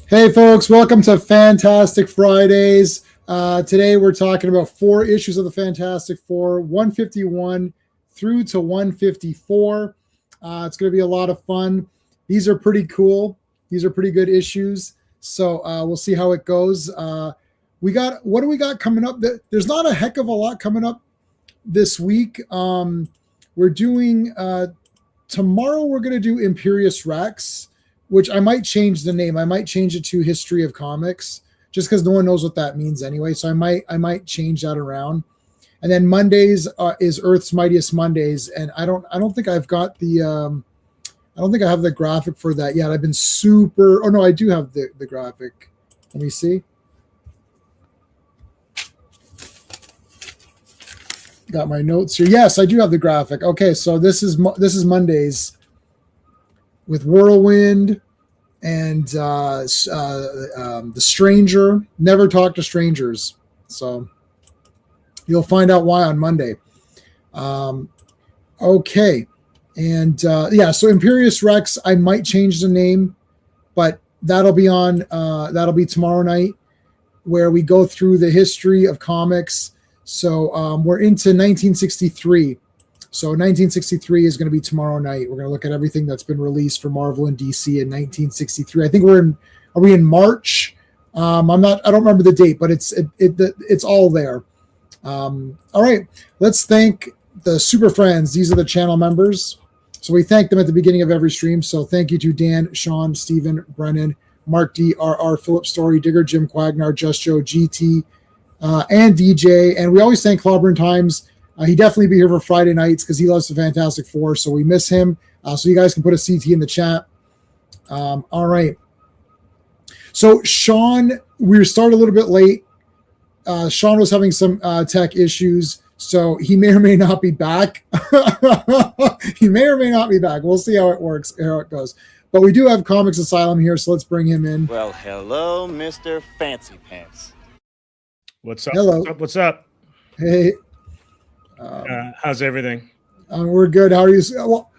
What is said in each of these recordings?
Hey folks, welcome to Fantastic Fridays. Today we're talking about 4 issues of the Fantastic Four, 151 through to 154. It's going to be a lot of fun. These are pretty cool. These are pretty good issues. So we'll see how it goes. What do we got coming up? There's not a heck of a lot coming up this week. We're doing tomorrow. We're going to do Imperious Rex, which I might change the name. I might change it to History of Comics, just because no one knows what that means anyway. So I might change that around. And then Mondays is Earth's Mightiest Mondays, and I don't think I've got the I don't think I have the graphic for that yet. I've been super. Oh no, I do have the graphic. Let me see. Got my notes here. Yes, I do have the graphic. Okay, so this is Mondays with Whirlwind and The Stranger. Never talk to strangers. So you'll find out why on Monday. Okay. And so Imperious Rex, I might change the name, but that'll be tomorrow night, where we go through the history of comics. So we're into 1963. So 1963 is going to be tomorrow night. We're going to look at everything that's been released for Marvel and DC in 1963. I think are we in March? I don't remember the date, but it's all there. All right, let's thank the Super Friends. These are the channel members. So we thank them at the beginning of every stream. So thank you to Dan, Sean, Stephen, Brennan, Mark D, RR, Philip Story, Digger, Jim Quagnar, Just Joe, GT, and DJ. And we always thank Clobberin Times. He definitely be here for Friday nights because he loves the Fantastic Four, so we miss him. So you guys can put a CT in the chat. All right. So Sean, we started a little bit late. Sean was having some tech issues, so he may or may not be back. He may or may not be back. We'll see how it works, how it goes. But we do have Comix Asylum here, so let's bring him in. Well, hello, Mr. Fancy Pants. What's up? Hello. What's up? Hey. How's everything? We're good. How are you? Well,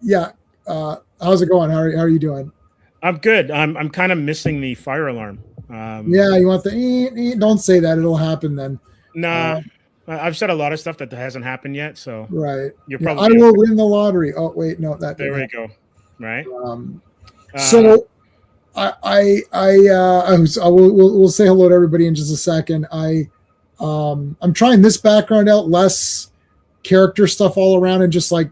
yeah. How's it going? How are you doing? I'm good. I'm kind of missing the fire alarm. Yeah, you want the don't say that. It'll happen then. Nah, I've said a lot of stuff that hasn't happened yet. So right. You're probably I will win the lottery. Oh wait, no, that. There we go. Right. So we'll say hello to everybody in just a second. I'm trying this background out, less character stuff all around, and just like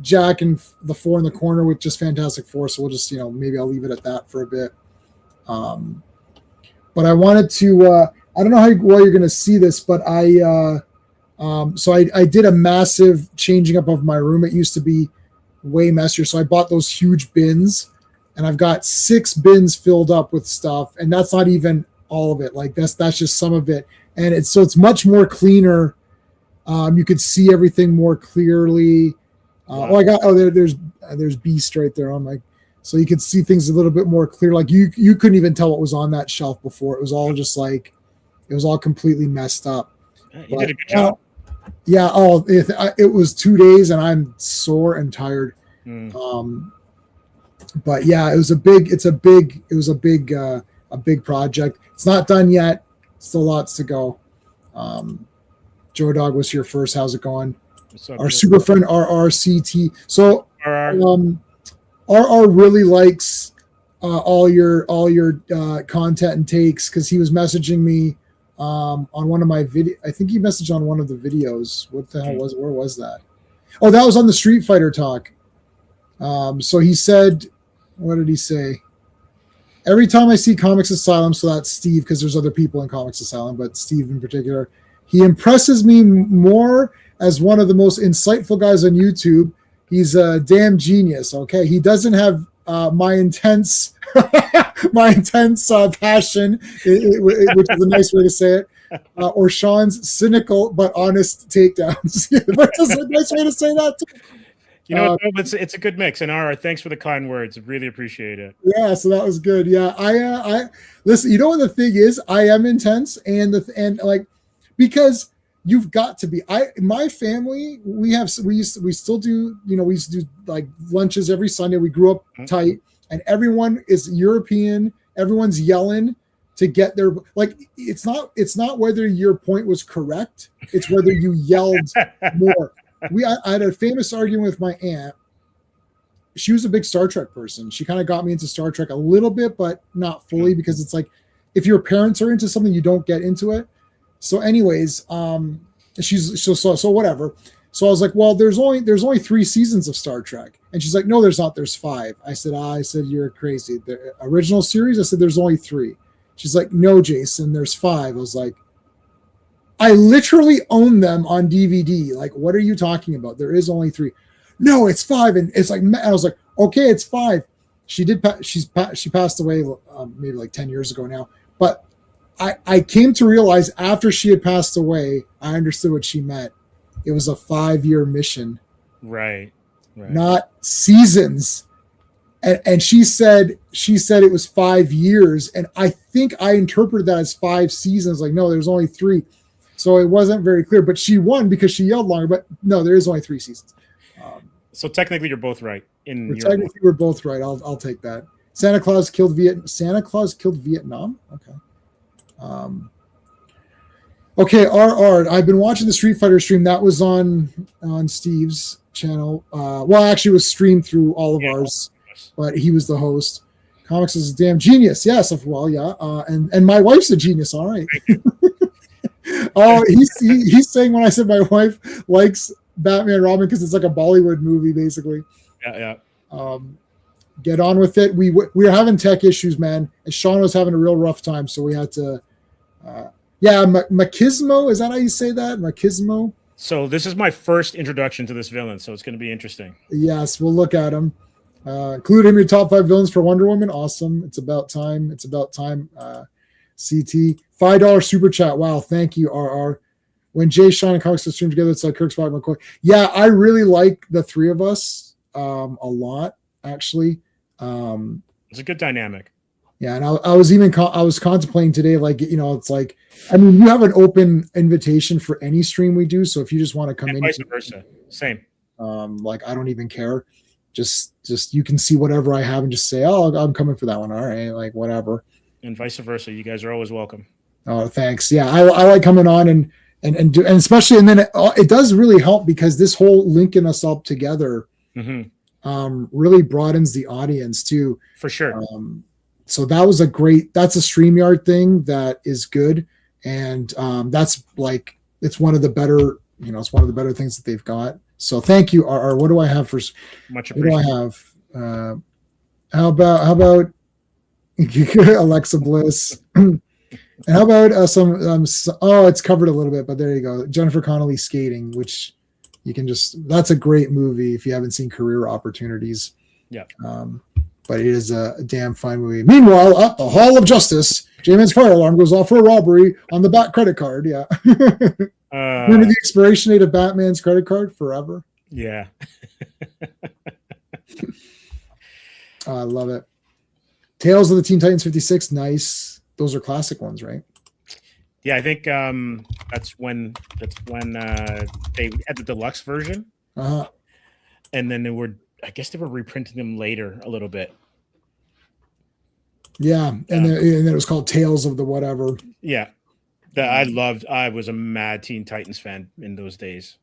Jack and the Four in the corner with just Fantastic Four. So we'll just, maybe I'll leave it at that for a bit. But I wanted to, I don't know how well you're going to see this, but I did a massive changing up of my room. It used to be way messier. So I bought those huge bins, and I've got 6 bins filled up with stuff. And that's not even all of it. Like that's just some of it. And it's much more cleaner. You could see everything more clearly. Wow. There's Beast right there on my, so you could see things a little bit more clear. Like you couldn't even tell what was on that shelf before. It was all just like, it was all completely messed up. You did a good job. Yeah. Oh, it was 2 days, and I'm sore and tired. But yeah, it was a big project. It's not done yet. Still lots to go. Joe Dog was here first. How's it going? What's up, our super friend RRCT. So RR really likes all your content and takes, because he was messaging me on one of my video. I think he messaged on one of the videos. What the hell where was that? Oh, that was on the Street Fighter talk. So he said, what did he say? Every time I see Comix Asylum, so that's Steve, because there's other people in Comix Asylum, but Steve in particular, he impresses me more as one of the most insightful guys on YouTube. He's a damn genius. Okay, he doesn't have my intense passion, which is a nice way to say it, or Sean's cynical but honest takedowns. Which is a nice way to say that too. It's a good mix. And thanks for the kind words. Really appreciate it. Yeah, so that was good. Yeah, I listen. You know what the thing is? I am intense, and because you've got to be. My family, we still do. We used to do like lunches every Sunday. We grew up tight, and everyone is European everyone's yelling to get their, like, it's not whether your point was correct, it's whether you yelled more. I had a famous argument with my aunt. She was a big Star Trek person. She kind of got me into Star Trek a little bit, but not fully, because it's like, if your parents are into something, you don't get into it. So anyways, she's so whatever. So I was like, well, there's only 3 seasons of Star Trek. And she's like, no, there's not. There's 5. I said, you're crazy. The original series, I said, there's only 3. She's like, no, Jason, there's 5. I was like, I literally own them on DVD. Like, what are you talking about? There is only 3. No, it's 5. And it's like, I was like, okay, it's 5. She passed away maybe like 10 years ago now. But I came to realize after she had passed away, I understood what she meant. It was a 5-year mission. Right. Not seasons. And she said it was 5 years. And I think I interpreted that as 5 seasons. Like, no, there's only 3. So it wasn't very clear, but she won because she yelled longer, but no, there is only 3 seasons. So technically you're both right. Technically we're both right. I'll take that. Santa Claus killed Vietnam. Okay. Okay, RR. I've been watching the Street Fighter stream. That was on Steve's channel. Well, actually, it was streamed through all of ours, but he was the host. Comix is a damn genius. Yes, well, yeah. And my wife's a genius. All right. Oh, he's saying when I said my wife likes Batman and Robin because it's like a Bollywood movie, basically. Yeah. Get on with it. We were having tech issues, man, and Sean was having a real rough time, so we had to. Machismo, is that how you say that? Machismo. So this is my first introduction to this villain, so it's going to be interesting. Yes, we'll look at him. Include him in your top 5 villains for Wonder Woman. Awesome. It's about time. CT $5 super chat. Wow, thank you, RR. When Jay, Sean, and Comics stream together, it's like Kirk, Spock, McCoy. Yeah, I really like the 3 of us a lot, actually. It's a good dynamic. Yeah, and I was contemplating today, like, it's like, I mean, you have an open invitation for any stream we do, so if you just want to come in, vice versa, same. Like, I don't even care. Just you can see whatever I have and just say, oh, I'm coming for that one. All right, like, whatever. And vice versa, you guys are always welcome. Oh, thanks. Yeah, I like coming on and especially, and then it does really help because this whole linking us up together really broadens the audience too. For sure. So that's a StreamYard thing that is good. And that's like, it's one of the better things that they've got. So thank you, RR. What do I have for much appreciated? What do I have? How about Alexa Bliss? And how about it's covered a little bit, but there you go. Jennifer Connelly skating, which that's a great movie if you haven't seen Career Opportunities. Yeah. But it is a damn fine movie. Meanwhile, at the Hall of Justice, J-Man's fire alarm goes off for a robbery on the back credit card. Yeah. Remember the expiration date of Batman's credit card? Forever. Yeah. I love it. Tales of the Teen Titans 56. Nice. Those are classic ones, right? Yeah, I think that's when they had the deluxe version. And then I guess they were reprinting them later a little bit. Yeah, and then it was called Tales of the whatever. Yeah, that I was a mad Teen Titans fan in those days.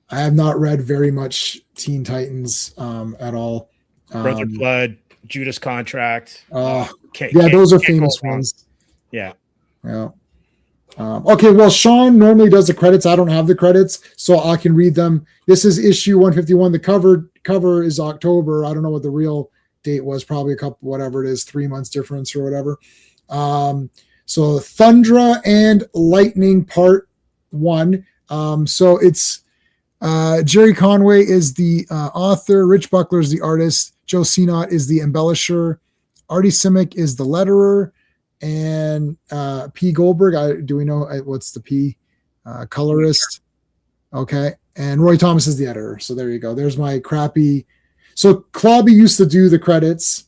I have not read very much Teen Titans at all. Brother Blood, Judas Contract. Those are famous ones. Yeah. Okay, well, Sean normally does the credits. I don't have the credits, so I can read them. This is issue 151. The cover is October. I don't know what the real date was. Probably a couple, whatever it is, 3 months difference or whatever. So Thundra and Lightning Part 1. So it's Jerry Conway is the author. Rich Buckler is the artist. Joe Sinot is the embellisher. Artie Simic is the letterer. And P. Goldberg, do we know what's the P? Colorist. Okay. And Roy Thomas is the editor. So there you go. There's my crappy. So Clobby used to do the credits,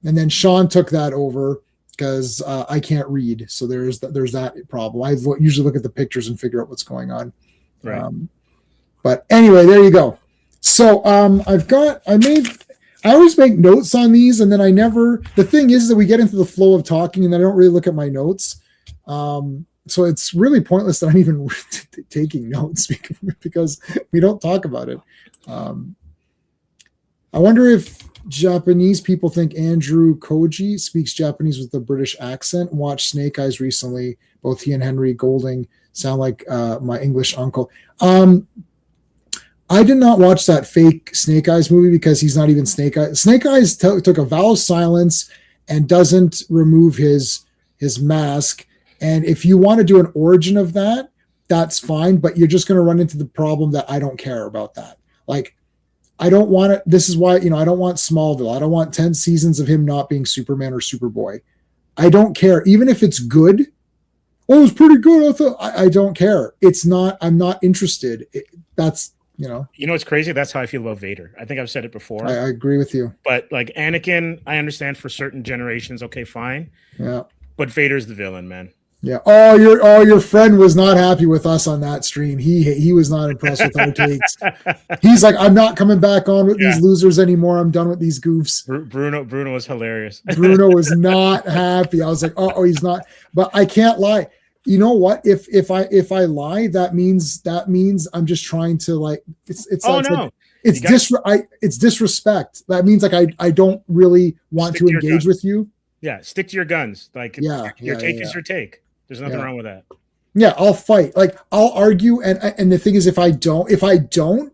and then Sean took that over because I can't read. So there's that problem. I usually look at the pictures and figure out what's going on. Right. But anyway, there you go. So I always make notes on these, and then the thing is that we get into the flow of talking, and then I don't really look at my notes. So it's really pointless that I'm even taking notes because we don't talk about it. I wonder if Japanese people think Andrew Koji speaks Japanese with a British accent. Watched Snake Eyes recently. Both he and Henry Golding sound like my English uncle. I did not watch that fake Snake Eyes movie because he's not even Snake Eyes. Snake Eyes took a vow of silence and doesn't remove his mask. And if you want to do an origin of that, that's fine. But you're just going to run into the problem that I don't care about that. Like, I don't want it. This is why, I don't want Smallville. I don't want 10 seasons of him not being Superman or Superboy. I don't care. Even if it's good. Oh, it's pretty good. I don't care. It's not, I'm not interested. That's, it's crazy. That's how I feel about Vader. I think I've said it before. I agree with you. But like Anakin, I understand for certain generations. Okay, fine. Yeah. But Vader's the villain, man. Yeah. Your friend was not happy with us on that stream. He was not impressed with our takes. He's like, I'm not coming back on with these losers anymore. I'm done with these goofs. Bruno was hilarious. Bruno was not happy. I was like, oh, he's not. But I can't lie. You know what? If I lie, that means I'm just trying to like. It's disrespect. That means like I don't really want to engage with you. Yeah, stick to your guns. Like your take is your take. There's nothing wrong with that. Yeah, I'll fight. Like I'll argue, and the thing is, if I don't,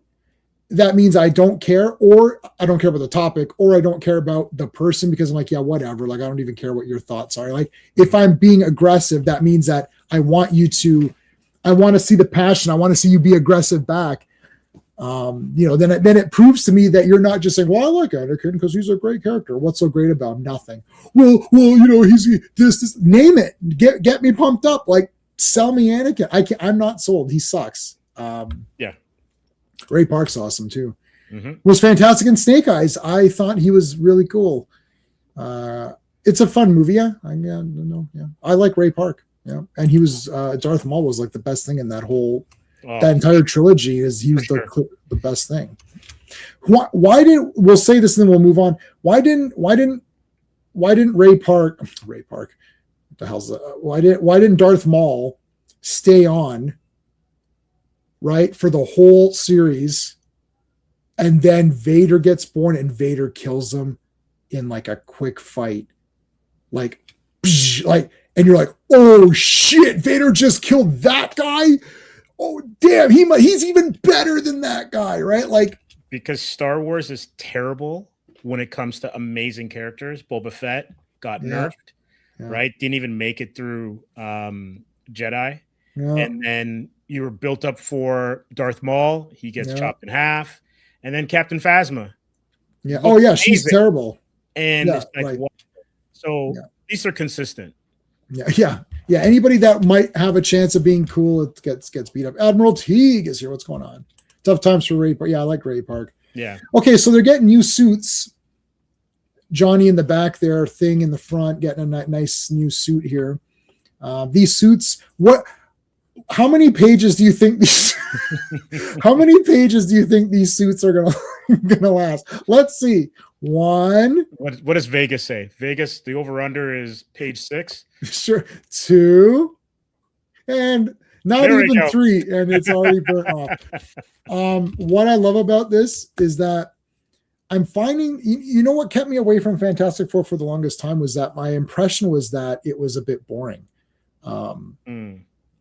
that means I don't care, or I don't care about the topic, or I don't care about the person because I'm like, yeah, whatever. Like I don't even care what your thoughts are. Like if I'm being aggressive, that means that I want to see the passion. I want to see you be aggressive back. Then it proves to me that you're not just saying, well, I like Anakin because he's a great character. What's so great about him? Nothing. Well, he's this. Name it. Get me pumped up. Like sell me Anakin. I'm not sold. He sucks. Ray Park's awesome too. Mm-hmm. Was fantastic in Snake Eyes. I thought he was really cool. It's a fun movie. Yeah. I like Ray Park. Yeah. And he was Darth Maul was like the best thing in that whole. That entire trilogy is he was the best thing. We'll say this and then we'll move on. Why didn't Ray Park? What the hell's that? Why didn't Darth Maul stay on right for the whole series, and then Vader gets born and Vader kills him in like a quick fight, and you're like, oh shit, Vader just killed that guy. Oh damn, he's even better than that guy, right? Like because Star Wars is terrible when it comes to amazing characters. Boba Fett got nerfed, right? Didn't even make it through Jedi, and then you were built up for Darth Maul. He gets chopped in half, and then Captain Phasma. Yeah. Oh yeah, she's terrible. And it's like, what? So these are consistent. Yeah. Anybody that might have a chance of being cool, it gets beat up. Admiral Teague is here. What's going on? Tough times for Ray Park. Yeah, I like Ray Park. Yeah. Okay, so they're getting new suits. Johnny in the back there, Thing in the front, getting a nice new suit here. These suits, how many pages do you think these suits are gonna last? Let's see. One. What does Vegas say? Vegas, the over-under is page 6. Sure. 2. And not even 3. And it's already burnt off. What I love about this is that I'm finding, what kept me away from Fantastic Four for the longest time was that my impression was that it was a bit boring.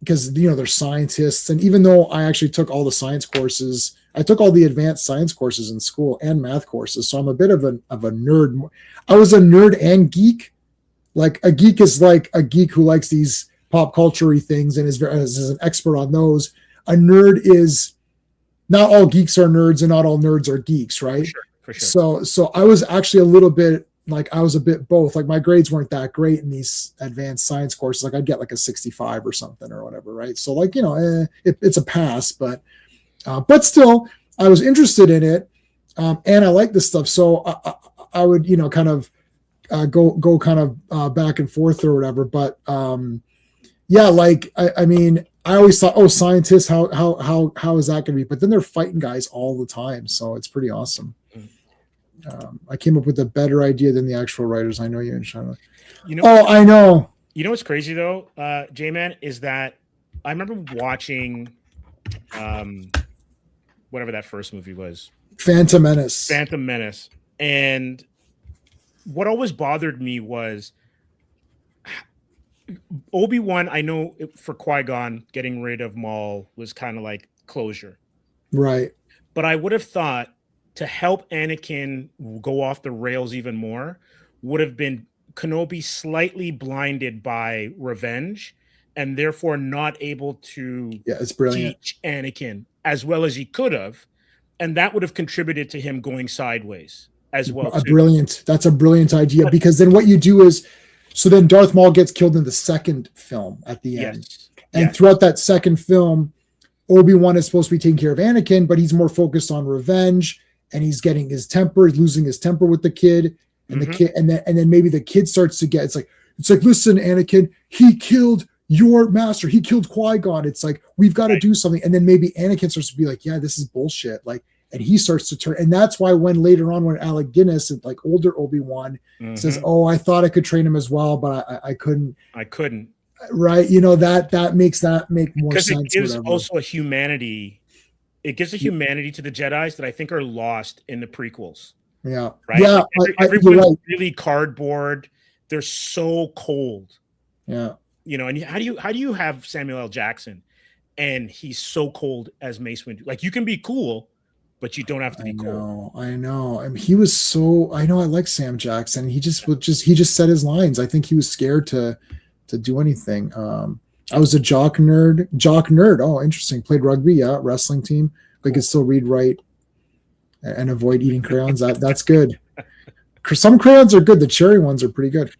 Because, they're scientists. And even though I actually took all the science courses, I took all the advanced science courses in school and math courses. So I'm a bit of a nerd. I was a nerd and geek. Like a geek is like a geek who likes these pop culture-y things and is an expert on those. A nerd is not all geeks are nerds and not all nerds are geeks, right? For sure. So I was actually a little bit like I was a bit both. Like my grades weren't that great in these advanced science courses. Like I'd get like a 65 or something or whatever, right? So like it's a pass, but still I was interested in it, and I like this stuff. So I would kind of go kind of back and forth or whatever. But I mean I always thought, oh, scientists, how is that going to be? But then they're fighting guys all the time, so it's pretty awesome. I came up with a better idea than the actual writers. I know you and Shana. You know, oh, I know. You know what's crazy though, J-Man, is that I remember watching whatever that first movie was. Phantom Menace. And what always bothered me was Obi-Wan, I know for Qui-Gon, getting rid of Maul was kind of like closure. Right. But I would have thought to help Anakin go off the rails even more would have been Kenobi slightly blinded by revenge and therefore not able to it's brilliant. teach Anakin as well as he could have. And that would have contributed to him going sideways as well. That's a brilliant idea, because then what you do is, so then Darth Maul gets killed in the second film at the end. And throughout that second film, Obi-Wan is supposed to be taking care of Anakin, but he's more focused on revenge, and he's getting his temper, losing his temper with the kid. And the kid, and then maybe the kid starts to get, it's like, listen, Anakin, he killed your master. He killed Qui-Gon. It's like, we've got to do something. And then maybe Anakin starts to be like, yeah, this is bullshit. Like, and he starts to turn. And that's why when later on, when Alec Guinness, like older Obi-Wan, says, oh, I thought I could train him as well, but I couldn't. Right. You know, that makes that make more sense. Because it gives also a humanity. It gives a humanity to the Jedis that I think are lost in the prequels. Yeah. Right. Yeah. Like everyone's really cardboard. They're so cold. Yeah. You know, and how do you have Samuel L. Jackson and he's so cold as Mace Windu? Like, you can be cool, but you don't have to be cool. I know. I mean, he was so, I know, I like Sam Jackson. He just said his lines. I think he was scared to do anything. I was a jock nerd. Oh, interesting. Played rugby. Yeah. Wrestling team. I could still read, write, and avoid eating crayons. That's good. Some crayons are good. The cherry ones are pretty good.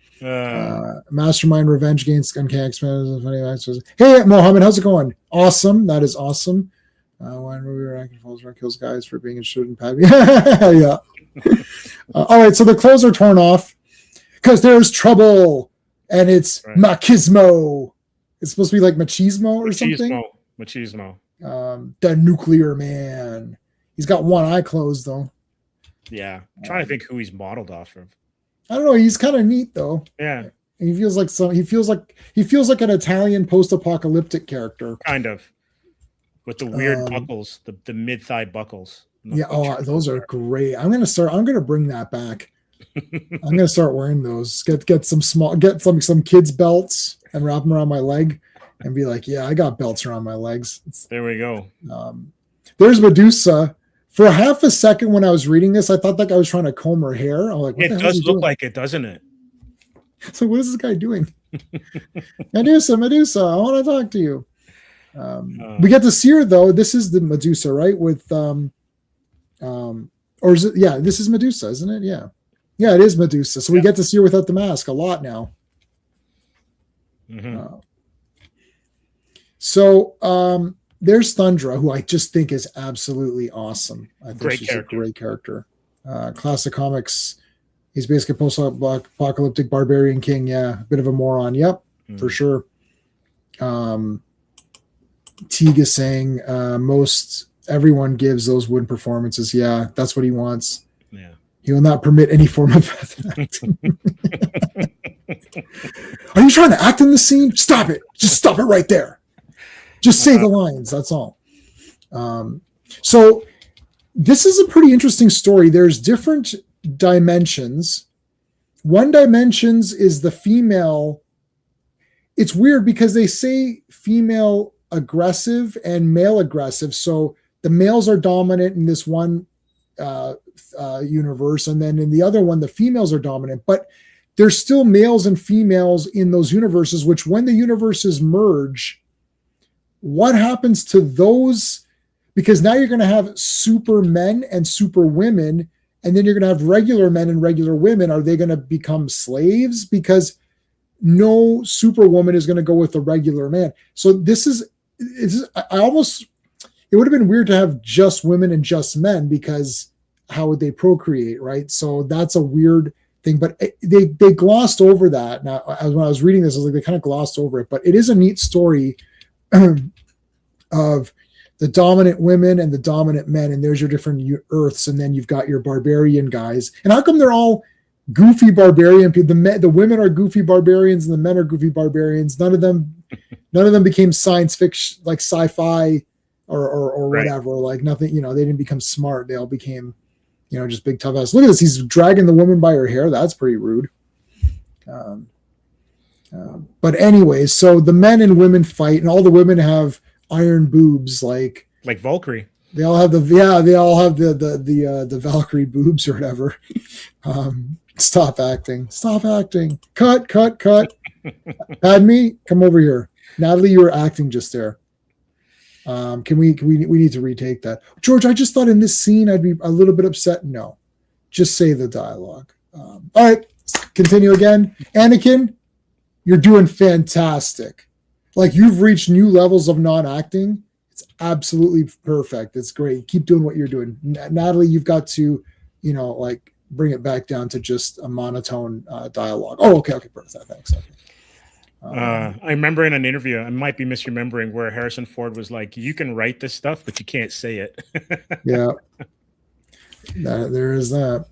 Mastermind Revenge against Uncanny X-Men. Hey, Mohammed, how's it going? Awesome. That is awesome. When movie ranking falls around kills guys for being insured in Padme. Yeah. All right, so the clothes are torn off because there's trouble, and it's machismo. It's supposed to be like machismo or something. Machismo. The nuclear man. He's got one eye closed though. Yeah, I'm trying to think who he's modeled off of. I don't know. He's kind of neat though. Yeah, he feels like an Italian post-apocalyptic character. Kind of, with the weird buckles, the mid-thigh buckles. Yeah, those are great. I'm gonna bring that back. I'm gonna start wearing those. Get some kids' belts and wrap them around my leg, and be like, yeah, I got belts around my legs. There we go. There's Medusa. For half a second when I was reading this, I thought that guy was trying to comb her hair. I'm like, it does look like it, doesn't it? So what is this guy doing? Medusa, I want to talk to you. We get to see her though. This is the Medusa, right? With or is it? Yeah, this is Medusa, isn't it? Yeah, it is Medusa. So we get to see her without the mask a lot now. There's Thundra, who I just think is absolutely awesome. I think she's a great character. Classic comics. He's basically a post-apocalyptic barbarian king. Yeah, a bit of a moron. Yep, for sure. Tiga saying most everyone gives those wooden performances. Yeah, that's what he wants. Yeah. He will not permit any form of acting. Are you trying to act in the scene? Stop it. Just stop it right there. Just say the lines. That's all. So this is a pretty interesting story. There's different dimensions. One dimensions is the female. It's weird because they say female aggressive and male aggressive. So the males are dominant in this one universe, and then in the other one, the females are dominant. But there's still males and females in those universes, which when the universes merge, what happens to those? Because now you're going to have super men and super women, and then you're going to have regular men and regular women. Are they going to become slaves? Because no superwoman is going to go with a regular man. So it would have been weird to have just women and just men, because how would they procreate, right? So that's a weird thing, but they glossed over that. Now, when I was reading this, I was like, they kind of glossed over it, but it is a neat story of the dominant women and the dominant men, and there's your different Earths, and then you've got your barbarian guys. And how come they're all goofy barbarian people? The women are goofy barbarians, and the men are goofy barbarians. None of them became science fiction, like sci-fi or whatever. Like nothing, they didn't become smart. They all became, just big tough ass. Look at this. He's dragging the woman by her hair. That's pretty rude. But anyways, so the men and women fight, and all the women have iron boobs, like Valkyrie. They all have the Valkyrie boobs or whatever. Stop acting. Cut. Padme, come over here. Natalie, you were acting just there. We need to retake that. George, I just thought in this scene I'd be a little bit upset. No, just say the dialogue. All right, continue again. Anakin, you're doing fantastic. Like, you've reached new levels of non-acting. It's absolutely perfect. It's great. Keep doing what you're doing. Natalie, you've got to, bring it back down to just a monotone dialogue. Oh, okay, perfect. Thanks. Okay. I remember in an interview, I might be misremembering, where Harrison Ford was like, "You can write this stuff, but you can't say it." Yeah, there is that.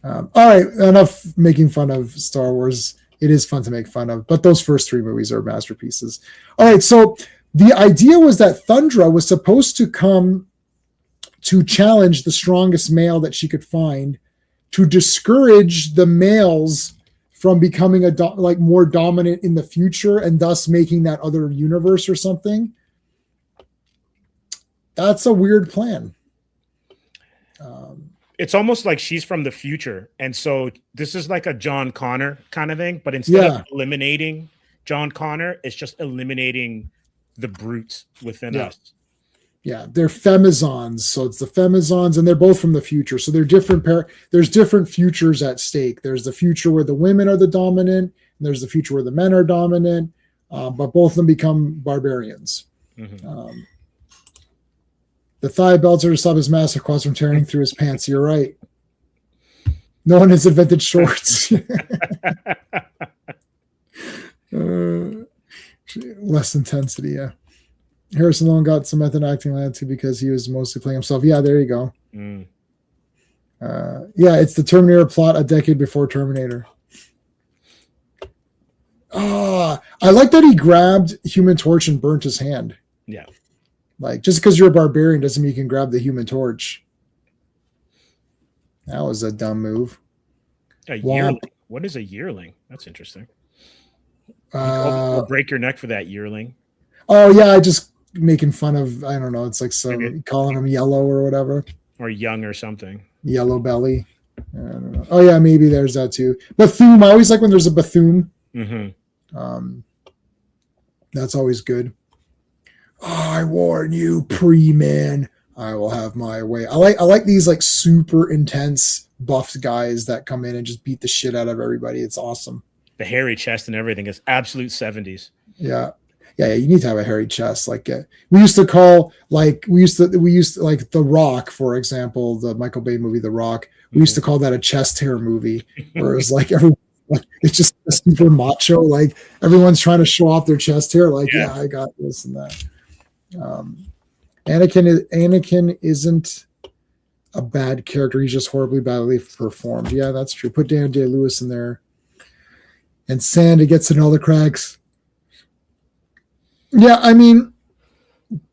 All right, enough making fun of Star Wars. It is fun to make fun of, but those first 3 movies are masterpieces. All right, so the idea was that Thundra was supposed to come to challenge the strongest male that she could find, to discourage the males from becoming more dominant in the future, and thus making that other universe or something. That's a weird plan. It's almost like she's from the future, and so this is like a John Connor kind of thing, but instead of eliminating John Connor, it's just eliminating the brutes within us. Yeah, they're femizons, so it's the femizons, and they're both from the future. So they're different. There's different futures at stake. There's the future where the women are the dominant, and there's the future where the men are dominant, but both of them become barbarians. Mm-hmm. The thigh belts are to stop his massive quads from tearing through his pants. You're right. No one has invented shorts. Less intensity, yeah. Harrison Long got some method acting latitude because he was mostly playing himself. Yeah, there you go. It's the Terminator plot a decade before Terminator. I like that he grabbed Human Torch and burnt his hand. Yeah. Like, just because you're a barbarian doesn't mean you can grab the Human Torch. That was a dumb move. A yearling. What is a yearling? That's interesting. Break your neck for that yearling. Oh, yeah, I just making fun of, I don't know, it's like calling him yellow or whatever. Or young or something. Yellow belly. I don't know. Oh, yeah, maybe there's that too. Bethune, I always like when there's a Bethune. Mm-hmm. That's always good. I warn you, pre-man, I will have my way. I like these like super intense buffed guys that come in and just beat the shit out of everybody. It's awesome. The hairy chest and everything is absolute 70s. Yeah. You need to have a hairy chest. Like we used to like The Rock, for example, the Michael Bay movie, The Rock. We used to call that a chest hair movie, where it was like everyone, like, it's just super macho. Like everyone's trying to show off their chest hair. Like, yeah, I got this and that. Anakin isn't a bad character. He's just horribly badly performed. Yeah, that's true. Put Daniel Day-Lewis in there. And Sandy gets in all the cracks. Yeah, I mean,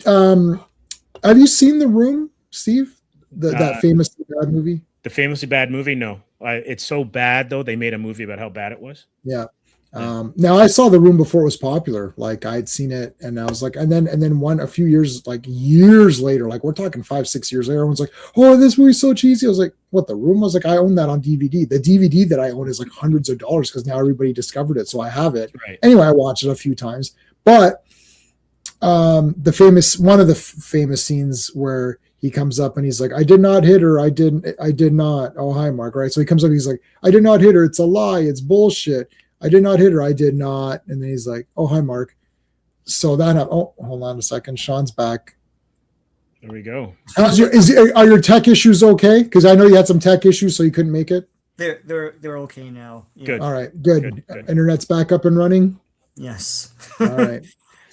have you seen The Room, Steve? That famously bad movie? The famously bad movie? No. It's so bad, though, they made a movie about how bad it was. Yeah. Now I saw The Room before it was popular. Like I'd seen it, and I was like, and then a few years later, like we're talking 5-6 years later, everyone's like, oh, this movie's so cheesy. I was like, what, The Room? I was like, I own that on DVD. The DVD that I own is like hundreds of dollars because now everybody discovered it, so I have it. Right. Anyway, I watched it a few times, but one of the famous scenes where he comes up and he's like, I did not hit her. I did not. Oh, hi, Mark. Right. So he comes up, he's like, I did not hit her. It's a lie. It's bullshit. I did not hit her. I did not. And then he's like, oh, hi, Mark. So hold on a second. Sean's back. There we go. Are your tech issues okay? Because I know you had some tech issues, so you couldn't make it. They're okay now. Yeah. Good. All right. Good. Internet's back up and running. Yes. All right.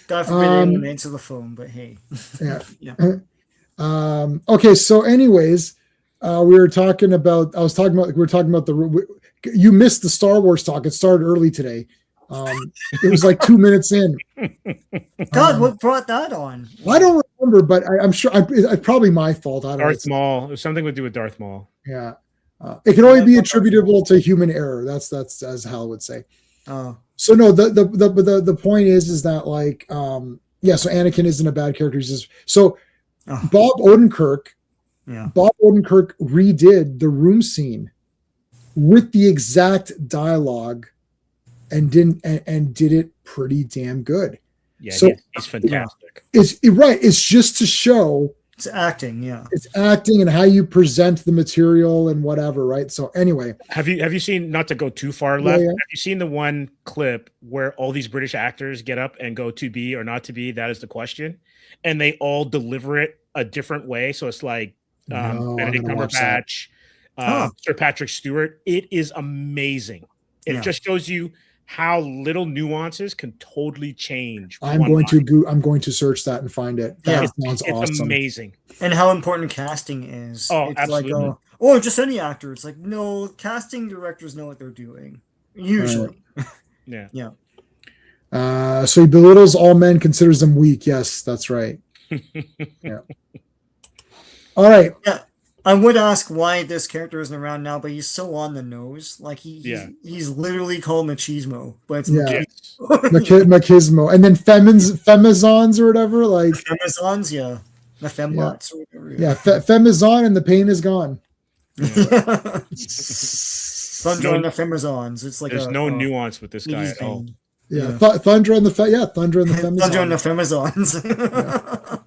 God forbid anyone answer the phone, but hey. Yeah. Yeah. Okay. So, anyways, we were talking about. You missed the Star Wars talk. It started early today. It was like 2 minutes in. God, what brought that on? I don't remember, but I'm sure it's probably my fault. I don't Darth know. Maul. It was something to do with Darth Maul. Yeah. It can only be attributable to human error. That's as Hal would say. Oh. So no, the point is that like so Anakin isn't a bad character. He's just Bob Odenkirk redid the room scene with the exact dialogue and did it pretty damn good. Yeah, so he's fantastic. It's just to show it's acting, yeah. It's acting and how you present the material and whatever, right? So anyway, have you seen, not to go too far left, yeah. Have you seen the one clip where all these British actors get up and go to be or not to be? That is the question. And they all deliver it a different way. So it's like Benedict Cumberbatch, Sir Patrick Stewart. It is amazing. It just shows you how little nuances can totally change. I'm going to search that and find it. That sounds awesome. It's amazing. And how important casting is. Oh, it's absolutely. Like, just any actor. It's like, no, casting directors know what they're doing. Usually. Right. Yeah. So he belittles all men, considers them weak. Yes, that's right. Yeah. All right. Yeah. I would ask why this character isn't around now, but he's so on the nose. Like he's literally called Machismo, but it's Machismo, and then femizons or whatever, like femizons, the fembots or whatever. Yeah, femizon, and the pain is gone. Thunder and the femizons. It's like there's no nuance with this guy at all. Yeah, Thunder and the femizons. Thunder and the femizons.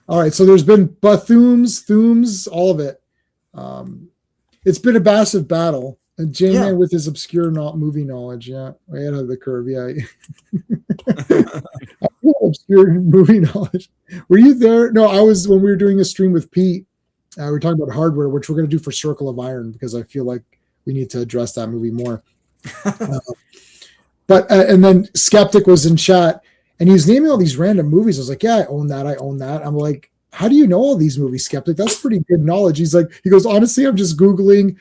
All right, so there's been Thooms, all of it. It's been a massive battle. And J-Man with his obscure movie knowledge, way ahead of the curve, obscure movie knowledge. Were you there? No, I was when we were doing a stream with Pete. We were talking about hardware, which we're going to do for Circle of Iron because I feel like we need to address that movie more. And then Skeptic was in chat. And he was naming all these random movies. I was like, I own that. I'm like, how do you know all these movies, Skeptic? That's pretty good knowledge. He goes, honestly, I'm just Googling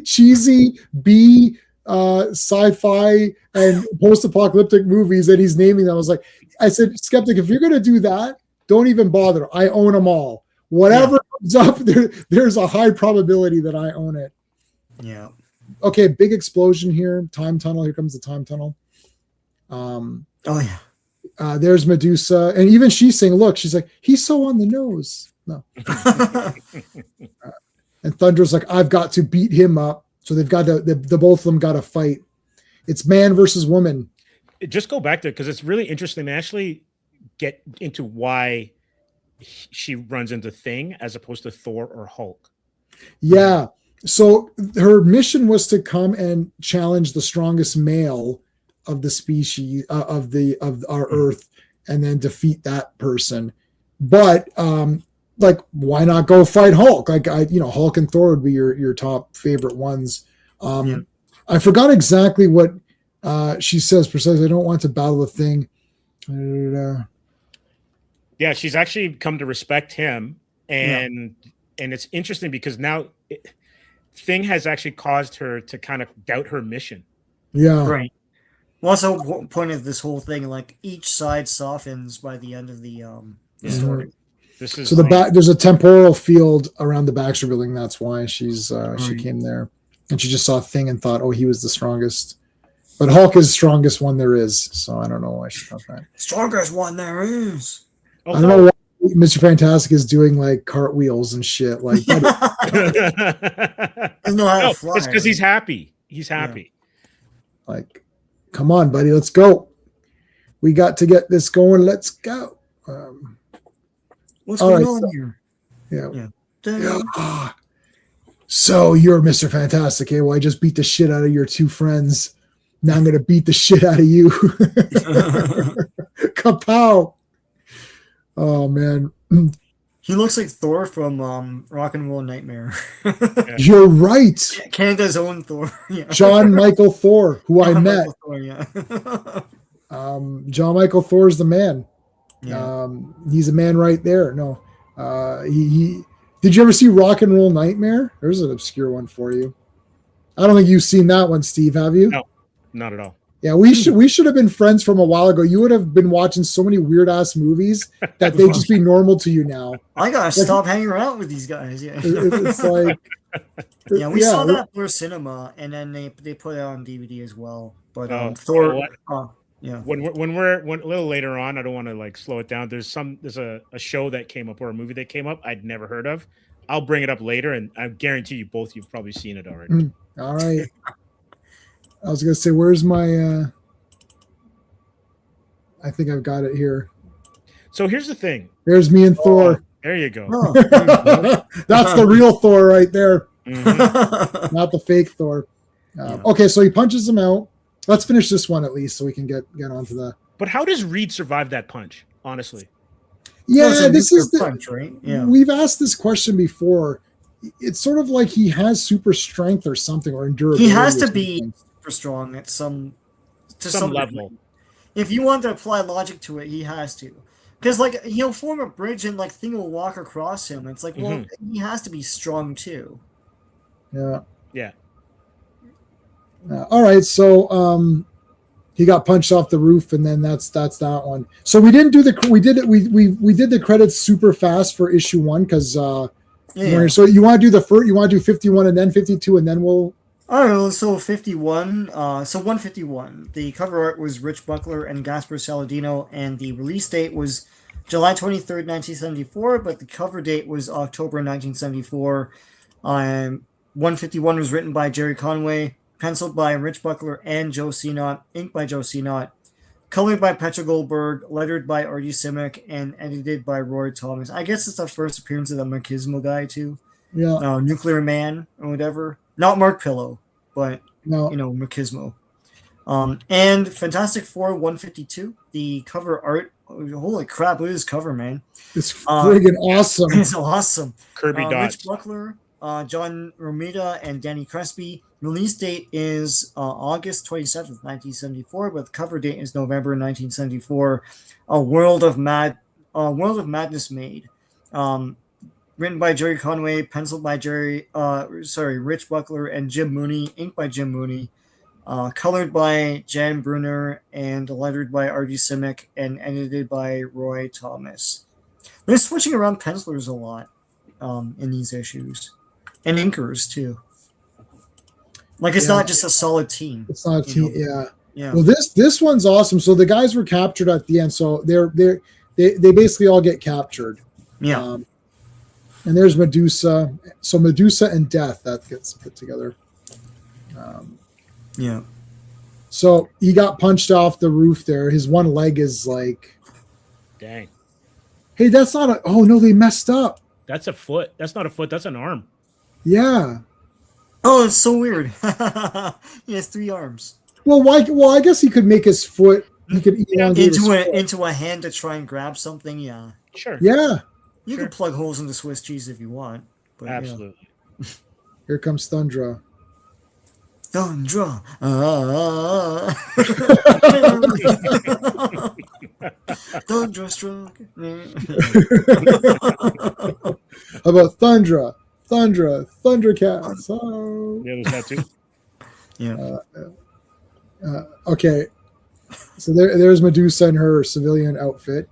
cheesy B sci-fi and post-apocalyptic movies, and he's naming them. I said, Skeptic, if you're going to do that, don't even bother. I own them all. Whatever comes up, there's a high probability that I own it. Yeah. Okay, big explosion here. Time tunnel. Here comes the time tunnel. There's Medusa, and even she's saying, "Look," she's like, "He's so on the nose." No, and Thunder's like, "I've got to beat him up." So they've got the both of them got to fight. It's man versus woman. Just go back to it because it's really interesting to actually get into why she runs into Thing as opposed to Thor or Hulk. Yeah. So her mission was to come and challenge the strongest male of the species of our Earth, and then defeat that person. But why not go fight Hulk? Hulk and Thor would be your top favorite ones. I forgot exactly what she says precisely. I don't want to battle the Thing. Yeah, she's actually come to respect him, and it's interesting because now Thing has actually caused her to kind of doubt her mission. Yeah, right. Well, also point of this whole thing, like each side softens by the end of the story. This is so there's a temporal field around the Baxter building. That's why she came there, and she just saw Thing and thought, oh, he was the strongest. But Hulk is the strongest one there is. So I don't know why she thought that. Strongest one there is. I don't know why Mr. Fantastic is doing like cartwheels and shit. Like, doesn't know how to fly. It's because he's happy. He's happy. Yeah. Like, come on, buddy, let's go. We got to get this going. Let's go. What's going on here? Yeah. So you're Mr. Fantastic, eh? Well, I just beat the shit out of your two friends. Now I'm going to beat the shit out of you. Kapow. Oh, man. He looks like Thor from Rock and Roll Nightmare. You're right. Canada's own Thor. John Michael Thor, who I met. Thor, John Michael Thor's the man. Yeah. He's a man right there. No, he did you ever see Rock and Roll Nightmare? There's an obscure one for you. I don't think you've seen that one, Steve. Have you? No, not at all. Yeah, we should have been friends from a while ago. You would have been watching so many weird ass movies that they'd just be normal to you now. I gotta stop hanging around with these guys. Yeah, it's like we saw that for cinema, and then they put it on DVD as well. But Thor, yeah. When we're a little later on, I don't want to like slow it down. There's a show that came up or a movie that came up I'd never heard of. I'll bring it up later, and I guarantee you both you've probably seen it already. All right. I was gonna say, where's my? I think I've got it here. So here's the thing. There's me and Thor. There you go. Oh. That's the real Thor right there, Mm-hmm. not the fake Thor. Okay, so he punches him out. Let's finish this one at least, so we can get on to the. But how does Reed survive that punch? Honestly. Yeah, this is the punch, right? Yeah, we've asked this question before. It's sort of like he has super strength or something, or endurability. He has to be super strong at some level. If you want to apply logic to it, he has to. Because like he'll form a bridge and like thing will walk across him. It's like, well, he has to be strong too. Yeah. Yeah. All right, so he got punched off the roof, and then that's that one. So we didn't do we did the credits super fast for issue 1 because so you want to do you want to do 51 and then 52 and then we'll. All right, so 51. So 151. The cover art was Rich Buckler and Gaspar Saladino, and the release date was July 23rd, 1974, but the cover date was October 1974. 151 was written by Jerry Conway, penciled by Rich Buckler and Joe Sinott, inked by Joe Sinott, colored by Petra Goldberg, lettered by Artie Simek, and edited by Roy Thomas. I guess it's the first appearance of the Machismo guy, too. Yeah. Nuclear Man or whatever. Not Mark Pillow, but, no. Machismo. And Fantastic Four 152, the cover art. Holy crap, look at this cover, man. It's friggin' awesome. It's awesome. Kirby dots. Rich Buckler, John Romita, and Danny Crespi. Release date is August 27th, 1974, but the cover date is November 1974. A World of Madness Made. Written by Jerry Conway, penciled by Rich Buckler and Jim Mooney, inked by Jim Mooney, colored by Jan Brunner, and lettered by Artie Simek, and edited by Roy Thomas. They're switching around pencilers a lot in these issues, and inkers too. Like it's not just a solid team. It's not a team. Yeah. Yeah. Well, this one's awesome. So the guys were captured at the end. So they basically all get captured. Yeah. And there's Medusa. So Medusa and Death, that gets put together. Yeah. So he got punched off the roof there. His one leg is like. Dang. Hey, that's not a. Oh no, they messed up. That's a foot. That's not a foot. That's an arm. Yeah. Oh, it's so weird. He has 3 arms. Well, why? Well, I guess he could make his foot. He could elongate into a hand to try and grab something. Yeah. Sure. Yeah. You can plug holes into Swiss cheese if you want. But absolutely. Yeah. Here comes Thundra. Thundra. Thunderstruck. How about Thundra? Thundercats. Oh. Yeah, there's that too. Yeah. Okay. So there's Medusa in her civilian outfit.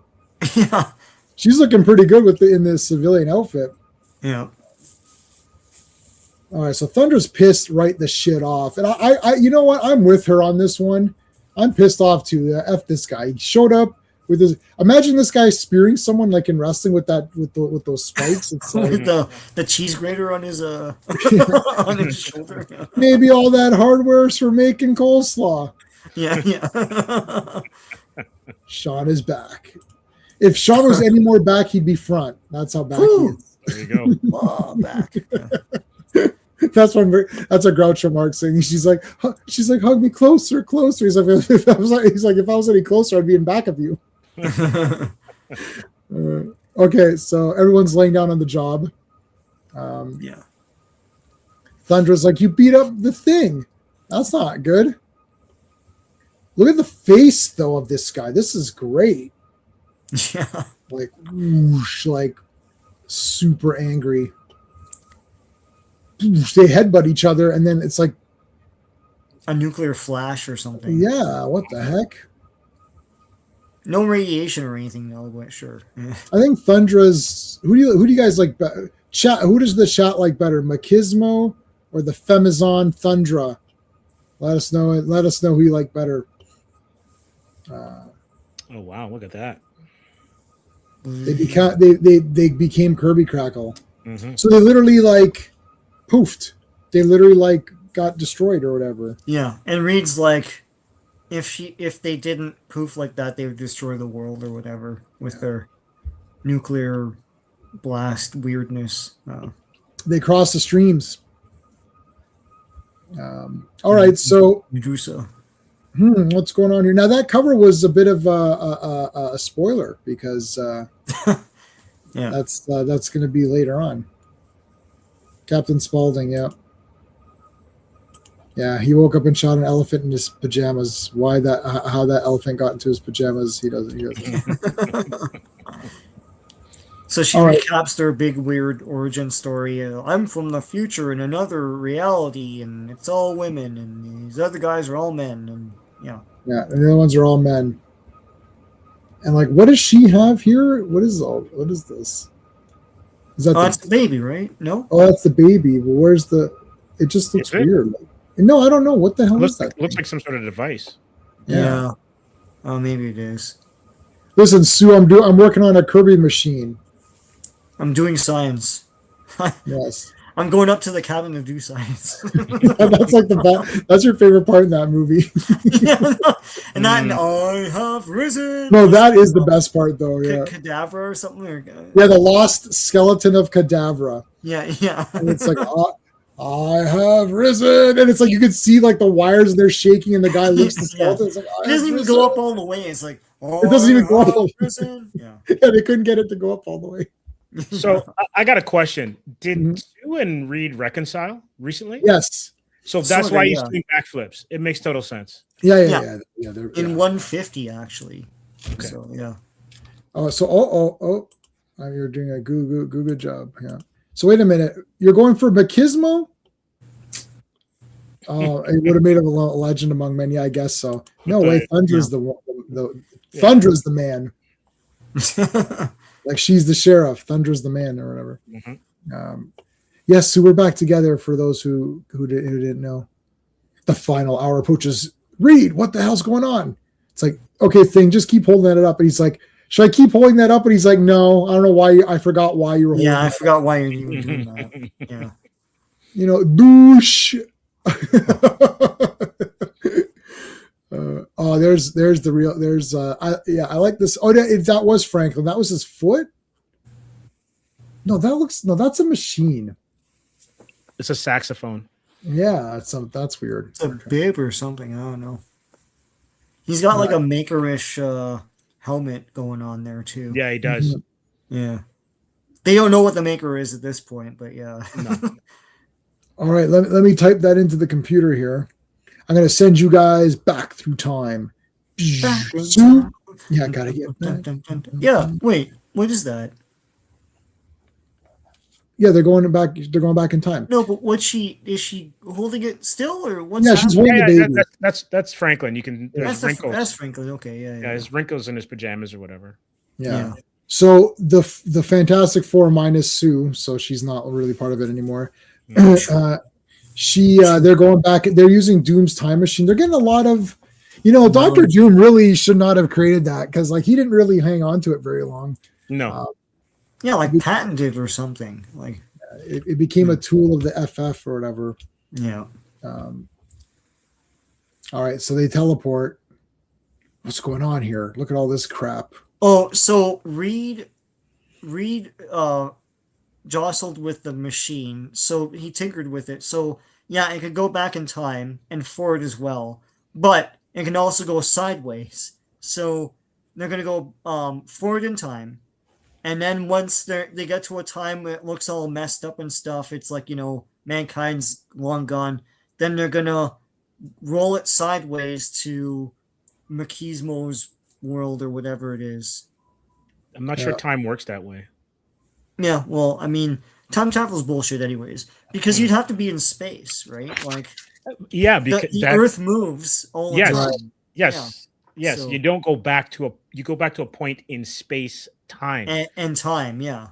Yeah. She's looking pretty good in this civilian outfit. Yeah. All right, so Thunder's pissed right the shit off, and I you know what? I'm with her on this one. I'm pissed off too. F this guy. He showed up with his. Imagine this guy spearing someone like in wrestling with those spikes. It's like, with the cheese grater on his on his shoulder. Maybe all that hardware is for making coleslaw. Yeah, yeah. Sean is back. If Sean was any more back, he'd be front. That's how back he is. There you go. Oh, back. Yeah. That's a Groucho Marx thing. She's like, hug me closer. He's like, if I was any closer, I'd be in back of you. Okay, so everyone's laying down on the job. Yeah. Thundra's like, you beat up the thing. That's not good. Look at the face though of this guy. This is great. Yeah. Like whoosh, like super angry. They headbutt each other, and then it's like A nuclear flash or something. yeah, what the heck? No radiation or anything though, but sure. I think Thundra's. Who do you guys like better? Chat. Who does the chat like better, Machismo or the Femizon Thundra? Let us know. Let us know who you like better. Oh wow, look at that. They became Kirby Crackle. Mm-hmm. So they literally like poofed. They literally like got destroyed or whatever. Yeah, and Reed's like, if they didn't poof like that, they would destroy the world or whatever with their nuclear blast weirdness. They cross the streams. All right, so Medusa. what's going on here? Now that cover was a bit of a spoiler because Yeah. that's going to be later on. Captain Spaulding, yeah. Yeah, he woke up and shot an elephant in his pajamas. Why that? How that elephant got into his pajamas? He doesn't. So she All right. recaps their big weird origin story. I'm from the future in another reality, and it's all women, and these other guys are all men, and yeah. Yeah, and the other ones are all men. And like, what does she have here? What is this? Is that It's the baby, right? No. Oh, that's the baby. But where's the? It just looks weird. No, I don't know what the hell is that. Looks like some sort of device. Yeah. Oh, maybe it is. Listen, Sue, I'm working on a Kirby machine. I'm doing science. Yes. I'm going up to the cabin to do science. That's like the best. That's your favorite part in that movie. And then I have risen. No, that is the best part, though. Yeah. Cadavra or something. Yeah, the lost skeleton of Cadavra. Yeah. And it's like, I have risen, and it's like you can see like the wires and they're shaking, and the guy lifts the skeleton. It's like, it doesn't even go up all the way. It's like, it doesn't even go up. Yeah. Yeah, they couldn't get it to go up all the way. So I got a question. Did Sue and Reed reconcile recently? Yes. So that's why he's doing backflips. It makes total sense. Yeah. In 150, actually. Okay. So yeah. Oh! You're doing a good job. Yeah. So wait a minute. You're going for Machismo? Oh, it would have made him a legend among men. Yeah, I guess so. No way. Thundra's Thundra's the man. Like she's the sheriff. Thundra's the man or whatever. Mm-hmm. Yes, so we're back together for those who didn't know. The final hour approaches. Reed, what the hell's going on? It's like, okay, Thing, just keep holding that up. And he's like, should I keep holding that up? And he's like, no, I don't know why. I forgot why you were holding I forgot why you were doing that. Yeah. You know, douche. There's the real. I like this. Oh, that was Franklin. That was his foot. No, that's a machine. It's a saxophone. Yeah, that's weird. It's a bib or something. I don't know. He's got like a makerish helmet going on there too. Yeah, he does. Mm-hmm. Yeah. They don't know what the maker is at this point, but yeah. No. All right, let me type that into the computer here. I'm going to send you guys back through time. Yeah, gotta get back. Yeah, wait, what is that? Yeah, they're going back. They're going back in time. No, but is she holding it still or what's? Yeah, she's holding the baby. That's Franklin. You can. There's wrinkles. That's Franklin. Okay, yeah. His wrinkles in his pajamas or whatever. Yeah. So the Fantastic Four minus Sue, so she's not really part of it anymore. They're going back. They're using Doom's time machine. They're getting a lot of, Dr. Doom really should not have created that because like he didn't really hang on to it very long. No. Like patented or something. Like it became a tool of the FF or whatever. Yeah. All right, so they teleport. What's going on here? Look at all this crap. Oh, so Reed jostled with the machine, so he tinkered with it. So yeah, it could go back in time and forward as well, but it can also go sideways. So they're gonna go forward in time, and then once they get to a time where it looks all messed up and stuff, it's like mankind's long gone. Then they're gonna roll it sideways to Machismo's world or whatever it is. I'm not sure time works that way. Yeah, well, I mean, time travel is bullshit anyways, because you'd have to be in space, right? Like, yeah, because the Earth moves all the time. Yes. So, you don't go back to a point in space time and time. Yeah.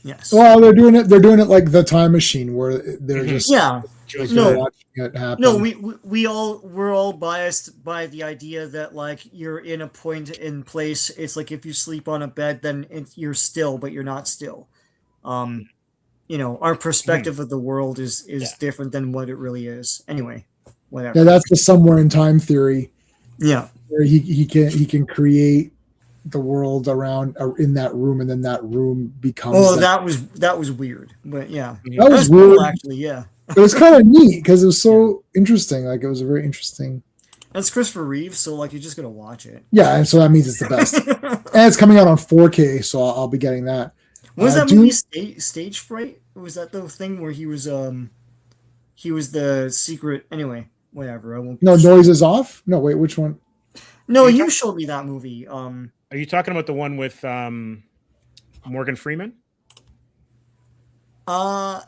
Yes. Well, they're doing it like the Time Machine, where they're just no, watching it happen. No, we're all biased by the idea that like you're in a point in place. It's like if you sleep on a bed, then you're still, but you're not still. Our perspective of the world is different than what it really is. Anyway, whatever. Yeah, that's the somewhere in time theory. Yeah, where he can create the world around in that room, and then that room becomes. Oh, that was weird, but yeah, that was weird cool, actually. Yeah, but it's kind of neat because it was so interesting. Like, it was a very interesting. That's Christopher Reeve, so like you're just gonna watch it. Yeah, and so that means it's the best, and it's coming out on 4K, so I'll be getting that. Was that movie Stage Fright? Or was that the thing where he was the secret? Anyway, whatever. I won't. No, Noise is Off. No, wait, which one? No, you showed me that movie. Are you talking about the one with Morgan Freeman? No,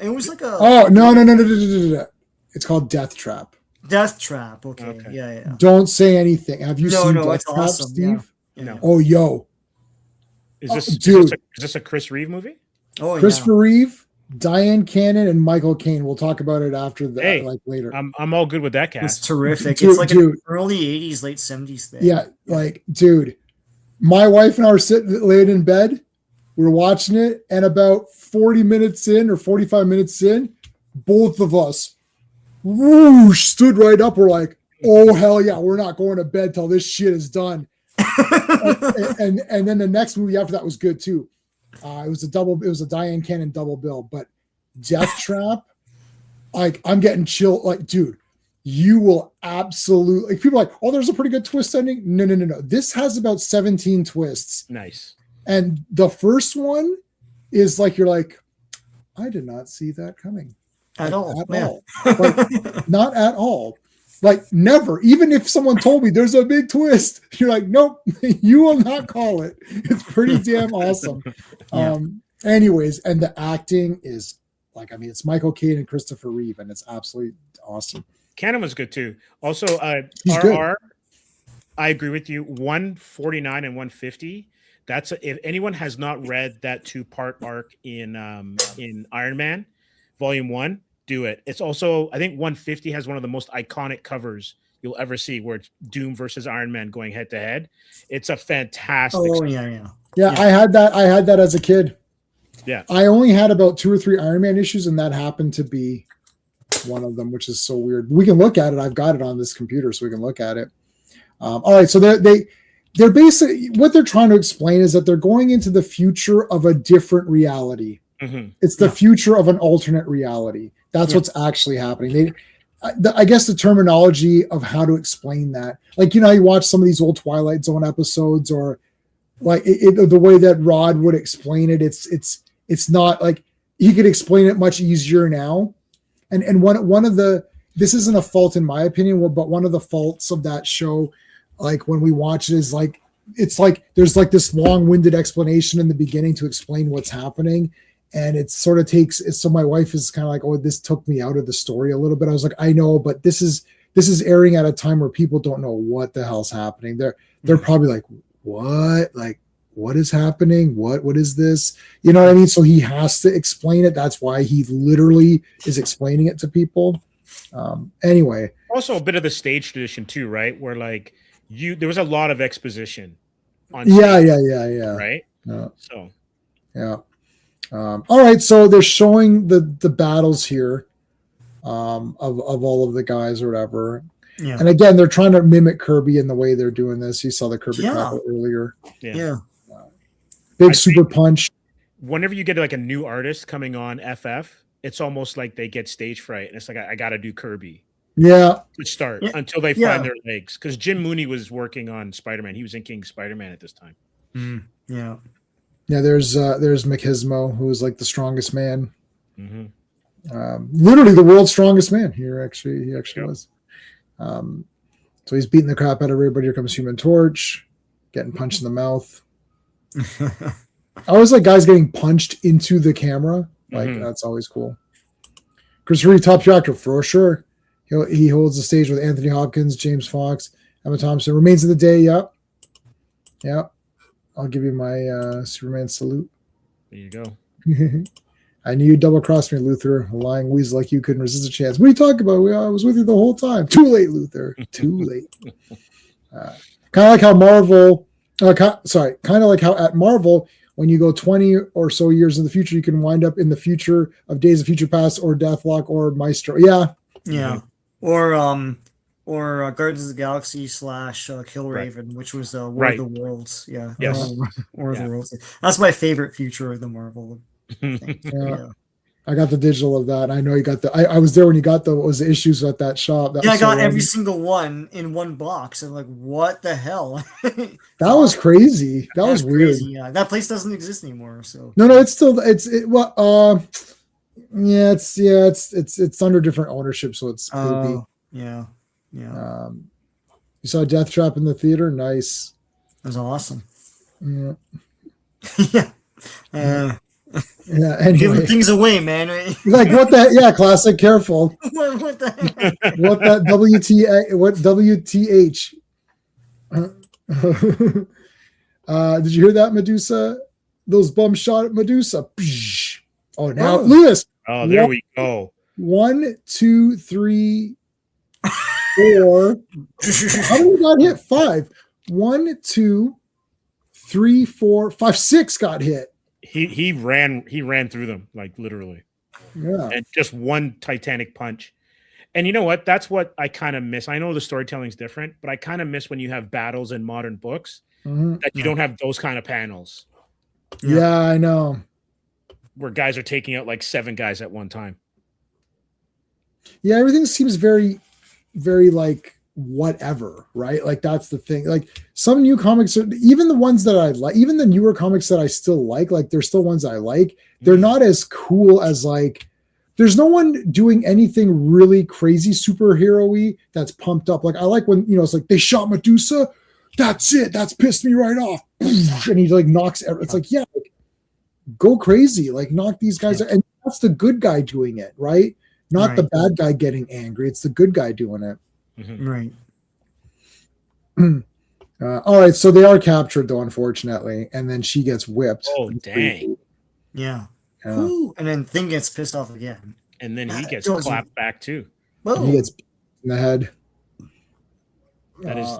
it was like a. Oh no! It's called Death Trap. Death Trap. Okay. Yeah. Don't say anything. Have you seen Death it's Trap, awesome, Steve? Yeah. No. Oh, yo. Is this a Chris Reeve movie? Oh, Christopher Reeve, Diane Cannon, and Michael Caine. We'll talk about it after later. I'm all good with that cast. It's terrific. It's like an early 80s, late 70s thing. Yeah, like, dude, my wife and I were laying in bed. We're watching it, and about 40 minutes in or 45 minutes in, both of us whoosh, stood right up. We're like, oh, hell yeah, we're not going to bed till this shit is done. and then the next movie after that was good too. It was a Diane Cannon double bill, but Death Trap, like, I'm getting chill. Like, dude, you will absolutely, like, people are like, oh, there's a pretty good twist ending. No. This has about 17 twists. Nice. And the first one is like, you're like, I did not see that coming. At all. Like, not at all. Like, never. Even if someone told me there's a big twist, you're like, nope, you will not call it. It's pretty damn awesome. Anyways, and the acting is like, I mean, it's Michael Caine and Christopher Reeve, and it's absolutely awesome. Cannon was good too. Also, He's RR, good. I agree with you. 149 and 150. That's if anyone has not read that 2-part arc in Iron Man, Volume 1, do it. It's also, I think 150 has one of the most iconic covers you'll ever see, where it's Doom versus Iron Man going head to head. It's a fantastic. Oh story. Yeah. I had that as a kid. Yeah. I only had about 2 or 3 Iron Man issues, and that happened to be one of them, which is so weird. We can look at it. I've got it on this computer, so we can look at it. All right. So they're basically, what they're trying to explain is that they're going into the future of a different reality. Mm-hmm. It's the future of an alternate reality. That's what's actually happening. I guess the terminology of how to explain that, like, you know, you watch some of these old Twilight Zone episodes, or like the way that Rod would explain it. It's not like he could explain it much easier now. And one of the, this isn't a fault in my opinion, but one of the faults of that show, like when we watch it, is like, it's like there's like this long-winded explanation in the beginning to explain what's happening. And it sort of takes, so my wife is kind of like, oh, this took me out of the story a little bit. I was like, I know, but this is airing at a time where people don't know what the hell's happening. They're probably like, what? Like, what is happening? What is this? You know what I mean? So he has to explain it. That's why he literally is explaining it to people. Anyway. Also a bit of the stage tradition too, right? Where like there was a lot of exposition on stage, yeah. Right? Yeah. So yeah. All right, so they're showing the battles here of all of the guys or whatever. Yeah. And again, they're trying to mimic Kirby in the way they're doing this. You saw the Kirby battle earlier. Yeah. Big super punch. Whenever you get like a new artist coming on FF, it's almost like they get stage fright, and it's like, I got to do Kirby. Yeah. To start until they find their legs. Because Jim Mooney was working on Spider-Man. He was inking Spider-Man at this time. Yeah. Yeah, there's Machismo, who is like the strongest man. Mm-hmm. Literally the world's strongest man. He actually was. So he's beating the crap out of everybody. Here comes Human Torch, getting punched in the mouth. I always like guys getting punched into the camera. Like that's always cool. Christopher Reeve, top actor for sure. He holds the stage with Anthony Hopkins, James Fox, Emma Thompson. Remains of the Day. Yep. I'll give you my Superman salute. There you go. I knew you double-crossed me, Luther. A lying weasel like you couldn't resist a chance. What are you talking about? I was with you the whole time. Too late, Luther. Too late. Kind of like how Marvel, kind of like how at Marvel, when you go 20 or so years in the future, you can wind up in the future of Days of Future Past or Deathlock or Maestro. Yeah. Or Guardians of the Galaxy / Killraven, which was War of the Worlds. Yeah. Yes. War of the Worlds. That's my favorite future of the Marvel thing. I got the digital of that. I know you got the. I was there when you got the. What was the issues at that shop? I got every single one in one box. I'm like, what the hell? That was crazy. That was weird. Crazy, yeah. That place doesn't exist anymore. So no, it's still it's under different ownership, so it's spooky. Yeah. You saw Death Trap in the theater. Nice. That was awesome. Yeah. Yeah. Anyway. Giving things away, man. Like what the? Yeah, classic. Careful. What the heck? What that WTA? What WTH? Did you hear that, Medusa? Those bums shot at Medusa. Oh, now Lewis. Oh, there we go. 1, 2, 3, 4. How many got hit? 5. 1, 2, 3, 4, 5, 6 got hit. He ran through them, like literally. Yeah. And just one Titanic punch. And you know what? That's what I kind of miss. I know the storytelling's different, but I kind of miss when you have battles in modern books that you don't have those kind of panels. Yeah, I know. Where guys are taking out like 7 guys at one time. Yeah, everything seems very, very like whatever, right? Like that's the thing. Like some new comics, even the ones that I like, even the newer comics that I still like they're still ones I like. They're not as cool as like. There's no one doing anything really crazy superhero-y that's pumped up. Like I like when it's like they shot Medusa. That's it. That's pissed me right off. And he like knocks. It's like like, go crazy. Like knock these guys out. And that's the good guy doing it, right? Not the bad guy getting angry. It's the good guy doing it. Right. All right, so they are captured though, unfortunately, and then she gets whipped. Oh dang! Yeah. And then Thing gets pissed off again, and then he gets clapped back too. He gets in the head. That is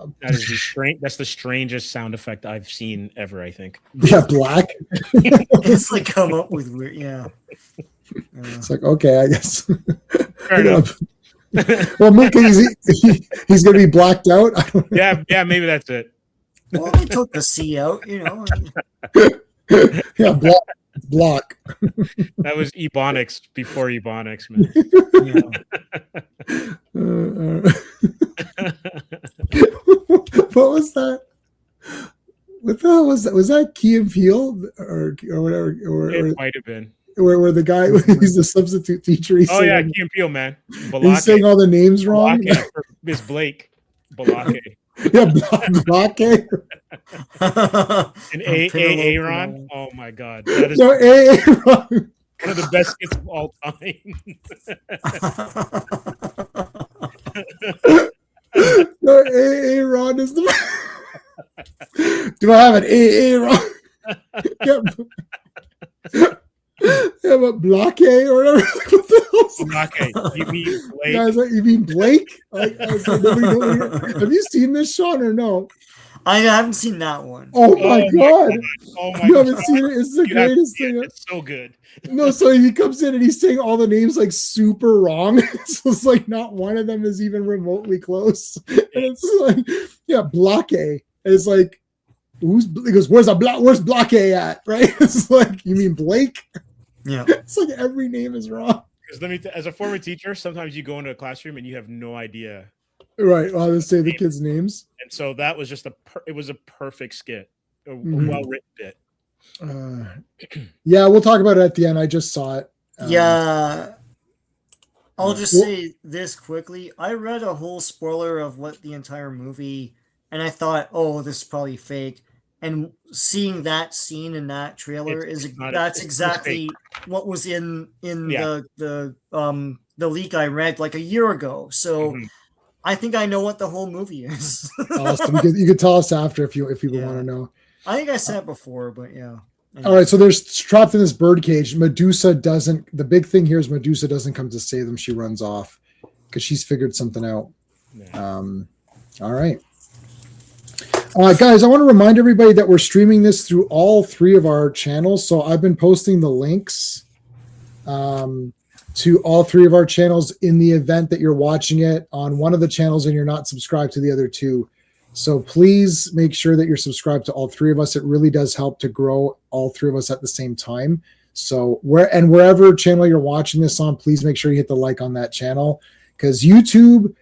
that's the strangest sound effect I've seen ever. I think. Yeah, black. It's like come up with weird. Yeah. It's like okay, I guess. Fair enough. Well, he's gonna be blacked out. Yeah, maybe that's it. Well, they took the C out, Yeah, block. That was Ebonics before Ebonics, man. What was that? What the hell was that? Was that Key and Peele or whatever? It might have been. Where the guy he's the substitute teacher. Key and Peele, man. He's saying all the names wrong. Miss Blake. Balake. Yeah, Balake. And Aaron. Oh my God. That is Aaron. One of the best skits of all time. Aaron is the. Do I have an Aaron? Yeah, but Blake or whatever. What the hell? Blake. You mean Blake? Guys, you mean Blake? Have you seen this, Sean, or no? I haven't seen that one. Oh my God. Oh my You haven't seen it? It's the greatest thing. It's so good. No, so he comes in and he's saying all the names like super wrong. So it's like not one of them is even remotely close. And it's like, yeah, Blake. And it's like, he goes, where's Blake at? Right? It's like, you mean Blake? Yeah. It's like every name is wrong. Because as a former teacher, sometimes you go into a classroom and you have no idea. Right. I'll just say the kids' names. And so that was just it was a perfect skit, a well-written bit. Yeah, we'll talk about it at the end. I just saw it. Yeah. I'll just say this quickly. I read a whole spoiler of what the entire movie, and I thought, oh, this is probably fake. And seeing that scene in that trailer that's exactly what was in the leak I read like a year ago. So I think I know what the whole movie is. Awesome. You could tell us after if people want to know. I think I said it before, but yeah. All right, so there's trapped in this birdcage. Medusa doesn't. The big thing here is Medusa doesn't come to save them. She runs off because she's figured something out. Yeah. All right, guys. I want to remind everybody that we're streaming this through all 3 of our channels. So I've been posting the links to all 3 of our channels in the event that you're watching it on one of the channels and you're not subscribed to the other 2. So please make sure that you're subscribed to all 3 of us. It really does help to grow all 3 of us at the same time. So wherever channel you're watching this on, please make sure you hit the like on that channel, because YouTube,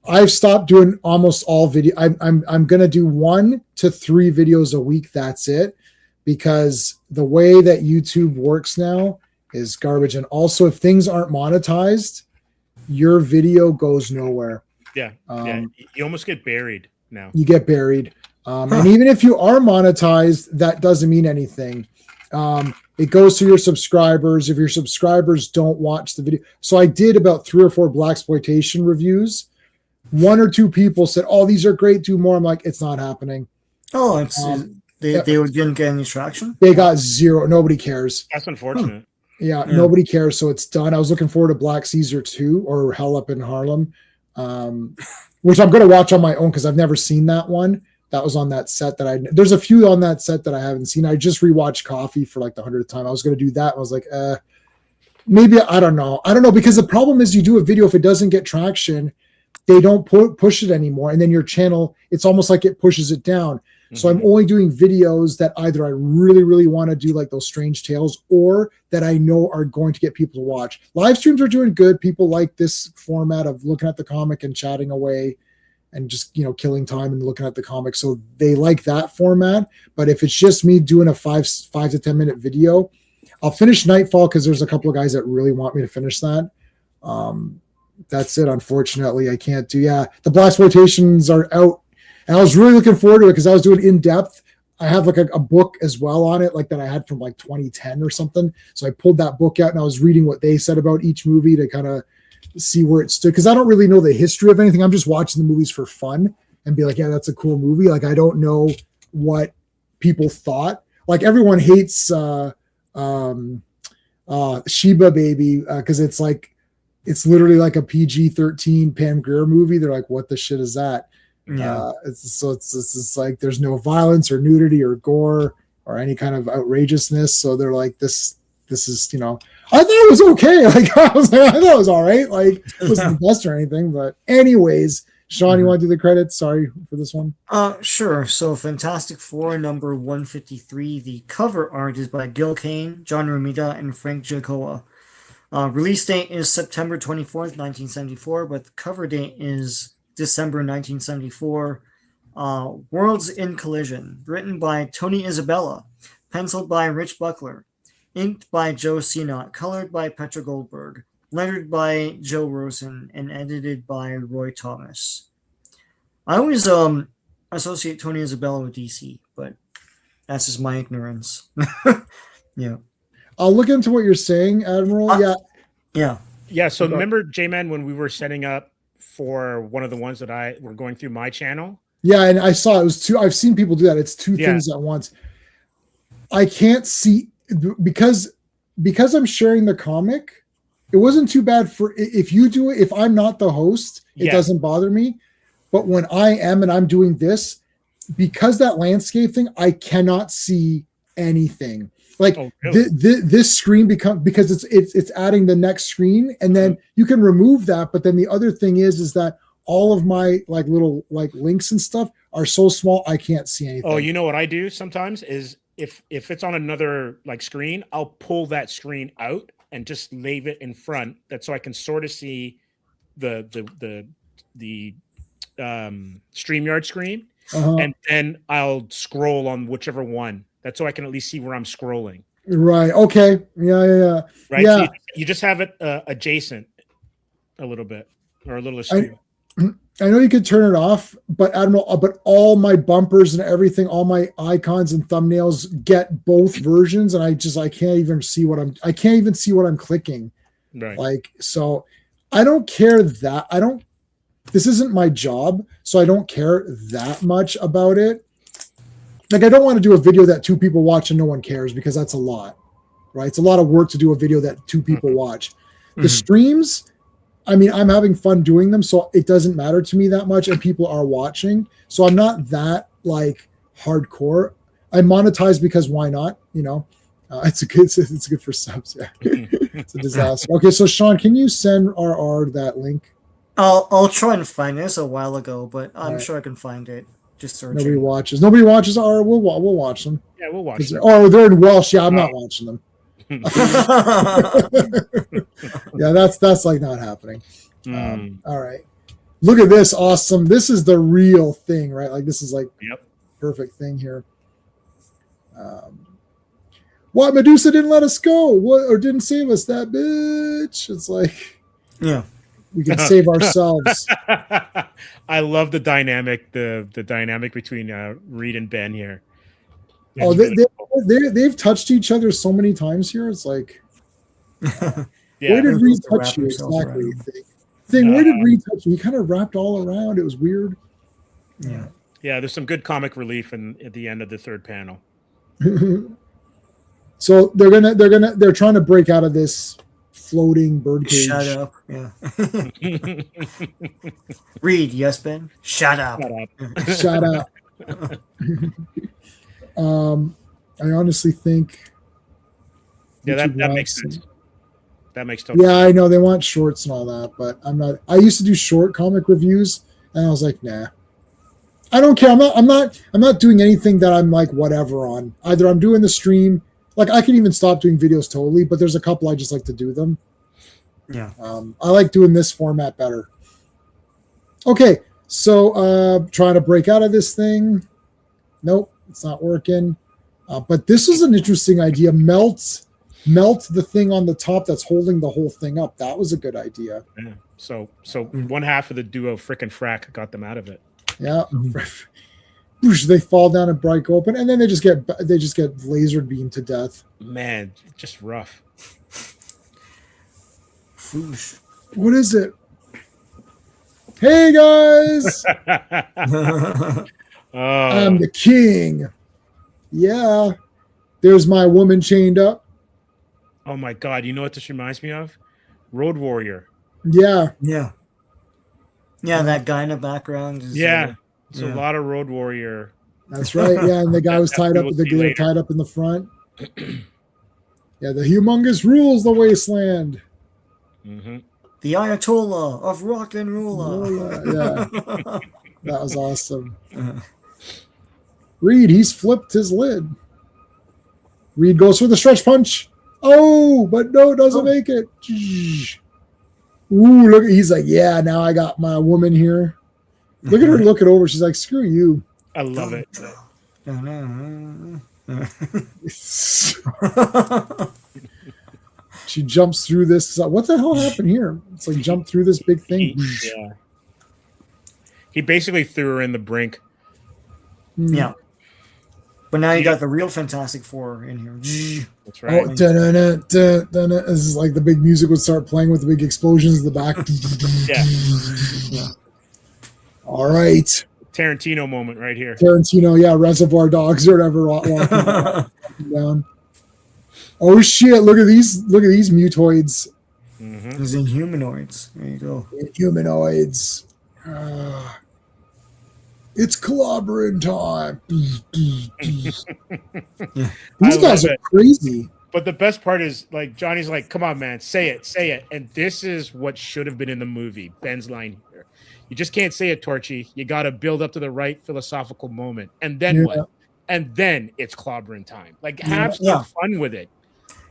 I've stopped doing almost all video. I'm going to do 1 to 3 videos a week. That's it, because the way that YouTube works now is garbage. And also, if things aren't monetized, your video goes nowhere. Yeah. You almost get buried. No, you get buried. And even if you are monetized, that doesn't mean anything. It goes to your subscribers. If your subscribers don't watch the video. So I did about 3 or 4 blaxploitation reviews. 1 or 2 people said, oh, these are great, do more. I'm like, it's not happening. Oh, they didn't get any traction? They got 0. Nobody cares. That's unfortunate. Yeah, nobody cares. So it's done. I was looking forward to Black Caesar 2 or Hell Up in Harlem. Which I'm going to watch on my own because I've never seen that one. That was on that set there's a few on that set that I haven't seen. I just rewatched Coffee for like the 100th time. I was going to do that. I was like, maybe, I don't know. Because the problem is you do a video, if it doesn't get traction, they don't push it anymore. And then your channel, it's almost like it pushes it down. So I'm only doing videos that either I really, really want to do, like those strange tales, or that I know are going to get people to watch. Live streams are doing good. People like this format of looking at the comic and chatting away and just, killing time and looking at the comic. So they like that format. But if it's just me doing a 5 to 10 minute video, I'll finish Nightfall because there's a couple of guys that really want me to finish that. That's it. Unfortunately, I can't do. Yeah, the blaxploitations are out. And I was really looking forward to it because I was doing in depth. I have like a book as well on it, like that I had from like 2010 or something. So I pulled that book out and I was reading what they said about each movie to kind of see where it stood. Because I don't really know the history of anything. I'm just watching the movies for fun and be like, yeah, that's a cool movie. Like I don't know what people thought. Like everyone hates Sheba Baby because it's literally like a PG-13 Pam Grier movie. They're like, what the shit is that? Yeah. It's like there's no violence or nudity or gore or any kind of outrageousness. So they're like, this is, I thought it was okay. Like I thought it was all right. Like it wasn't the best or anything. But anyways, Sean, you want to do the credits? Sorry for this one. Sure. So Fantastic Four number 153. The cover art is by Gil Kane, John Romita, and Frank Giacoa. Release date is September 24th, 1974, but the cover date is December 1974. Worlds in Collision, written by Tony Isabella, penciled by Rich Buckler, inked by Joe Sinnott, colored by Petra Goldberg, lettered by Joe Rosen, and edited by Roy Thomas. I always associate Tony Isabella with DC, but that's just my ignorance. Yeah. I'll look into what you're saying, Admiral. Yeah. So remember, J-Man, when we were setting up for one of the ones that were going through my channel? Yeah, and I saw it was 2. I've seen people do that. It's 2 things at once. I can't see because I'm sharing the comic. It wasn't too bad for if you do it. If I'm not the host, it doesn't bother me. But when I am and I'm doing this, because that landscape thing, I cannot see anything. Like this screen because it's adding the next screen, and then you can remove that. But then the other thing is that all of my like little like links and stuff are so small I can't see anything. Oh, you know what I do sometimes is if it's on another like screen, I'll pull that screen out and just leave it in front. That's so I can sort of see the StreamYard screen, and then I'll scroll on whichever one. That's so I can at least see where I'm scrolling. Right. Okay. Yeah. Right. Yeah. So you just have it adjacent. a little bit or a little I, askew. I know you could turn it off, but I don't know. But all my bumpers and everything, all my icons and thumbnails get both versions, and I can't even see what I'm clicking. Right. Like, so I don't care that this isn't my job, so I don't care that much about it. Like, I don't want to do a video that 2 people watch and no one cares, because that's a lot, right? It's a lot of work to do a video that 2 people watch. The streams, I mean, I'm having fun doing them, so it doesn't matter to me that much, and people are watching. So I'm not that like hardcore. I monetize because why not? You know, it's good for subs. Yeah, it's a disaster. Okay, so Sean, can you send RR that link? I'll try and find this a while ago, but I'm Right. sure I can find it. Just searching. Nobody watches RR. We'll watch them. Yeah, we'll watch them. Oh, they're in Welsh. Yeah, I'm not watching them. Yeah, that's like not happening. All right, look at this. Awesome. This is the real thing, right? Like, this is like perfect thing here. What, Medusa didn't let us go? What, or didn't save us? That bitch. It's like, yeah, we can save ourselves. I love the dynamic between Reed and Ben here. Oh, they've touched each other so many times here. It's like, Yeah. where did Reed Wrap touch you himself exactly? around. Where did Reed touch you? He kind of wrapped all around. It was weird. Yeah. Yeah, there's some good comic relief at the end of the third panel. So they're trying to break out of this floating birdcage. Shut up. Yeah. Reed, yes, Ben. Shut up. Shut up. I honestly think. Yeah, that makes sense. That makes total sense. I know they want shorts and all that, but I'm not. I used to do short comic reviews, and I was like, nah. I don't care. I'm not doing anything that I'm like whatever on. Either I'm doing the stream. Like, I can even stop doing videos totally, but there's a couple I just like to do them. Yeah. I like doing this format better. Okay, so trying to break out of this thing. Nope, it's not working. But this is an interesting idea. Melt the thing on the top that's holding the whole thing up. That was a good idea. Yeah. So one half of the duo Frick and Frack got them out of it. Yeah. They fall down and break open, and then they just get laser beamed to death. Man, just rough. What is it? Hey guys, I'm the king. Yeah, there's my woman chained up. Oh my God! You know what this reminds me of? Road Warrior. Yeah. That guy in the background. Is, It's a lot of Road Warrior. That's right. Yeah, and the guy was tied up. The guy tied up in the front. Yeah, the humongous rules the wasteland. Mm-hmm. The Ayatollah of rock and roll. Yeah, that was awesome. Reed, he's flipped his lid. Reed goes for the stretch punch. Oh, but no, doesn't make it. Ooh, look, he's like, yeah, now I got my woman here. Look at her looking over. She's like, screw you. I love it. She jumps through this. What the hell happened here? It's like jump through this big thing. He basically threw her in the brink. Yeah. But now you got the real Fantastic Four in here. That's right. Oh, this is like the big music would start playing with the big explosions in the back. Yeah. All right. Tarantino moment right here. Tarantino, Reservoir Dogs or whatever walking down. Oh shit! Look at these mutoids. These Inhumanoids. There you go. Inhumanoids. It's clobbering time. These guys are crazy. But the best part is, like, Johnny's like, come on, man, say it. And this is what should have been in the movie. Ben's line here. You just can't say it, Torchy. You got to build up to the right philosophical moment. And then what? And then it's clobbering time. Like, have some fun with it.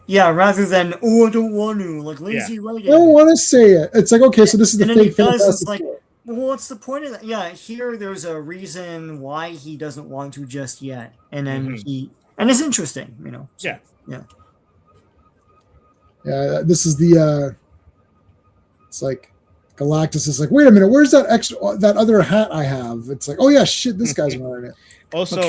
Yeah, rather than, oh, I don't want to. Like, lazy writing. I don't want to say it. It's like, okay, so this is the fake thing. It's like, well, what's the point of that? Yeah, here there's a reason why he doesn't want to just yet. And then and it's interesting, you know. So, yeah, this is the it's like Galactus is like, wait a minute, where's that other hat I have? It's like, oh yeah, shit, this guy's wearing it. Also,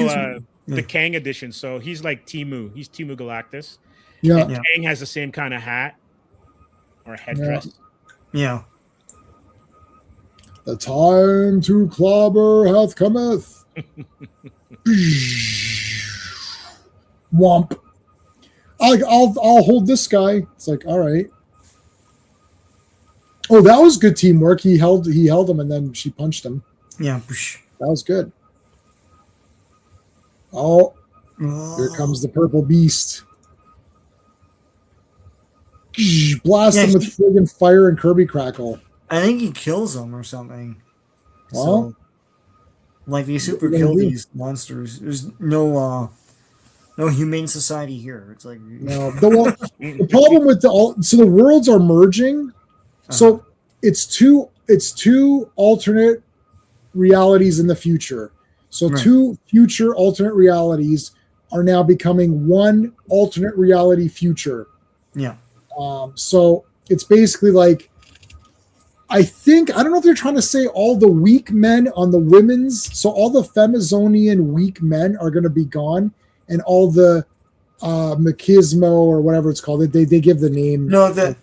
the Kang edition. So he's like Timu. He's Timu Galactus. Yeah. And Kang has the same kind of hat or headdress. Yeah. The time to clobber hath cometh. Womp. I'll hold this guy. It's like, all right. Oh, that was good teamwork. He held him, and then she punched him. Yeah. That was good. Oh, here comes the purple beast. Blast him with friggin' fire and Kirby Crackle. I think he kills them or something. Well, So, like they super kill these monsters. There's no humane society here. It's like no. The problem with the worlds are merging. So it's two alternate realities in the future. So two future alternate realities are now becoming one alternate reality future. Yeah. So it's basically like, I don't know if they're trying to say all the weak men on the women's, so all the Femizonian weak men are going to be gone, and all the machismo or whatever it's called, they give the name. No, the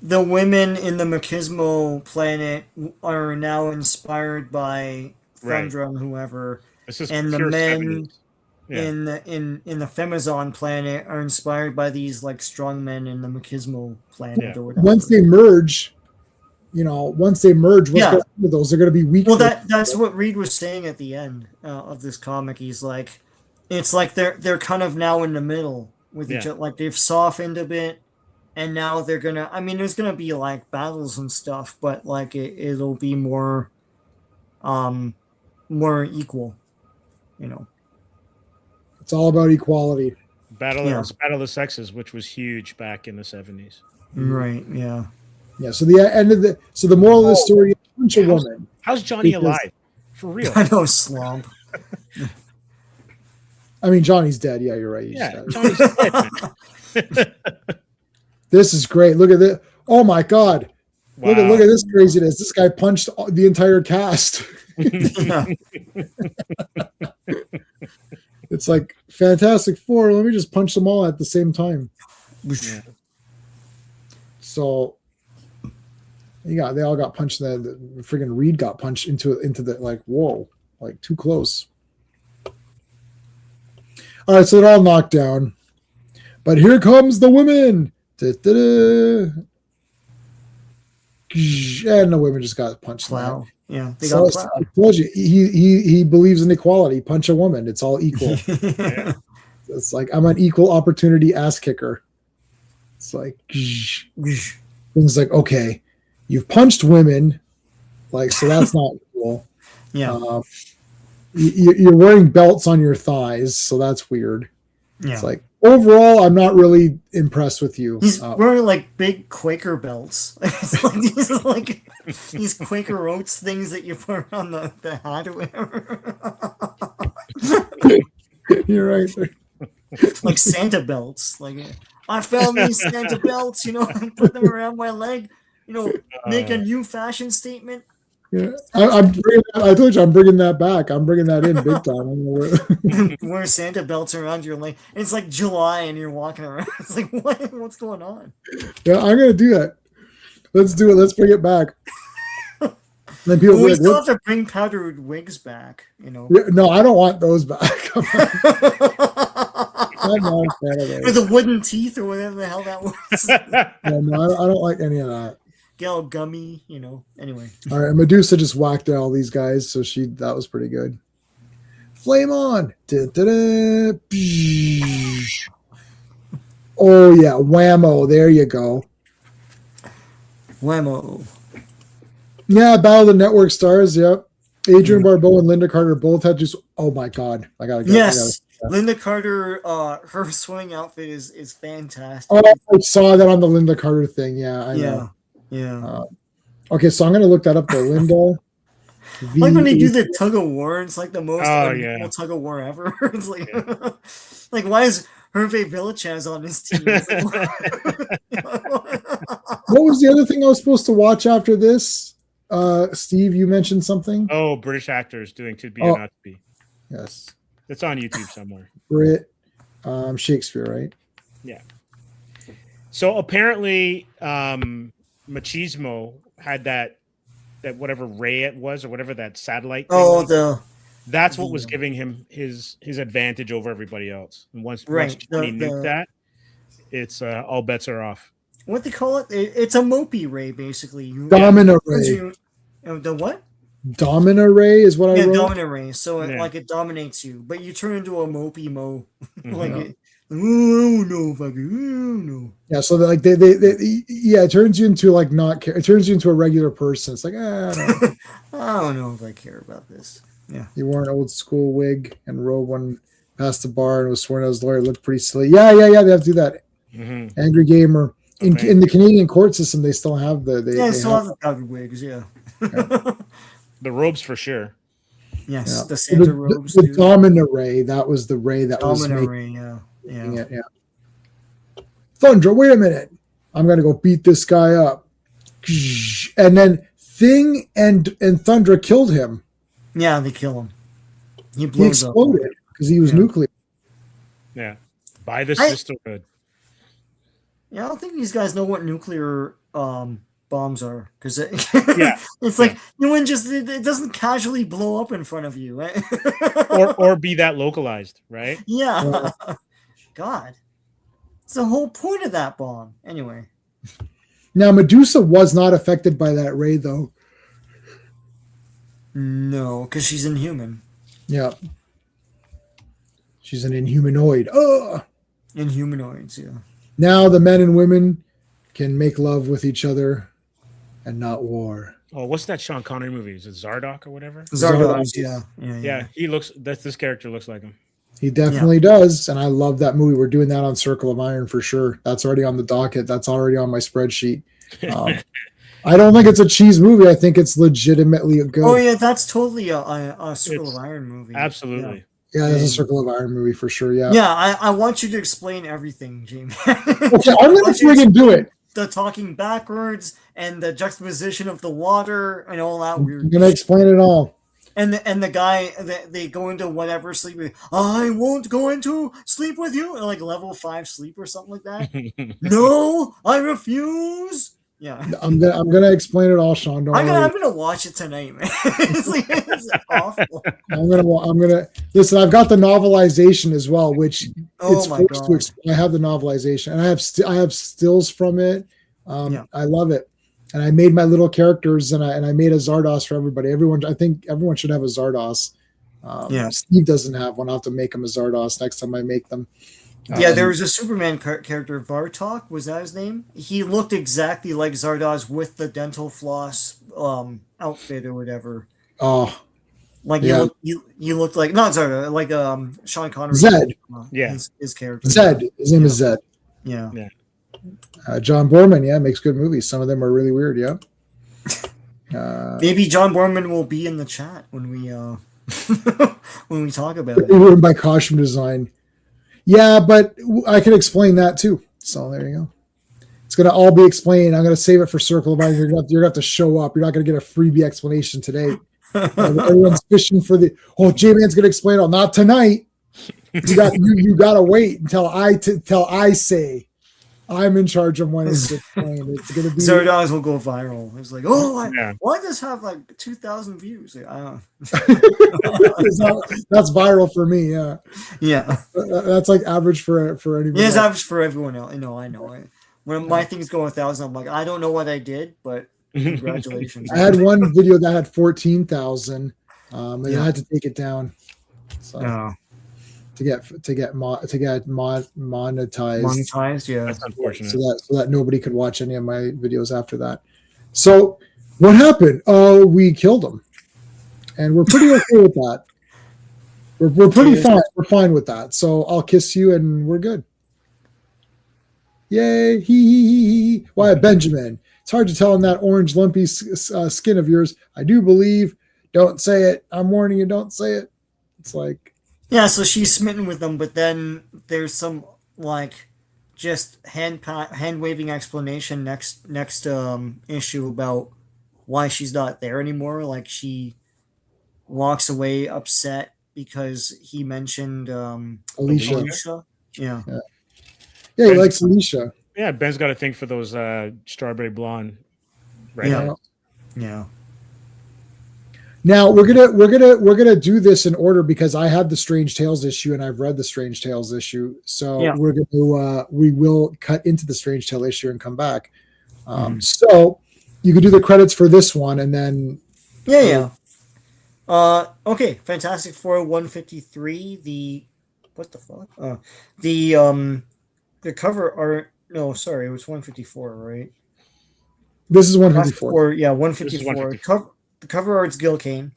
women in the machismo planet are now inspired by Thundra and whoever, and the men 70s. in the Femizon planet are inspired by these like strong men in the machismo planet or whatever. Once they merge, what's going to happen to those? They're going to be weak. Well, that's what Reed was saying at the end of this comic. He's like, it's like they're kind of now in the middle with each other. Like they've softened a bit, and now they're gonna. I mean, there's gonna be like battles and stuff, but like it'll be more equal. It's all about equality. Battle of the Sexes, which was huge back in the 70s. Right. Yeah. Yeah. So the moral of the story is punch a woman. How's Johnny alive? For real? I know, slump. I mean, Johnny's dead. Yeah, you're right. Johnny's dead. This is great. Look at this. Oh my God. Wow. Look at this craziness. This guy punched the entire cast. It's like Fantastic Four. Let me just punch them all at the same time. Yeah. So they all got punched. The friggin' Reed got punched into the like, whoa, like too close. All right, so they're all knocked down, but here comes the women. And the women just got punched. Wow. Yeah, they got I told you he believes in equality. Punch a woman, it's all equal. It's like, I'm an equal opportunity ass kicker. It's like things like, okay, you've punched women, like, so that's not cool. Yeah, you're wearing belts on your thighs, so that's weird. Yeah, it's like, overall, I'm not really impressed with you. He's wearing like big Quaker belts. It's like these Quaker Oats things that you put on the hat or whatever. You're right. Like Santa belts. Like, I found these Santa belts, and put them around my leg, make a new fashion statement. Yeah, I told you I'm bringing that back. I'm bringing that in big time. Wear Santa belts around your leg. It's like July and you're walking around. It's like, what's going on? Yeah, I'm gonna do that. Let's do it. Let's bring it back. Then people we still have to bring powdered wigs back. Yeah, no, I don't want those back. I'm not a fan of those. With the wooden teeth or whatever the hell that was. No, I don't like any of that. Get all gummy, Anyway. All right, Medusa just whacked out all these guys, so that was pretty good. Flame on! Da-da-da. Oh yeah, whammo! There you go. Whammo. Yeah, Battle of the Network Stars. Yep. Adrian Barbeau and Linda Carter both had just. Oh my God! I gotta go. Yes, Linda Carter. Her swimming outfit is fantastic. Oh, I saw that on the Linda Carter thing. Yeah, I know. Yeah. Okay, so I'm gonna look that up. The Linda. Like when they do the tug of war, it's like the most tug of war ever. It's like, like why is Hervé Villachez on his team. What was the other thing I was supposed to watch after this? Steve, you mentioned something. Oh, British actors doing To Be or Not to Be. Yes, It's on YouTube somewhere. Brit, Shakespeare, right? Yeah. So apparently, Machismo had that whatever ray it was or whatever that satellite. Thing was. That's what was giving him his advantage over everybody else. And once he nuked that, it's all bets are off. What they call it? It's a Mopey ray, basically. Domina ray. The what? Domina ray is what I wrote. Domina ray. So it dominates you, but you turn into a Mopey Mo. No. Yeah, so they it turns you into it turns you into a regular person. It's like I don't know if I care about this. Yeah, he wore an old school wig and robe when past the bar and was sworn as lawyer. It looked pretty silly. Yeah. They have to do that. Mm-hmm. Angry gamer in the Canadian court system. They still have the have the wigs. Yeah. The robes for sure. Yes, the Santa robes. The Domina ray. That was the ray that was Domina making. Ray. Yeah. Thundra, wait a minute. I'm gonna go beat this guy up. And then Thing and Thundra killed him. Yeah, they kill him. He exploded because he was nuclear. Yeah. By the sisterhood. Yeah, I don't think these guys know what nuclear bombs are, because it's like it doesn't casually blow up in front of you, right? or be that localized, right? Yeah. God, it's the whole point of that bomb. Anyway, now Medusa was not affected by that ray, though. No, because she's inhuman. Yeah, she's an inhumanoid. Inhumanoids, yeah. Now the men and women can make love with each other and not war. Oh, what's that Sean Connery movie? Is it Zardoz or whatever? Zardoz, yeah. This character looks like him. He definitely does, and I love that movie. We're doing that on Circle of Iron for sure. That's already on the docket. That's already on my spreadsheet. I don't think it's a cheese movie. I think it's legitimately good. Oh yeah, that's totally a Circle of Iron movie. Absolutely. Yeah, it's a Circle of Iron movie for sure. Yeah. Yeah, I want you to explain everything, Jamie. Okay, I'm gonna friggin' do it. The talking backwards and the juxtaposition of the water and all that weird. I'm gonna explain it all. And the guy, they go into whatever sleep. I won't go into sleep with you, like level 5 sleep or something like that. No, I refuse. Yeah, I'm gonna explain it all, Sean. I'm gonna watch it tonight, man. It's awful. I'm gonna listen. I've got the novelization as well, which oh my god, I have the novelization, and I have stills from it. I love it, and I made my little characters, and I made a Zardoz for everybody. I think everyone should have a Zardoz. Steve doesn't have one. I'll have to make him a Zardoz next time I make them. There was a Superman character, Vartok, was that his name? He looked exactly like Zardoz with the dental floss outfit or whatever. Oh, like you looked like not Zardoz, like Sean Connery. Zed, his character. Zed, his name is Zed. Yeah. John Borman, makes good movies. Some of them are really weird. Maybe John Borman will be in the chat when we when we talk about it. Ruined by costume design. Yeah, but I can explain that too. So there you go. It's going to all be explained. I'm going to save it for Circle of Iron. You're going to have to show up. You're not going to get a freebie explanation today. Everyone's fishing for J-Man's going to explain it all. Not tonight. You got to wait until I say I'm in charge of when it's explained. It's going to be Zardoz will go viral. It's like, why does this have like 2,000 views? That's viral for me. Yeah. That's like average for anyone. Yeah, it's average for everyone else. I know. When my things go 1,000, I'm like, I don't know what I did, but congratulations. I had one video that had 14,000, and I had to take it down. So. To get monetized. Monetized, yeah. That's unfortunate. So that nobody could watch any of my videos after that. So what happened? We killed him, and we're pretty okay with that. We're pretty fine. We're fine with that. So I'll kiss you, and we're good. Yay! He. Why, Benjamin? It's hard to tell in that orange lumpy skin of yours. I do believe. Don't say it. I'm warning you. Don't say it. It's like. Yeah, so she's smitten with them, but then there's some like just hand waving explanation next issue about why she's not there anymore. Like she walks away upset because he mentioned Alicia. Alicia. Yeah. Yeah, he likes Alicia. Yeah, Ben's got a thing for those strawberry blonde. Right. Yeah. Now we're gonna do this in order because I have the Strange Tales issue and I've read the Strange Tales issue. So we will cut into the Strange Tale issue and come back. So you could do the credits for this one and then okay, Fantastic Four 153. What the fuck? The cover art. No, sorry, it was 154, right? This is 154. Yeah, 154. The cover art's Gil Kane.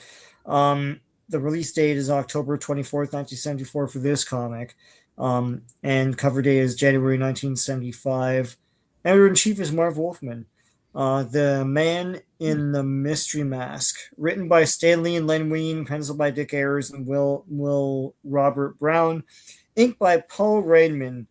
The release date is October 24th, 1974 for this comic. And cover date is January 1975. Editor-in-chief is Marv Wolfman. The Man in the Mystery Mask, written by Stan Lee and Len Wein, penciled by Dick Ayers and Will Robert Brown, inked by Paul Rainman,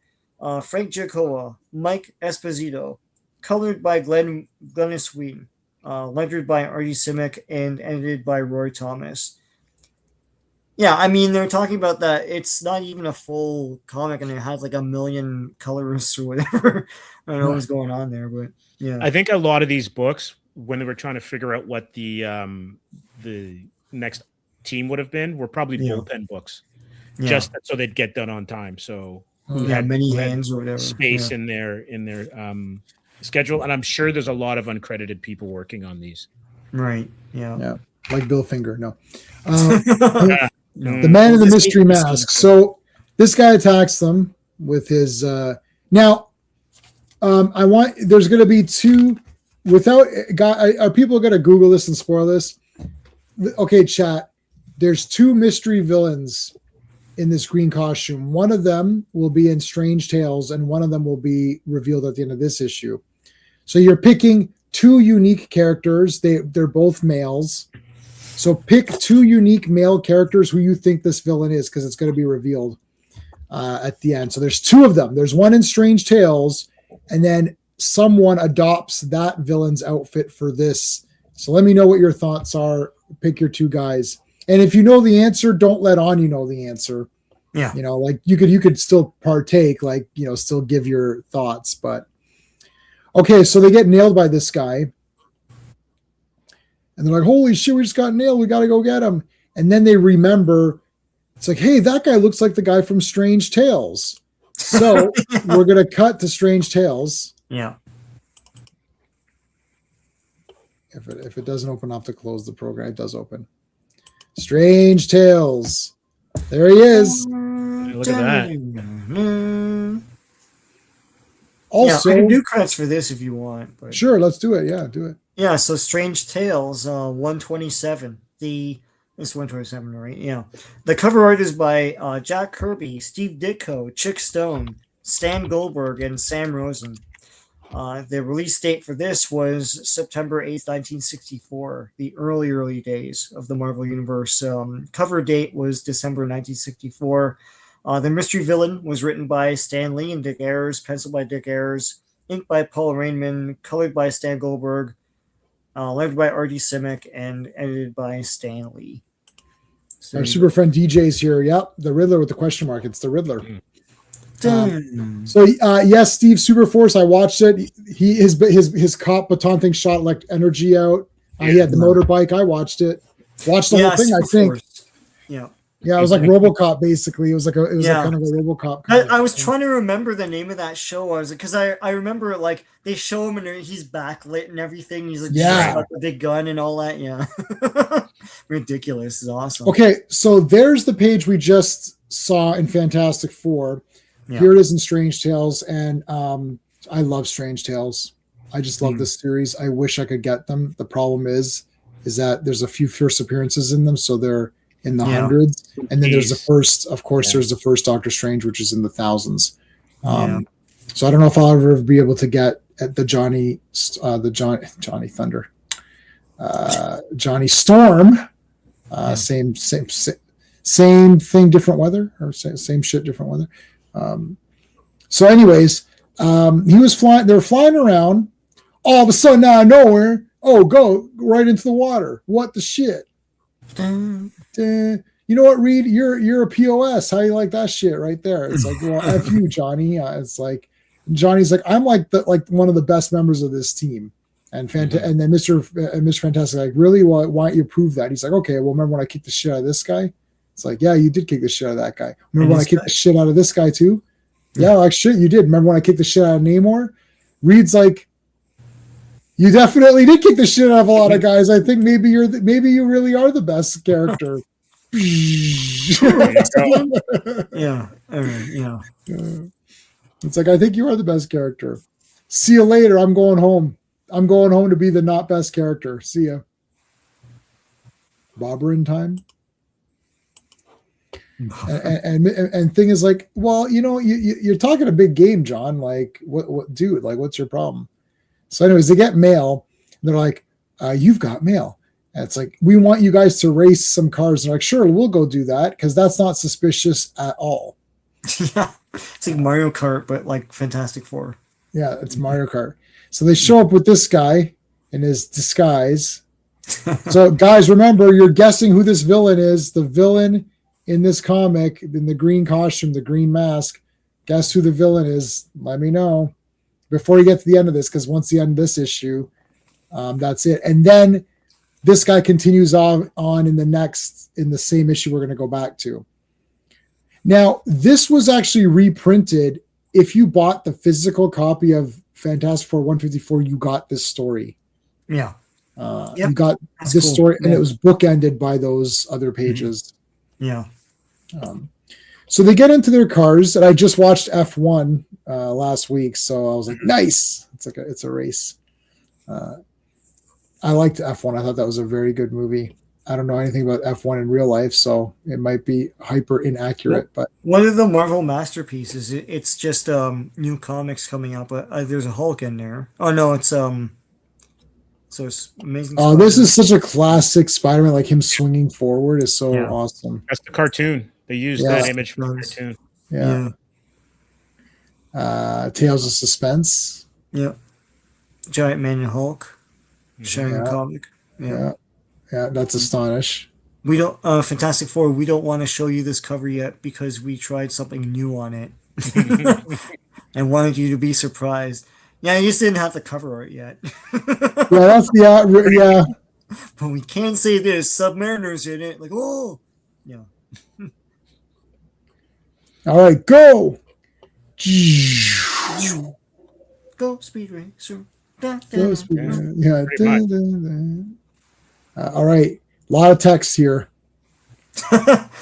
Frank Giacoa, Mike Esposito, colored by Glennis Wein, lettered by Artie Simic, and edited by Roy Thomas. Yeah, I mean, they're talking about that. It's not even a full comic, and it has like a million colorists or whatever. I don't know what's going on there, but yeah. I think a lot of these books, when they were trying to figure out what the next team would have been, were probably bullpen books, just so they'd get done on time. So had many hands or whatever space in their schedule, and I'm sure there's a lot of uncredited people working on these. Right. Yeah. Like Bill Finger. No. The Man in the Mystery Mask. So this guy attacks them with his. Now, there's going to be two. Are people going to Google this and spoil this? Okay, chat. There's two mystery villains in this green costume. One of them will be in Strange Tales, and one of them will be revealed at the end of this issue. So you're picking two unique characters. They're both males. So pick two unique male characters who you think this villain is, because it's going to be revealed at the end. So there's two of them. There's one in Strange Tales, and then someone adopts that villain's outfit for this. So let me know what your thoughts are. Pick your two guys. And if you know the answer, don't let on you know the answer. Yeah. Like you could still partake, like, still give your thoughts. But okay, so they get nailed by this guy. And they're like, holy shit, we just got nailed. We got to go get him. And then they remember, it's like, hey, that guy looks like the guy from Strange Tales. So we're going to cut to Strange Tales. Yeah. If it doesn't open, I'll have to close the program. It does open. Strange Tales. There he is. Look at that. Also, I can do credits for this if you want. But... Sure, let's do it. Yeah, do it. Yeah, so Strange Tales, 127. This is 127, right? Yeah. The cover art is by Jack Kirby, Steve Ditko, Chick Stone, Stan Goldberg, and Sam Rosen. The release date for this was September 8th, 1964, the early days of the Marvel Universe. Cover date was December 1964. The mystery villain was written by Stan Lee and Dick Ayers, penciled by Dick Ayers, inked by Paul Rainman, colored by Stan Goldberg, lettered by Artie Simic, and edited by Stan Lee. So, our super friend DJ's here. Yep, the Riddler with the question mark. It's the Riddler. So yes, Steve Superforce. I watched it. His cop baton thing shot like energy out. He had the motorbike. I watched it. Watched the whole thing. I think. Yeah, it was like RoboCop. Basically, it was like kind of a RoboCop. I was trying to remember the name of that show. I was because I remember like they show him and he's backlit and everything. He's like got the big gun and all that. Yeah, ridiculous. It's awesome. Okay, so there's the page we just saw in Fantastic Four. Yeah. Here it is in Strange Tales, and I love Strange Tales. I just love this series. I wish I could get them. The problem is that there's a few first appearances in them, so they're in the hundreds, and then there's the first. Of course, there's the first Doctor Strange, which is in the thousands. So I don't know if I'll ever be able to get at the Johnny Thunder, Johnny Storm. Same thing, different weather, or same shit, different weather. So, anyways, he was flying. They're flying around. All of a sudden, out of nowhere, go right into the water. What the shit? You know what, Reed? You're a POS. How you like that shit right there? It's like, well, F you, Johnny. It's like Johnny's like, I'm like one of the best members of this team. And and then Mr. Fantastic, like, really? Why don't you prove that? He's like, okay, well, remember when I kicked the shit out of this guy? It's like, yeah, you did kick the shit out of that guy. Remember when I kicked the shit out of this guy too? Yeah, like shit, you did. Remember when I kicked the shit out of Namor? Reed's like, you definitely did kick the shit out of a lot of guys. I think maybe you really are the best character. Yeah. It's like, I think you are the best character. See you later. I'm going home. I'm going home to be the not best character. See ya. Bobber in time. And thing is like, well, you're talking a big game, John. Like, what, dude? Like, what's your problem? So, anyways, they get mail. And they're like, you've got mail. And it's like, we want you guys to race some cars. And they're like, sure, we'll go do that because that's not suspicious at all. Yeah, it's like Mario Kart, but like Fantastic Four. Yeah, it's Mario Kart. So they show up with this guy in his disguise. So, guys, remember, you're guessing who this villain is. The villain in this comic, in the green costume, the green mask. Guess who the villain is? Let me know before you get to the end of this, because once you end this issue, that's it. And then this guy continues on in the same issue we're going to go back to. Now, this was actually reprinted. If you bought the physical copy of Fantastic Four 154, you got this story. Yeah. You got this story, and it was bookended by those other pages. Yeah. So they get into their cars, and I just watched F1 last week, so I was like, nice. It's a race. I liked F1. I thought that was a very good movie. I don't know anything about F1 in real life, so it might be hyper inaccurate. But one of the Marvel masterpieces. It's just new comics coming out, but there's a Hulk in there. Oh no, it's so it's amazing. Oh, this is such a classic Spider-Man. Like him swinging forward is so awesome. That's the cartoon. They used that image from the cartoon. Yeah. Tales of Suspense. Yeah. Giant Man and Hulk. Sharing a comic. Yeah, that's Astonish. We don't Fantastic Four, we don't want to show you this cover yet because we tried something new on it. And wanted you to be surprised. Yeah, you just didn't have the cover art yet. That's yeah. But we can say there's Submariners in it. Like, oh, yeah. All right, go. Go, Speed Racer. Go, Speed Racer. Yeah. All right, a lot of text here.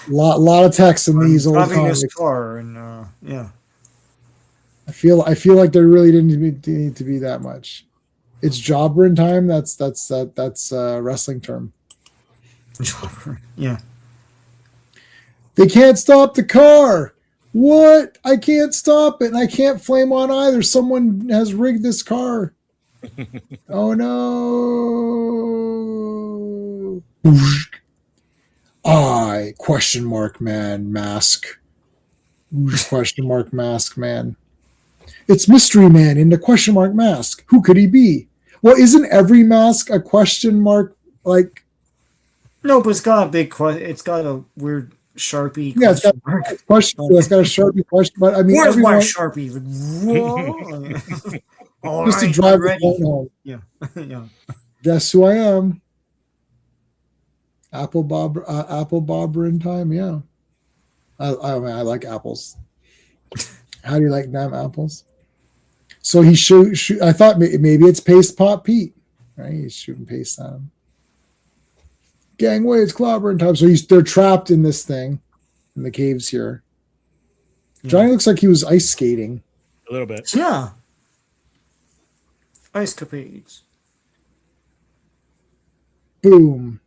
lot of text in these old comics. His car and yeah. I feel like there really didn't need to be that much. It's jobber in time. That's a wrestling term. Jobber, yeah. They can't stop the car. What? I can't stop it, and I can't flame on either. Someone has rigged this car. Oh no! I question mark man mask. Question mark mask man. It's Mystery Man in the question mark mask. Who could he be? Well, isn't every mask a question mark? Like, no, but it's got a big question. It's got a weird Sharpie. Yeah, it's got a question. It's got a Sharpie question. But I mean, where's my Sharpie? Like, just to drive the phone home. Yeah, yeah. Guess who I am? Apple Bobber in time. Yeah, I mean, I like apples. How do you like damn apples? So he shoot. I thought maybe it's Paste Pot Pete, right? He's shooting paste at him. Gangway, it's clobbering time. So they're trapped in this thing, in the caves here. Yeah. Johnny looks like he was ice skating. A little bit. Yeah. Ice capades. Boom.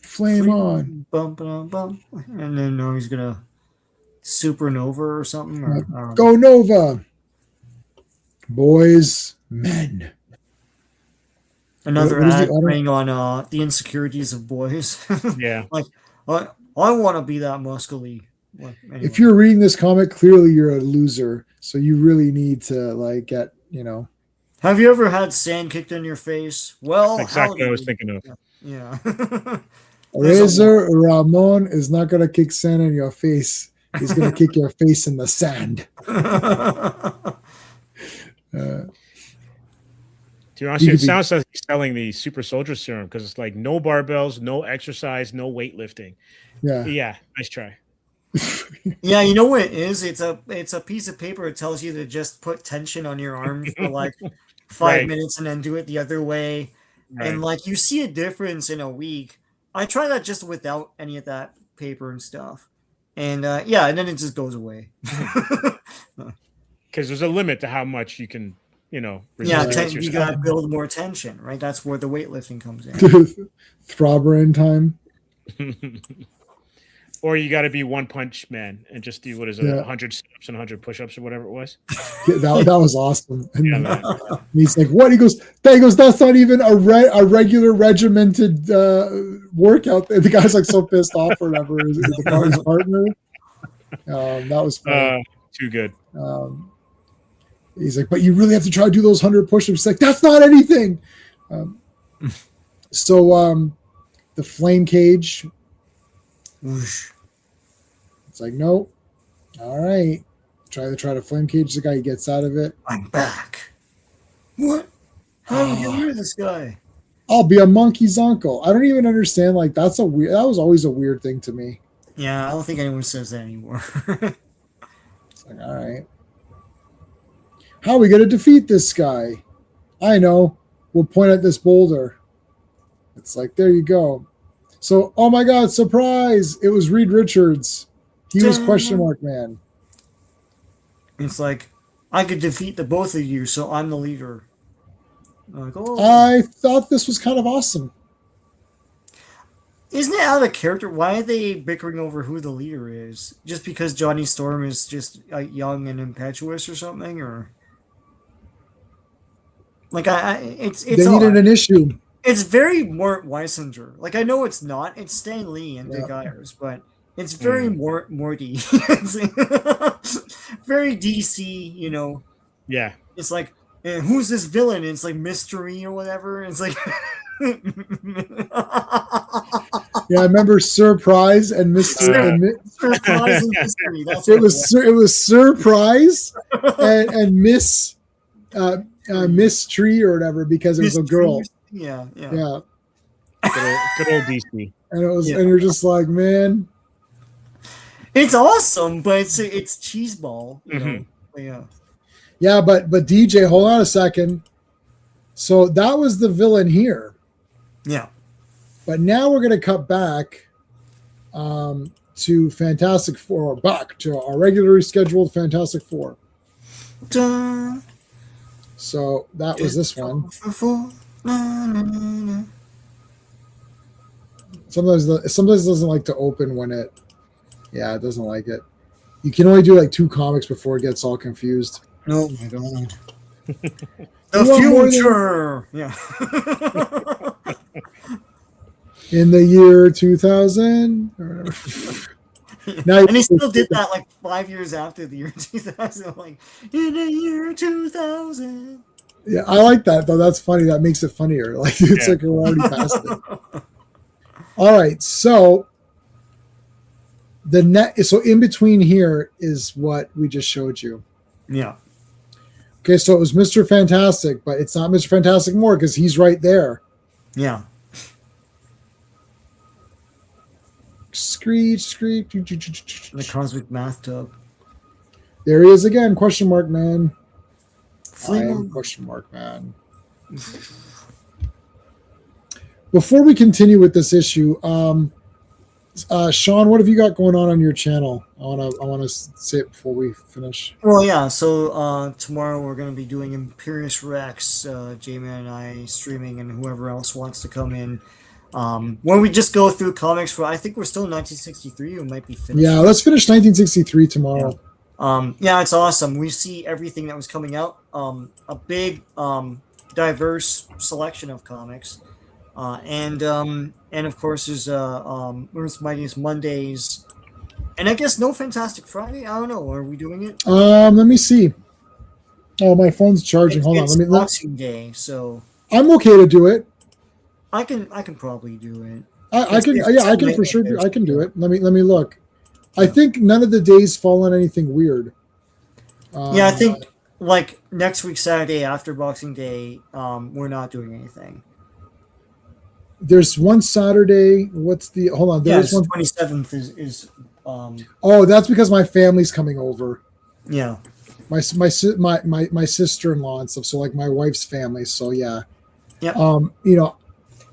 Flame on. Bump, bump, bump. And then he's going to supernova or something. Go Nova. Boys, men. Another ad playing on the insecurities of boys. Yeah. Like, I want to be that muscly. Well, anyway. If you're reading this comic, clearly you're a loser. So you really need to like get, Have you ever had sand kicked in your face? Well, Exactly what I was howdy. thinking of. Yeah. Razor Ramon is not going to kick sand in your face. He's going to kick your face in the sand. To be honest, it sounds like he's selling the super soldier serum because it's like no barbells, no exercise, no weightlifting. Yeah, nice try. Yeah, you know what it is? It's a piece of paper that tells you to just put tension on your arm for like 5 minutes and then do it the other way. Right. And like you see a difference in a week. I try that just without any of that paper and stuff. And and then it just goes away. Because there's a limit to how much you can, you gotta build more tension, right? That's where the weightlifting comes in. Throbber in time. Or you got to be One Punch Man and just do 100 sit-ups and 100 push-ups or whatever it was. Yeah, that was awesome. And he's like, "What?" He goes, "That's not even a regular regimented workout." And the guy's like so pissed off or whatever. His partner. That was fun. Too good. He's like, "But you really have to try to do those 100 push-ups." Like, that's not anything. The flame cage. Whoosh. It's like, nope. All right. Try to flame cage the guy. He gets out of it. I'm back. What? How did you hear this guy? I'll be a monkey's uncle. I don't even understand. Like, that was always a weird thing to me. Yeah, I don't think anyone says that anymore. It's like, all right. How are we going to defeat this guy? I know. We'll point at this boulder. It's like, there you go. So, oh my God, surprise! It was Reed Richards. He was Question Mark Man. It's like, I could defeat the both of you, so I'm the leader. Like, oh. I thought this was kind of awesome. Isn't it out of character? Why are they bickering over who the leader is? Just because Johnny Storm is just young and impetuous or something? Or like, it's they needed an issue. It's very Mort Weisinger. Like, I know it's not. It's Stan Lee and Dick Ayers, but it's very Morty. Very DC, Yeah. It's like, who's this villain? And it's like Mystery or whatever. It's like... Yeah, I remember Surprise and Mystery. Surprise and Mystery. That's it was Surprise and Miss Tree or whatever because it was a girl. Yeah. Good old DC. And it was, and you're just like, man, it's awesome, but it's cheeseball. Yeah, but DJ, hold on a second. So that was the villain here. Yeah. But now we're gonna cut back to Fantastic Four, back to our regularly scheduled Fantastic Four. Dun. So that was this one. Sometimes it doesn't like to open when it doesn't like it. You can only do like 2 comics before it gets all confused. Oh my God. The future. Yeah. In the year 2000 or now, and he still did that like 5 years after the year 2000, like in the year 2000. Yeah, I like that though. That's funny. That makes it funnier. Like it's like we're already past it. All right, so so in between here is what we just showed you. Yeah. Okay, so it was Mr. Fantastic, but it's not Mr. Fantastic more because he's right there. Yeah. Screech. The cosmic bathtub. There he is again, Question Mark Man. I am Question Mark Man. Before we continue with this issue, Sean, what have you got going on your channel? I wanna say it before we finish. Well, yeah. So tomorrow we're going to be doing Imperious Rex. J-Man and I streaming, and whoever else wants to come in. When we just go through comics for, I think we're still in 1963. We might be finished. Yeah, let's finish 1963 tomorrow. Yeah, it's awesome. We see everything that was coming out. A big, diverse selection of comics. And of course there's Earth's Mightiest Mondays And I guess no Fantastic Friday. I don't know. Are we doing it? Let me see. Oh, my phone's charging. Hold on. It's Let me. Boxing Day, so I'm okay to do it. I can probably do it. I can. Yeah, I can for sure. I can do it. Let me look. I think none of the days fall on anything weird. Yeah, I think like next week Saturday after Boxing Day, we're not doing anything. There's one Saturday. What's the? Hold on. There's one. 27th is. Oh, that's because my family's coming over. Yeah. My sister-in-law and stuff. So like my wife's family. So yeah. Yeah. You know,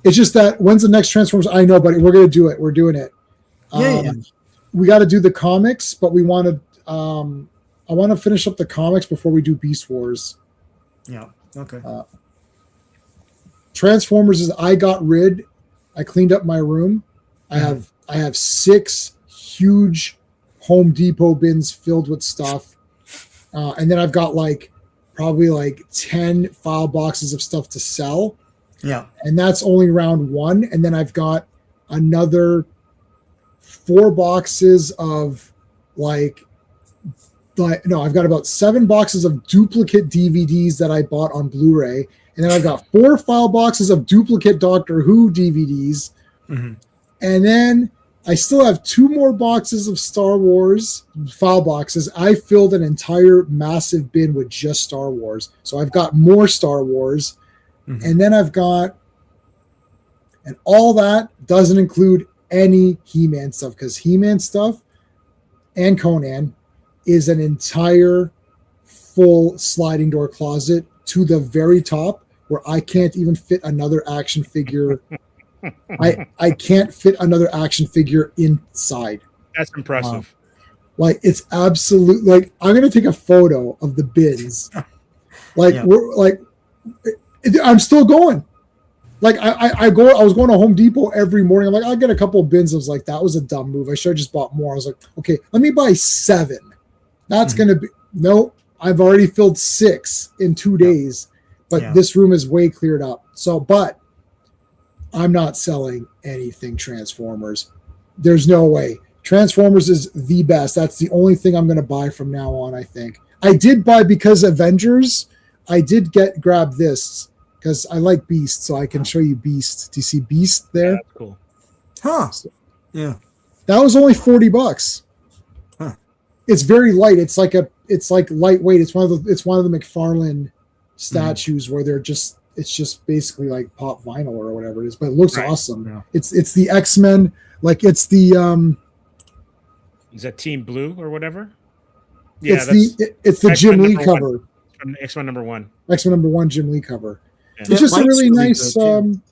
it's just that when's the next Transformers? I know, but we're gonna do it. We're doing it. Yeah. We got to do the comics, but we want to. I want to finish up the comics before we do Beast Wars. Yeah. Okay. Transformers is I cleaned up my room. I have 6 huge Home Depot bins filled with stuff. And then I've got probably 10 file boxes of stuff to sell. Yeah. And that's only round 1. And then I've got another 4 boxes of I've got about 7 boxes of duplicate DVDs that I bought on Blu-ray. And then I've got 4 file boxes of duplicate Doctor Who DVDs. Mm-hmm. And then I still have 2 more boxes of Star Wars file boxes. I filled an entire massive bin with just Star Wars. So I've got more Star Wars. Mm-hmm. And then and all that doesn't include any He-Man stuff, because He-Man stuff and Conan is an entire full sliding door closet to the very top where I can't even fit another action figure. I can't fit another action figure inside. That's impressive. It's absolute. I'm gonna take a photo of the bins. I'm still going. I was going to Home Depot every morning. I'm like, I'll get a couple of bins. I was like, that was a dumb move. I should have just bought more. I was like, okay, let me buy 7. That's gonna be no. I've already filled 6 in 2 days, but this room is way cleared up. So, but I'm not selling anything Transformers. There's no way. Transformers is the best. That's the only thing I'm going to buy from now on, I think. I did buy, because Avengers, I did grab this because I like Beast, so I can show you Beast. Do you see Beast there? Yeah, that's cool. Huh. Yeah. That was only $40. Huh. It's very light. It's like lightweight. It's one of the McFarlane statues where it's just basically like pop vinyl or whatever it is, but it looks awesome. Yeah. It's the X-Men, it's the is that Team Blue or whatever? Yeah, it's the Jim Lee cover. From X-Men #1. X-Men #1 Jim Lee cover. Yeah. It's just a really nice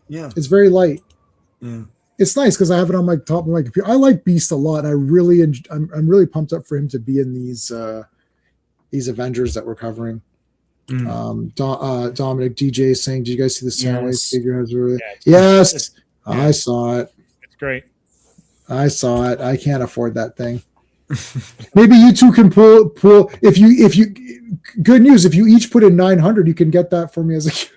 yeah. It's very light. Yeah. It's nice because I have it on my top of my computer. I like Beast a lot. I'm really pumped up for him to be in these Avengers that we're covering. Dominic DJ is saying, "Did you guys see the Soundwave figure?" Yes, I saw it. It's great. I saw it. I can't afford that thing. Maybe you two can pull. If you, good news. If you each put in 900, you can get that for me as a gift.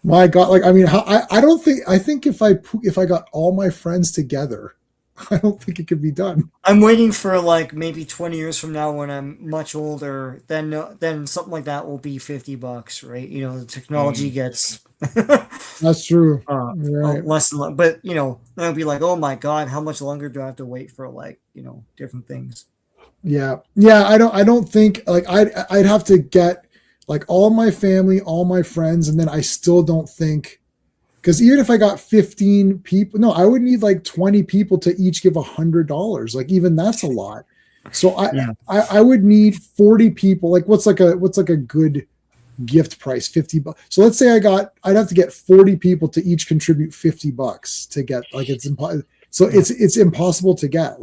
My God, I don't think. I think if I got all my friends together, I don't think it could be done. I'm waiting for maybe 20 years from now when I'm much older. Then something like that will be $50, right? The technology gets. That's true. Right. Less than, but then it'll be like, oh my God, how much longer do I have to wait for different things? Yeah. I don't think I'd have to get all my family, all my friends, and then I still don't think. Because even if I got 15 people, no, I would need 20 people to each give $100. Even that's a lot. So I would need 40 people. What's a good gift price? $50. So let's say I'd have to get 40 people to each contribute $50 to get it's impossible. So it's impossible to get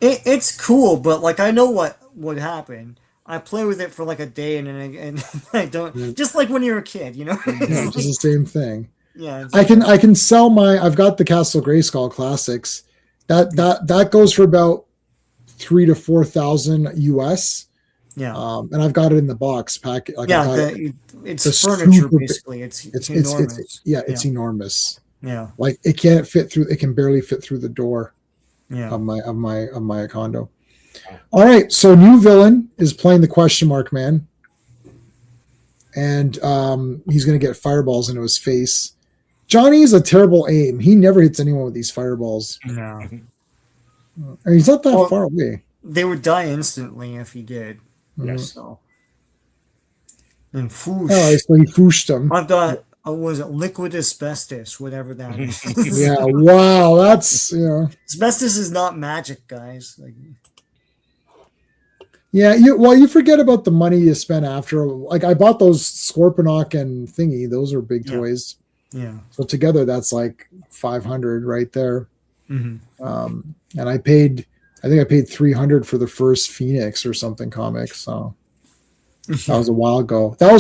it's cool, but I know what would happen. I play with it for a day and I don't, just like when you're a kid, It's the same thing. Yeah, I can sell I've got the Castle Grayskull Classics. That goes for about $3,000 to $4,000 US. Yeah. And I've got it in the box packet. It's furniture basically. It's enormous. It's enormous. Yeah. Like it can't fit through. It can barely fit through the door Yeah. of my condo. All right, so new villain is playing the question mark man, and he's going to get fireballs into his face. Johnny's a terrible aim. He never hits anyone with these fireballs. No. And he's not that far away. They would die instantly if he did. Yes. So. And foosh. Oh, so he fooshed him. I've got was it liquid asbestos, whatever that is. Yeah, wow, that's asbestos is not magic, guys. Like, yeah, you forget about the money you spent after. Like I bought those Scorponok and thingy; those are big toys. Yeah. So together, that's like 500 right there. Mm-hmm. And I think I paid 300 for the first Phoenix or something comic. So that was a while ago. That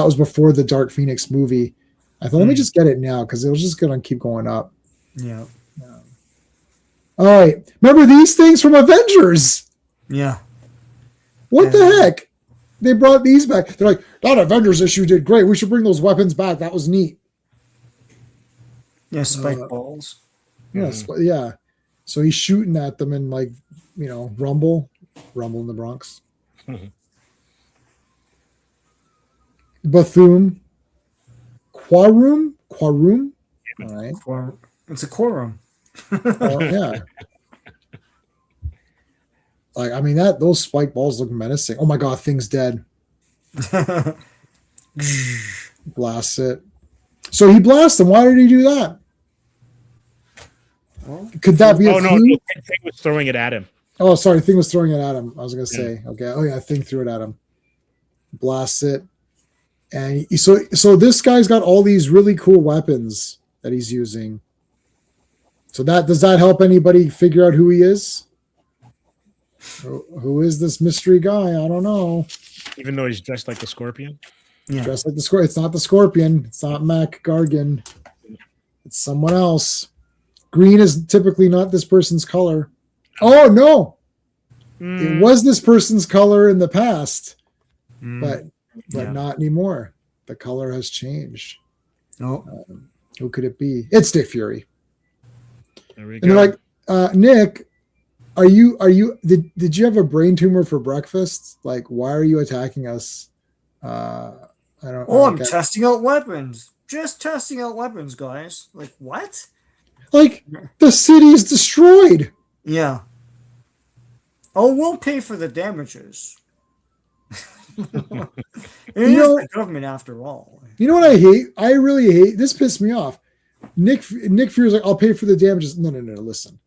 was before the Dark Phoenix movie. I thought, let me just get it now because it was just going to keep going up. Yeah. All right. Remember these things from Avengers? Yeah. What the heck? They brought these back. They're like, that Avengers issue did great. We should bring those weapons back. That was neat. Yeah, spike balls. Yes, yeah. So he's shooting at them in like, Rumble in the Bronx. Bethune. Quarum. All right. It's a quorum. Yeah. Like, I mean, those spike balls look menacing. Oh my God, Thing's dead. Blast it. So he blasts him. Why did he do that? Could that be a clue? No, Thing was throwing it at him. Oh, sorry, Thing was throwing it at him. I was going to say, okay. Oh yeah, Thing threw it at him. Blasts it. And so this guy's got all these really cool weapons that he's using. So does that help anybody figure out who he is? Who is this mystery guy? I don't know. Even though he's dressed like the Scorpion? Yeah. Dressed like the Scorpion. It's not the Scorpion. It's not Mac Gargan. It's someone else. Green is typically not this person's color. Oh, no. It was this person's color in the past, but not anymore. The color has changed. Oh. Who could it be? It's Nick Fury. There we And go. they're like, Nick, did you have a brain tumor for breakfast? Like, why are you attacking us? I don't. I'm testing out weapons. Just testing out weapons, guys. Like what? Like the city's destroyed. Yeah. Oh, we'll pay for the damages. It is the government after all. You know what I hate? I really hate this. Pissed me off. Nick Fury's like, I'll pay for the damages. No, listen.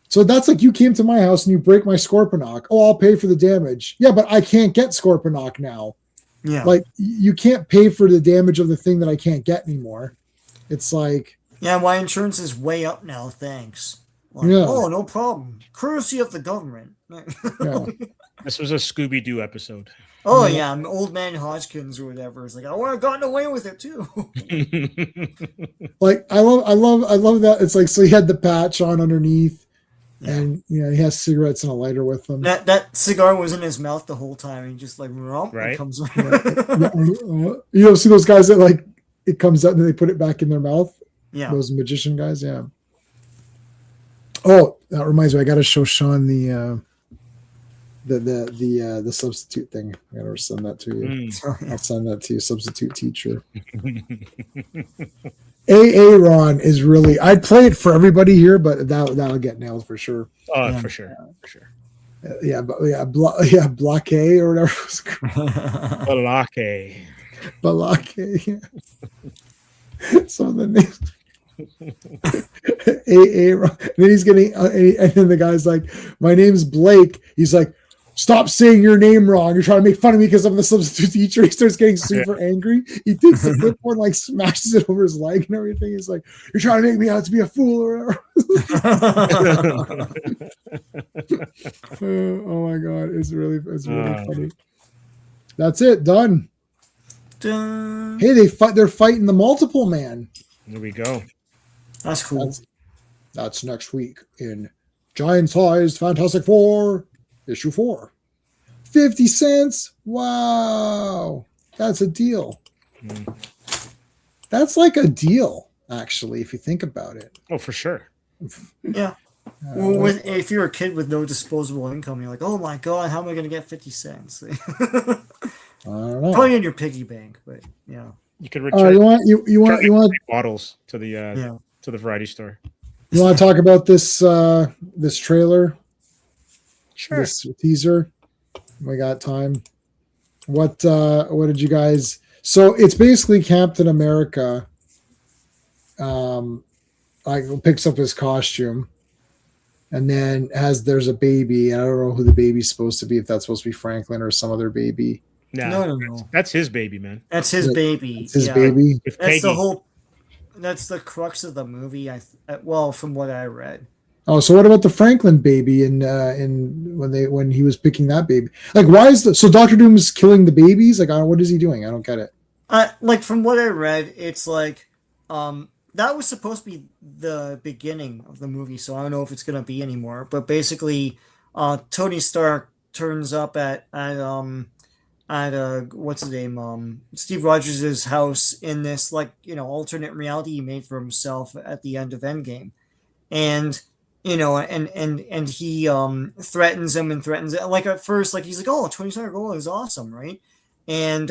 So that's like you came to my house and you break my Scorponok. Oh, I'll pay for the damage. Yeah, but I can't get Scorponok now. Yeah. Like you can't pay for the damage of the thing that I can't get anymore. It's like, yeah, my insurance is way up now. Thanks. Like, oh, no problem. Courtesy of the government. yeah. This was a Scooby-Doo episode. Oh yeah, I'm Old Man Hodgkins or whatever. It's like I would have gotten away with it too. Like I love that. It's like, so he had the patch on underneath. And he has cigarettes and a lighter with him. That cigar was in his mouth the whole time. And he just like right. comes. You see those guys that like it comes out and then they put it back in their mouth. Yeah, those magician guys. Yeah. Oh, that reminds me. I got to show Sean the substitute thing. I got to send that to you. I'll send that to you, substitute teacher. Ron is really. I'd play it for everybody here, but that'll get nailed for sure. Oh, for sure. Blockade or whatever. Balake. Yeah. Some of the names. Ron. And then he's getting, and then the guy's like, "My name's Blake." He's like, "Stop saying your name wrong. You're trying to make fun of me because I'm the substitute teacher." He starts getting super angry. He takes the clipboard, like smashes it over his leg and everything. He's like, "You're trying to make me out to be a fool or whatever." Oh my God. It's really funny. That's it. Done. Dun. Hey, they're fighting the multiple man. There we go. That's cool. That's next week in giant-sized Fantastic Four. Issue 4. 50 cents. Wow. That's a deal. That's like a deal. actually, if you think about it. Oh, for sure. Yeah. Well, if you're a kid with no disposable income, you're like, oh my god, how am I going to get 50 cents? I don't know. Probably in your piggy bank, but yeah. You could return you want bottles to the variety store. You want to talk about this this trailer? Sure. This teaser. We got time. What did you guys? So it's basically Captain America. Like picks up his costume, and then there's a baby. I don't know who the baby's supposed to be. If that's supposed to be Franklin or some other baby. No. That's his baby, man. That's his baby. It's his baby. That's the whole. That's the crux of the movie. Well, from what I read. Oh, so what about the Franklin baby in when he was picking that baby? Like, why is so Doctor Doom is killing the babies? Like, what is he doing? I don't get it. Like from what I read, it's like, that was supposed to be the beginning of the movie, so I don't know if it's gonna be anymore. But basically, Tony Stark turns up at what's his name, Steve Rogers' house in this alternate reality he made for himself at the end of Endgame, and and he threatens him like at first, like he's like, oh, Tony Stark, oh, is awesome, right? And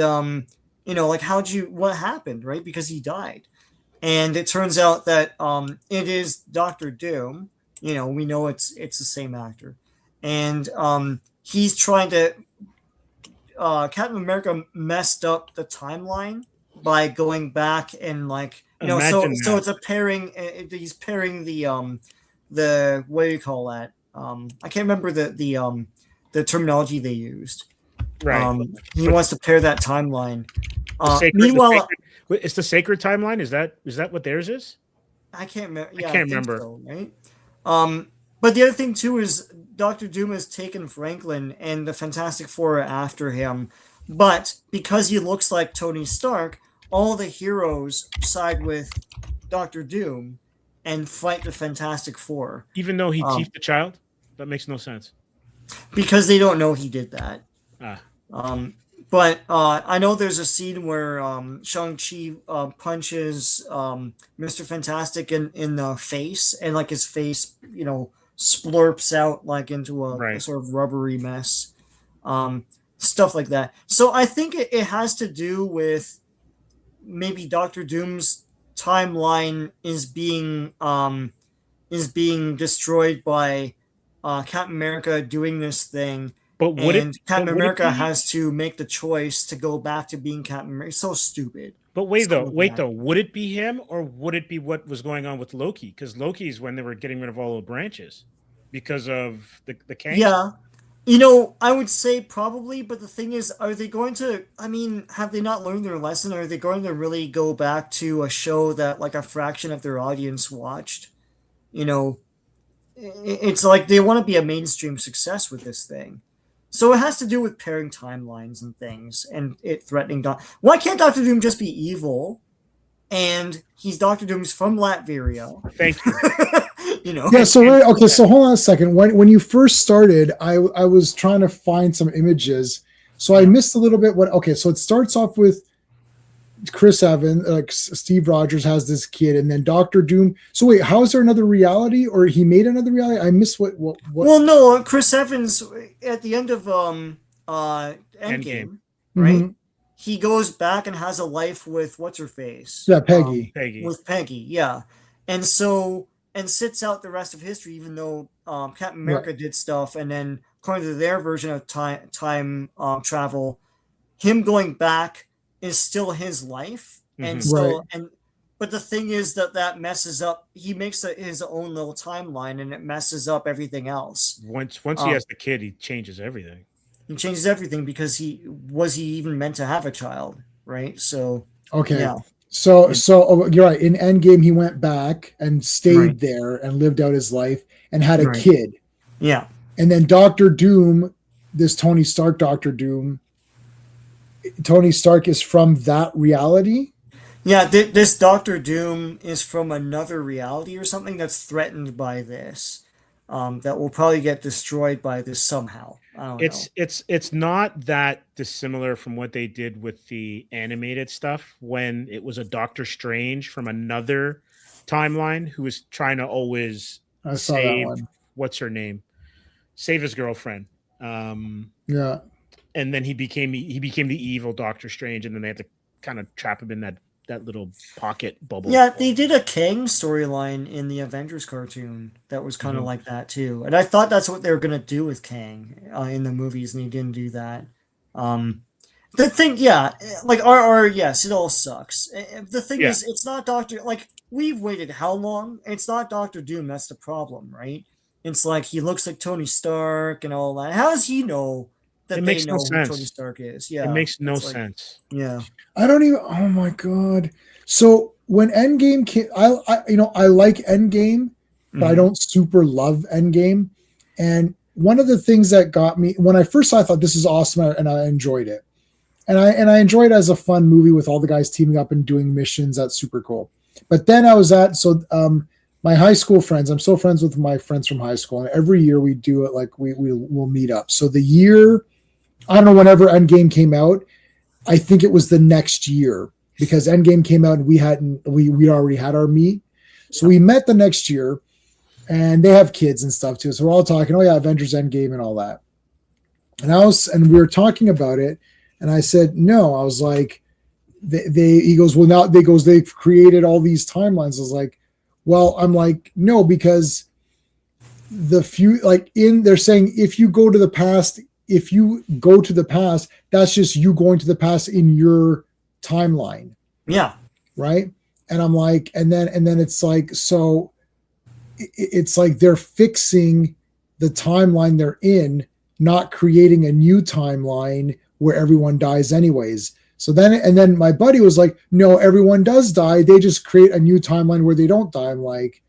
like what happened, right? Because he died. And it turns out that it is Doctor Doom. We know it's the same actor, and he's trying to. Captain America messed up the timeline by going back and so it's a pairing. He's pairing the what do you call that? I can't remember the terminology they used. Right. He wants to pair that timeline. Meanwhile. It's the sacred timeline. Is that what theirs is? I can't remember. Yeah, I can't remember. So, right. But the other thing too is Doctor Doom has taken Franklin, and the Fantastic Four are after him. But because he looks like Tony Stark, all the heroes side with Doctor Doom and fight the Fantastic Four. Even though he teethed the child, that makes no sense. Because they don't know he did that. But I know there's a scene where Shang-Chi punches Mr. Fantastic in the face, and like his face, splurps out like into a sort of rubbery mess. Stuff like that. So I think it has to do with maybe Doctor Doom's timeline is being destroyed by Captain America doing this thing. But Captain America has to make the choice to go back to being Captain America. It's so stupid. But wait though, would it be him, or would it be what was going on with Loki? Because Loki is when they were getting rid of all the branches because of the Kang. Yeah. I would say probably, but the thing is, are they going to, have they not learned their lesson? Or are they going to really go back to a show that like a fraction of their audience watched? It's like they want to be a mainstream success with this thing. So it has to do with pairing timelines and things, and it threatening. Why can't Doctor Doom just be evil? And he's Doctor Doom's from Latveria. Thank you. Yeah. So hold on a second. When you first started, I was trying to find some images, so I missed a little bit. So it starts off with Chris Evans, like Steve Rogers has this kid, and then Doctor Doom. So wait, how is there another reality, or he made another reality? I missed what. Well, no, Chris Evans at the end of Endgame, right? Mm-hmm. He goes back and has a life with what's her face? Yeah, Peggy. With Peggy, yeah, and sits out the rest of history, even though Captain America did stuff, and then according to their version of time travel, him going back is still his life. And but the thing is that messes up, he makes his own little timeline, and it messes up everything else. Once he has the kid, he changes everything. He changes everything because he even meant to have a child, right? So yeah. So you're right. In Endgame, he went back and stayed there and lived out his life and had a kid. Yeah. And then Doctor Doom, this Tony Stark Doctor Doom, Tony Stark is from that reality? Yeah, this Doctor Doom is from another reality or something that's threatened by this. that will probably get destroyed by this somehow. I don't know. It's not that dissimilar from what they did with the animated stuff when it was a Doctor Strange from another timeline who was trying to always I saw that save one. what's her name, save his girlfriend. Yeah. And then he became the evil Doctor Strange, and then they had to kind of trap him in that little pocket bubble. Yeah, they did a Kang storyline in the Avengers cartoon that was kind of like that too, and I thought that's what they were gonna do with Kang in the movies, and they didn't do that. The thing, yeah, like RR, yes, it all sucks. The thing is, it's not Doctor. Like we've waited how long? It's not Doctor Doom. That's the problem, right? It's like he looks like Tony Stark and all that. How does he know that they know who Tony Stark is? Yeah, it makes no sense. Yeah, I don't even. Oh my god! So when Endgame came, I like Endgame, but I don't super love Endgame. And one of the things that got me when I first saw, I thought this is awesome, and I enjoyed it. And I enjoyed it as a fun movie with all the guys teaming up and doing missions. That's super cool. But then I was my high school friends. I'm still friends with my friends from high school, and every year we do it. Like we'll meet up. So the year, I don't know, whenever Endgame came out, I think it was the next year because Endgame came out and we already had our meet. So we met the next year, and they have kids and stuff too. So we're all talking, oh yeah, Avengers Endgame and all that. And we were talking about it. And I said, no, I was like, he goes, well, now they've created all these timelines. I was like, well, I'm like, no, because they're saying, if you go to the past, that's just you going to the past in your timeline. Yeah. Right. And I'm like, and then it's like, so it's like they're fixing the timeline they're in, not creating a new timeline where everyone dies anyways. So then my buddy was like, no, everyone does die. They just create a new timeline where they don't die. I'm like,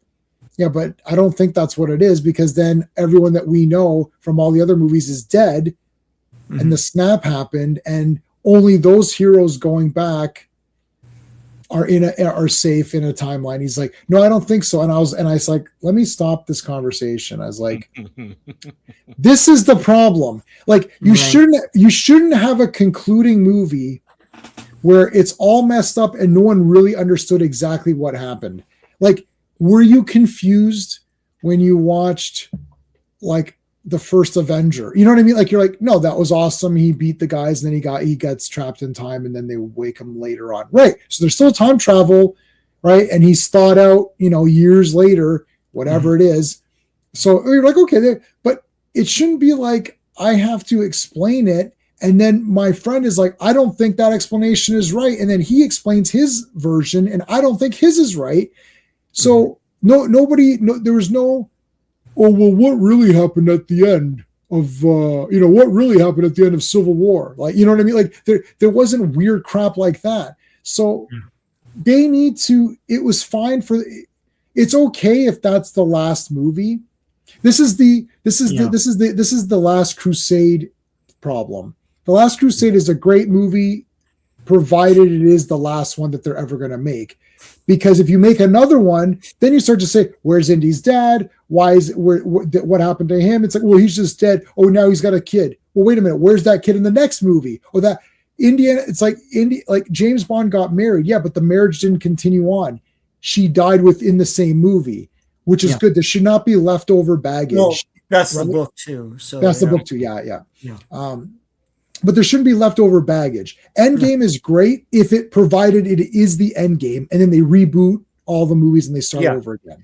yeah, but I don't think that's what it is, because then everyone that we know from all the other movies is dead and the snap happened, and only those heroes going back are safe in a timeline. He's like, no, I don't think so. And I was like, let me stop this conversation. I was like, this is the problem. Like you shouldn't have a concluding movie where it's all messed up and no one really understood exactly what happened. Like, were you confused when you watched like the first Avenger? You know what I mean? Like you're like, no, that was awesome. He beat the guys and then he gets trapped in time and then they wake him later on. Right. So there's still time travel, right? And he's thought out, years later, whatever it is. So you're like, okay, but it shouldn't be like I have to explain it. And then my friend is like, I don't think that explanation is right. And then he explains his version and I don't think his is right. So there was no, oh, well, what really happened at the end of, what really happened at the end of Civil War? Like, you know what I mean? Like there wasn't weird crap like that. So they need to, it was fine it's okay if that's the last movie. This is the Last Crusade problem. The Last Crusade is a great movie, provided it is the last one that they're ever going to make. Because if you make another one, then you start to say, where's Indy's dad? What happened to him? It's like, well, he's just dead. Oh, now he's got a kid. Well, wait a minute. Where's that kid in the next movie? Or that Indiana, it's like like James Bond got married. Yeah, but the marriage didn't continue on. She died within the same movie, which is good. There should not be leftover baggage. Well, that's the book too. So that's the book too. Yeah. But there shouldn't be leftover baggage. Endgame is great if it provided it is the end game, and then they reboot all the movies and they start over again.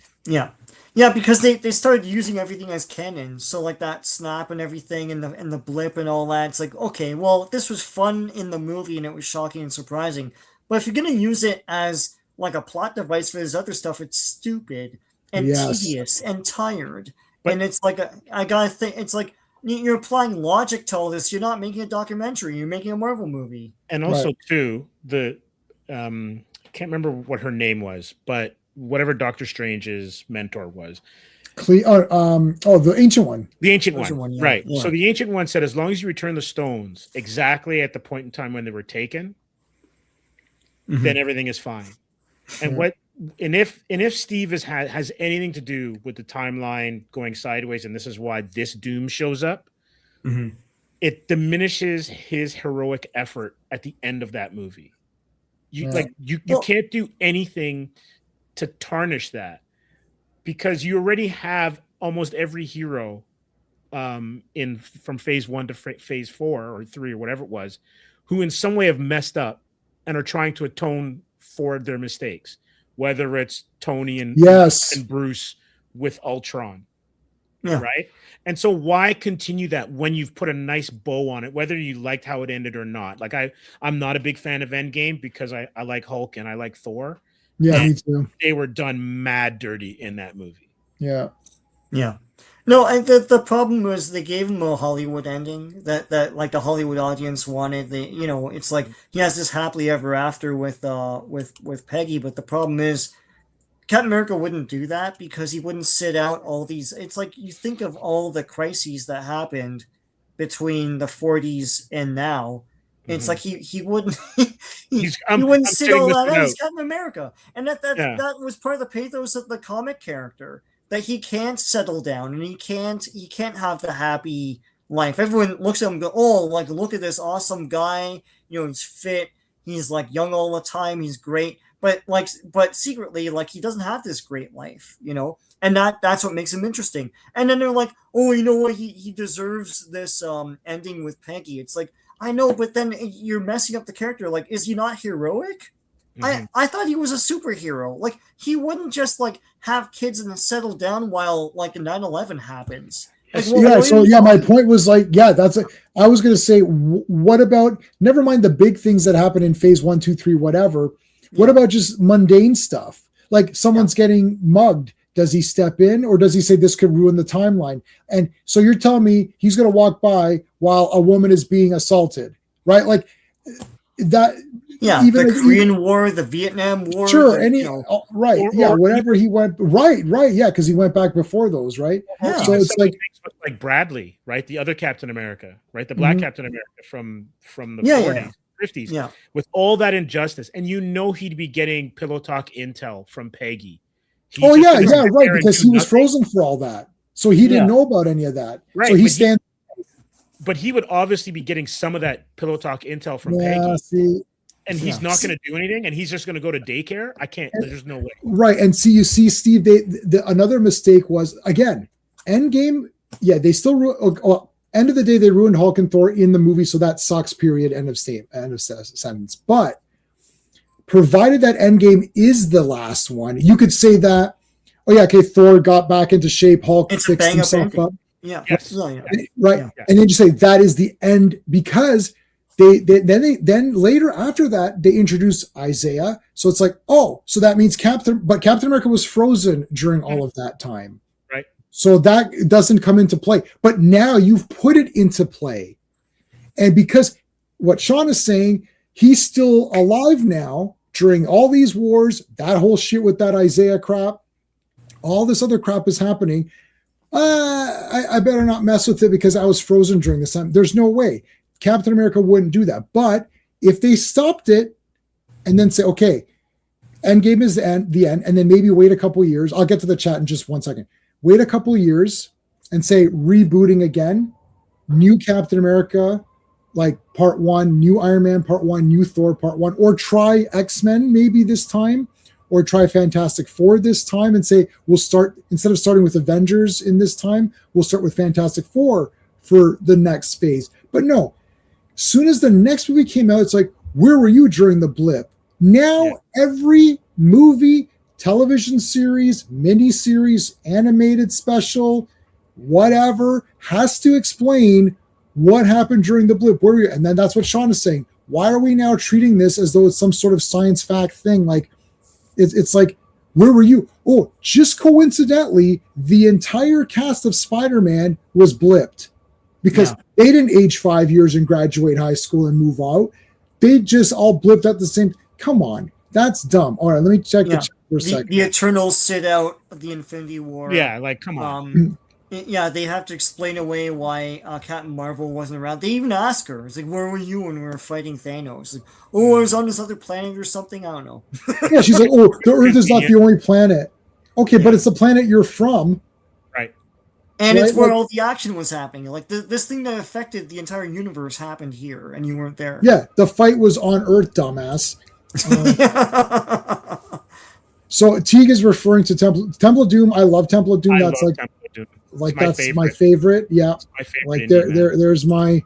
Yeah, because they started using everything as canon. So like that snap and everything and the blip and all that. It's like, okay, well, this was fun in the movie and it was shocking and surprising. But if you're gonna use it as like a plot device for this other stuff, it's stupid and tedious and tired. And it's like I gotta think, it's like you're applying logic to all this. You're not making a documentary. You're making a Marvel movie. And also, too, the I can't remember what her name was, but whatever Doctor Strange's mentor was. The Ancient One. The Ancient One, yeah. right. Yeah. So the Ancient One said, as long as you return the stones exactly at the point in time when they were taken, then everything is fine. And if Steve has anything to do with the timeline going sideways, and this is why this Doom shows up, it diminishes his heroic effort at the end of that movie. You can't do anything to tarnish that, because you already have almost every hero from phase 1 to phase 4 or 3 or whatever it was, who in some way have messed up and are trying to atone for their mistakes, whether it's Tony and Bruce with Ultron. Yeah. Right. And so why continue that when you've put a nice bow on it, whether you liked how it ended or not? Like I'm not a big fan of Endgame because I like Hulk and I like Thor. Yeah, me too. They were done mad dirty in that movie. Yeah. Yeah. No, and the problem was they gave him a Hollywood ending that like the Hollywood audience wanted. It's like he has this happily ever after with Peggy, but the problem is Captain America wouldn't do that because he wouldn't sit out all these. It's like you think of all the crises that happened between the 40s and now. It's like he wouldn't he wouldn't sit all that out as Captain America, and that was part of the pathos of the comic character. That he can't settle down and he can't have the happy life. Everyone looks at him and go, oh, like, look at this awesome guy. He's fit. He's like young all the time. He's great. But secretly, like, he doesn't have this great life, and that's what makes him interesting. And then they're like, oh, you know what? He deserves this ending with Peggy. It's like, I know, but then you're messing up the character. Like, is he not heroic? I thought he was a superhero. Like, he wouldn't just like have kids and then settle down while like 9/11 happens. Like, my point was like, I was going to say, what about, never mind the big things that happen in phase 1, 2, 3, whatever. What about just mundane stuff? Like someone's getting mugged. Does he step in or does he say this could ruin the timeline? And so you're telling me he's going to walk by while a woman is being assaulted, right? Like that. Yeah, even the Korean War, the Vietnam War. Sure, whatever he went, because he went back before those, right? Yeah. So it's like Bradley, right? The other Captain America, right? The Black Captain America from the 40s, 50s, with all that injustice. And he'd be getting pillow talk intel from Peggy. Because he was frozen for all that. So he didn't know about any of that. Right. So he stands. But he would obviously be getting some of that pillow talk intel from Peggy. And he's not going to do anything, and he's just going to go to daycare. I can't. There's no way. Right, and you see, Steve. Another mistake was again, Endgame. Yeah, they still. End of the day, they ruined Hulk and Thor in the movie, so that sucks. Period. End of sentence. But provided that Endgame is the last one, you could say that. Oh yeah, okay. Thor got back into shape. Hulk fixed himself up. Yeah. Yes. Right, and then you say that is the end because. Then later after that they introduce Isaiah, so it's like, oh, so that means Captain America was frozen during all of that time, right? So that doesn't come into play, but now you've put it into play, and because what Sean is saying, he's still alive now during all these wars, that whole shit with that Isaiah crap, all this other crap is happening. I better not mess with it because I was frozen during this time. There's no way. Captain America wouldn't do that. But if they stopped it and then say, okay, Endgame is the end, and then maybe wait a couple years. I'll get to the chat in just 1 second. Wait a couple years and say rebooting again, new Captain America, like part 1, new Iron Man part 1, new Thor part 1, or try X-Men maybe this time, or try Fantastic Four this time and say, we'll start, instead of starting with Avengers in this time, we'll start with Fantastic Four for the next phase. But no, soon as the next movie came out, it's like, where were you during the blip? Now every movie, television series, mini-series, animated special, whatever, has to explain what happened during the blip. Where were you? And then that's what Sean is saying. Why are we now treating this as though it's some sort of science fact thing? Like, it's like, where were you? Oh, just coincidentally, the entire cast of Spider-Man was blipped. Because they didn't age 5 years and graduate high school and move out. They just all blipped at the same. Come on, that's dumb. All right, let me check the chat for a second. The Eternals sit out of the Infinity War. Yeah, like come on. Yeah, they have to explain away why Captain Marvel wasn't around. They even ask her, it's like, where were you when we were fighting Thanos? Like, oh, I was on this other planet or something. I don't know. Yeah, she's like, oh, the Earth is not the only planet. Okay, but it's the planet you're from. Right. And right? it's where like, all the action was happening. Like, this thing that affected the entire universe happened here, and you weren't there. Yeah, the fight was on Earth, dumbass. So Teague is referring to Temple of Doom. I love Temple of Doom. That's like Temple of Doom. Like that's my favorite. Yeah. It's my favorite. Like there's my.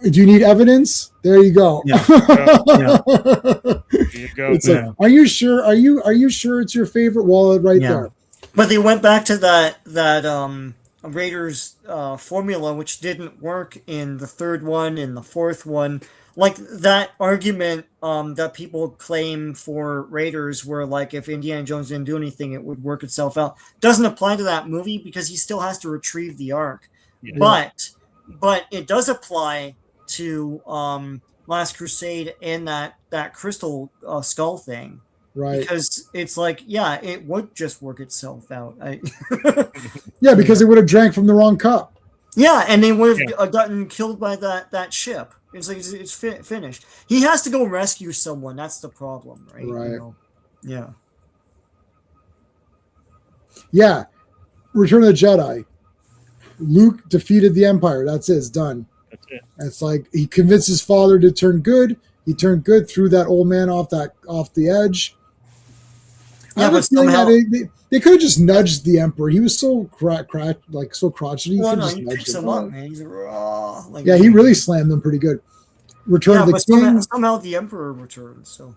Do you need evidence? There you go. Yeah. There you go. It's like, are you sure? Are you sure it's your favorite? Well, right there. But they went back to that Raiders formula, which didn't work in the third one, in the fourth one. Like that argument that people claim for Raiders, where like if Indiana Jones didn't do anything, it would work itself out, doesn't apply to that movie because he still has to retrieve the Ark. Yeah. But it does apply to Last Crusade and that crystal skull thing. Right. Because it's like, yeah, it would just work itself out. Yeah, because it would have drank from the wrong cup. Yeah, and they would have gotten killed by that ship. It's like it's finished. He has to go rescue someone. That's the problem, right? Right. You know? Yeah. Yeah. Return of the Jedi. Luke defeated the Empire. That's it. It's done. That's it. It's like he convinced his father to turn good. He turned good, threw that old man off the edge. Yeah, but somehow they could have just nudged the Emperor. He was so so crotchety. Well, no, he picks him up, man. He's raw. Like, yeah, he really slammed them pretty good. Return of the King. Somehow the Emperor returns. So.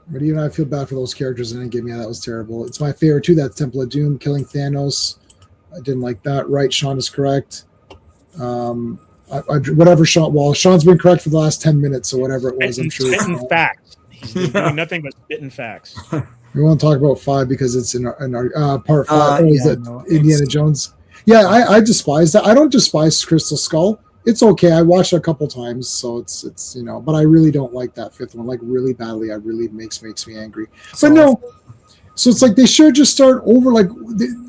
But even I feel bad for those characters in Endgame. Yeah, that was terrible. It's my favorite too. That Temple of Doom, killing Thanos. I didn't like that. Right, Sean is correct. Whatever Sean. Well, Sean's been correct for the last 10 minutes, so whatever it was, I'm sure. Spitting facts. He's doing nothing but spitting facts. We won't talk about 5 because it's in our part 5. Indiana Jones? Yeah, I despise that. I don't despise Crystal Skull. It's okay. I watched it a couple times, so it's but I really don't like that 5th one, like really badly. I really makes me angry. But no, so it's like they should just start over. Like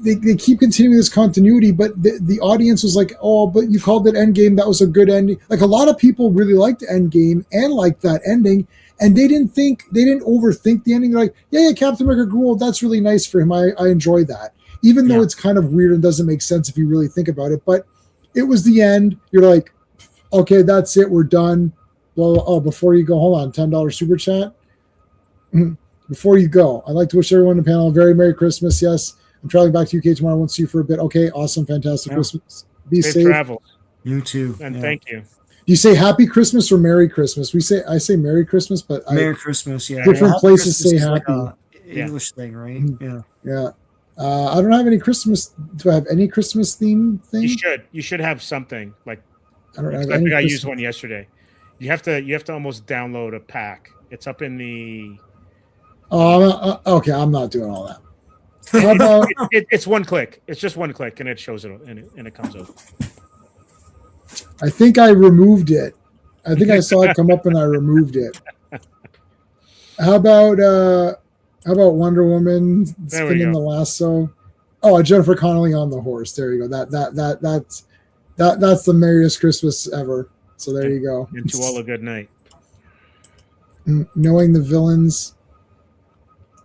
they keep continuing this continuity, but the audience was like, oh, but you called it Endgame. That was a good ending. Like a lot of people really liked Endgame and liked that ending. And they didn't overthink the ending. They're like, yeah, Captain America grew old. That's really nice for him. I enjoy that. Even though it's kind of weird and doesn't make sense if you really think about it. But it was the end. You're like, okay, that's it. We're done. Well, before you go, hold on, $10 super chat. Before you go, I'd like to wish everyone on the panel a very Merry Christmas. Yes, I'm traveling back to UK tomorrow. I won't see you for a bit. Okay, awesome, fantastic Christmas. Be safe. Travel. You too. And thank you. Do you say Happy Christmas or Merry Christmas? I say Merry Christmas, but Merry Christmas. Yeah, different places say Happy. Like English thing, right? Yeah. Yeah. I don't have any Christmas. Do I have any Christmas theme thing? You should have something like. I don't have I think I used one yesterday. You have to almost download a pack. It's up in the. Oh, okay. I'm not doing all that. How about it's one click. It's just one click, and it shows it, and it comes up. I think I removed it. I think I saw it come up and I removed it. How about Wonder Woman spinning the lasso? Oh, Jennifer Connelly on the horse. There you go. That's the merriest Christmas ever. So there you go. And to all a good night. Knowing the villains.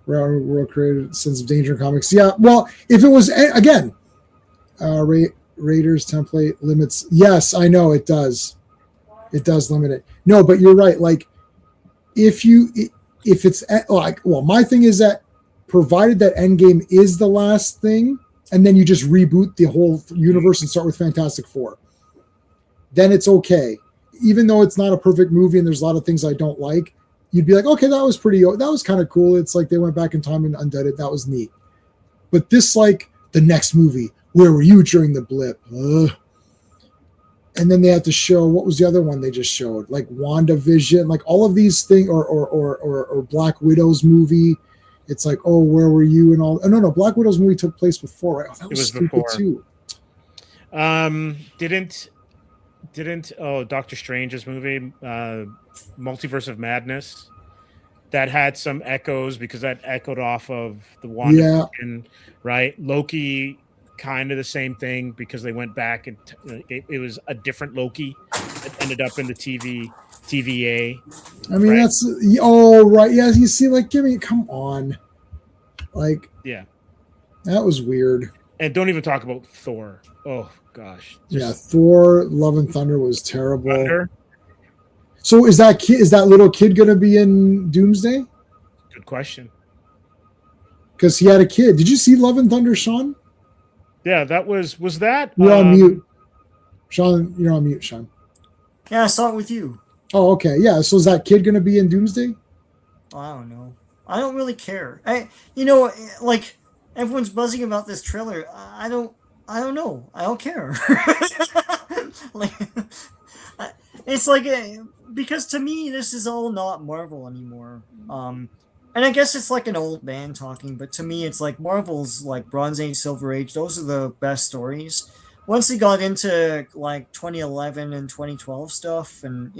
World created sense of danger in comics. Yeah, well, if it was again, Raiders template limits. Yes, I know it does. It does limit it. No, but you're right. Like, if it's like, well, my thing is that provided that Endgame is the last thing, and then you just reboot the whole universe and start with Fantastic Four, then it's okay. Even though it's not a perfect movie and there's a lot of things I don't like, you'd be like, okay, that was kind of cool. It's like they went back in time and undid it. That was neat. But this, like, the next movie, where were you during the blip? Ugh. And then they had to show, what was the other one they just showed? Like WandaVision, like all of these things, or Black Widow's movie. It's like, oh, where were you and all? Oh, no, Black Widow's movie took place before, right? Oh, that was stupid before. Too. Didn't Doctor Strange's movie, Multiverse of Madness, that had some echoes because that echoed off of the WandaVision, right? Loki, kind of the same thing because they went back and it was a different Loki that ended up in the TVA. I mean, right? that's right. Yeah, you see, like, come on, like, yeah, that was weird. And don't even talk about Thor. Oh gosh, Thor: Love and Thunder was terrible. Thunder? So is that little kid going to be in Doomsday? Good question. Because he had a kid. Did you see Love and Thunder, Sean? Yeah, that was that. You're on mute, Sean. You're on mute, Sean. Yeah, I saw it with you. Oh, okay. Yeah. So is that kid going to be in Doomsday? I don't know. I don't really care. Like everyone's buzzing about this trailer. I don't know. I don't care. Like, it's like because to me this is all not Marvel anymore. And I guess it's like an old man talking, but to me it's like Marvel's like Bronze Age, Silver Age. Those are the best stories. Once they got into like 2011 and 2012 stuff, and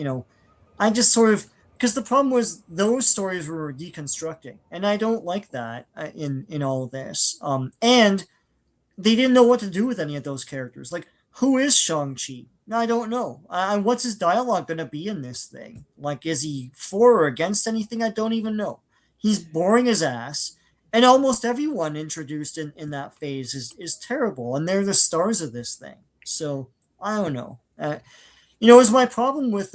I just sort of, because the problem was those stories were deconstructing, and I don't like that in all of this. And they didn't know what to do with any of those characters. Like, who is Shang-Chi? I don't know. What's his dialogue going to be in this thing? Like, is he for or against anything? I don't even know. He's boring as ass. And almost everyone introduced in that phase is terrible. And they're the stars of this thing. So, I don't know. It's my problem with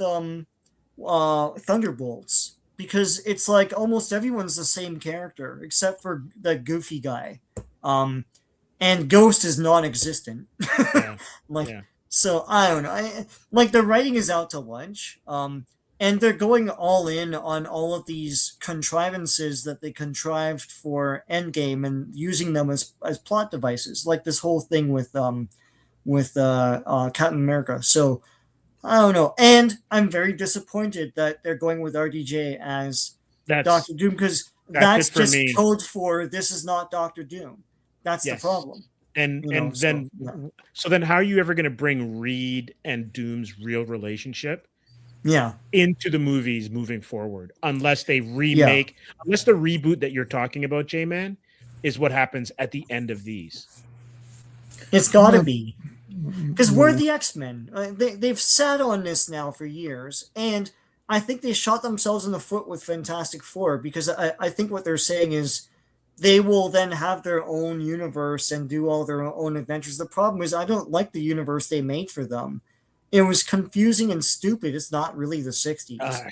Thunderbolts. Because it's like almost everyone's the same character, except for the goofy guy. And Ghost is non-existent. So I don't know. Like the writing is out to lunch, and they're going all in on all of these contrivances that they contrived for Endgame and using them as plot devices, like this whole thing with Captain America. So I don't know, and I'm very disappointed that they're going with RDJ as Doctor Doom, because that's just code for this is not Doctor Doom. That's the problem. And then how are you ever going to bring Reed and Doom's real relationship into the movies moving forward, unless they remake, unless the reboot that you're talking about, J-Man, is what happens at the end of these? It's got to be. Because we're the X-Men. They've sat on this now for years, and I think they shot themselves in the foot with Fantastic Four, because I think what they're saying is they will then have their own universe and do all their own adventures. The problem is I don't like the universe they made for them. It was confusing and stupid. It's not really the 60s.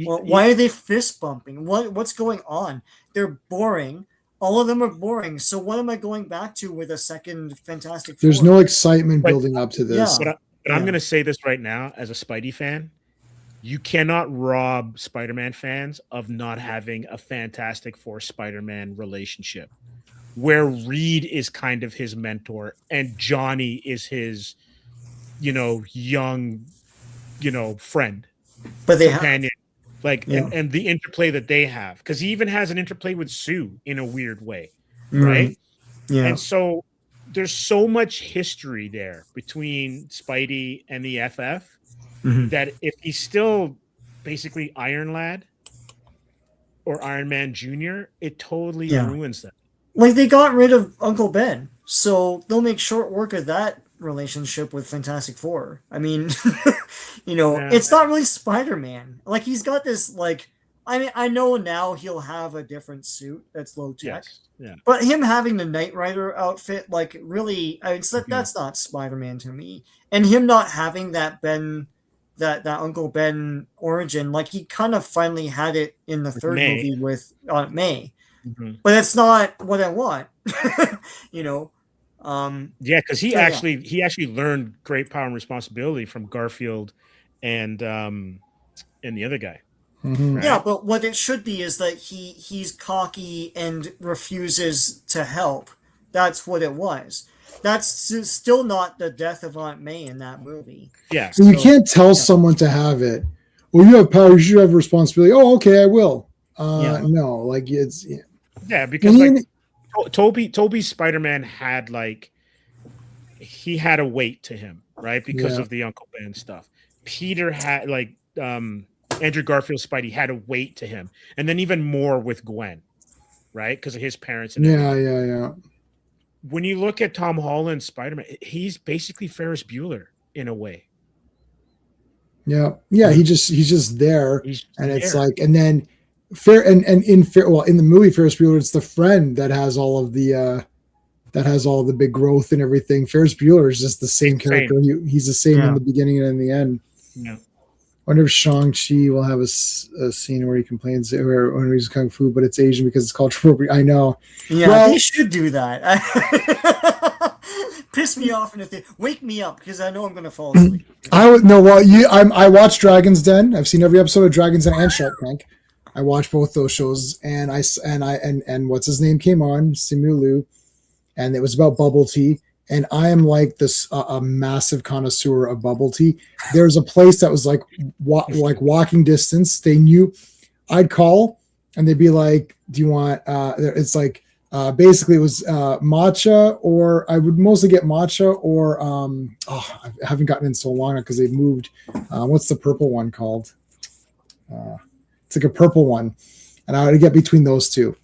Why are they fist bumping? What's going on? They're boring. All of them are boring. So what am I going back to with a second Fantastic Four? There's no excitement building up to this. But I'm going to say this right now as a Spidey fan. You cannot rob Spider-Man fans of not having a Fantastic Four Spider-Man relationship where Reed is kind of his mentor and Johnny is his, young, friend, but they companion. And the interplay that they have, because he even has an interplay with Sue in a weird way, right? Yeah. And so there's so much history there between Spidey and the FF. That if he's still basically Iron Lad or Iron Man Jr., it totally ruins them. Like, they got rid of Uncle Ben, so they'll make short work of that relationship with Fantastic Four. I mean, it's not really Spider-Man. Like, he's got this, like, I know now he'll have a different suit that's low tech. Yeah. But him having the Knight Rider outfit, like, really, that's not Spider-Man to me. And him not having that that Uncle Ben origin, like, he kind of finally had it in the third movie with Aunt May. But it's not what I want. Because he actually learned great power and responsibility from Garfield and the other guy. Right? Yeah, but what it should be is that he's cocky and refuses to help. That's what it was. That's still not the death of Aunt May in that movie. Yeah. So you can't tell someone to have it. Well, you have power, you should have responsibility. Oh, okay, I will. No, like it's because Toby's Spider-Man had he had a weight to him, right? Because of the Uncle Ben stuff. Peter had Andrew Garfield's Spidey had a weight to him, and then even more with Gwen, right? Because of his parents and everything. Yeah. When you look at Tom Holland's Spider-Man, he's basically Ferris Bueller in a way. Yeah. He's just there, He's and it's there. like, and then in the movie Ferris Bueller, it's the friend that has all of the big growth and everything. Ferris Bueller is just the same character. He's the same in the beginning and in the end. Yeah. I wonder if Shang-Chi will have a scene where he complains when he's kung fu, but it's Asian because it's cultural appropriate. I know. Yeah, they should do that. Piss me off, and if they wake me up because I know I'm going to fall asleep. I watched Dragon's Den. I've seen every episode of Dragon's Den and Shark Tank. I watched both those shows, and what's his name came on, Simu Liu, and it was about bubble tea. And I am like this a massive connoisseur of bubble tea. There's a place that was like walking distance. They knew I'd call, and they'd be like, "Do you want?" It's like basically it was matcha, or I would mostly get matcha, or I haven't gotten in so long because they've moved. What's the purple one called? It's like a purple one, and I would get between those two.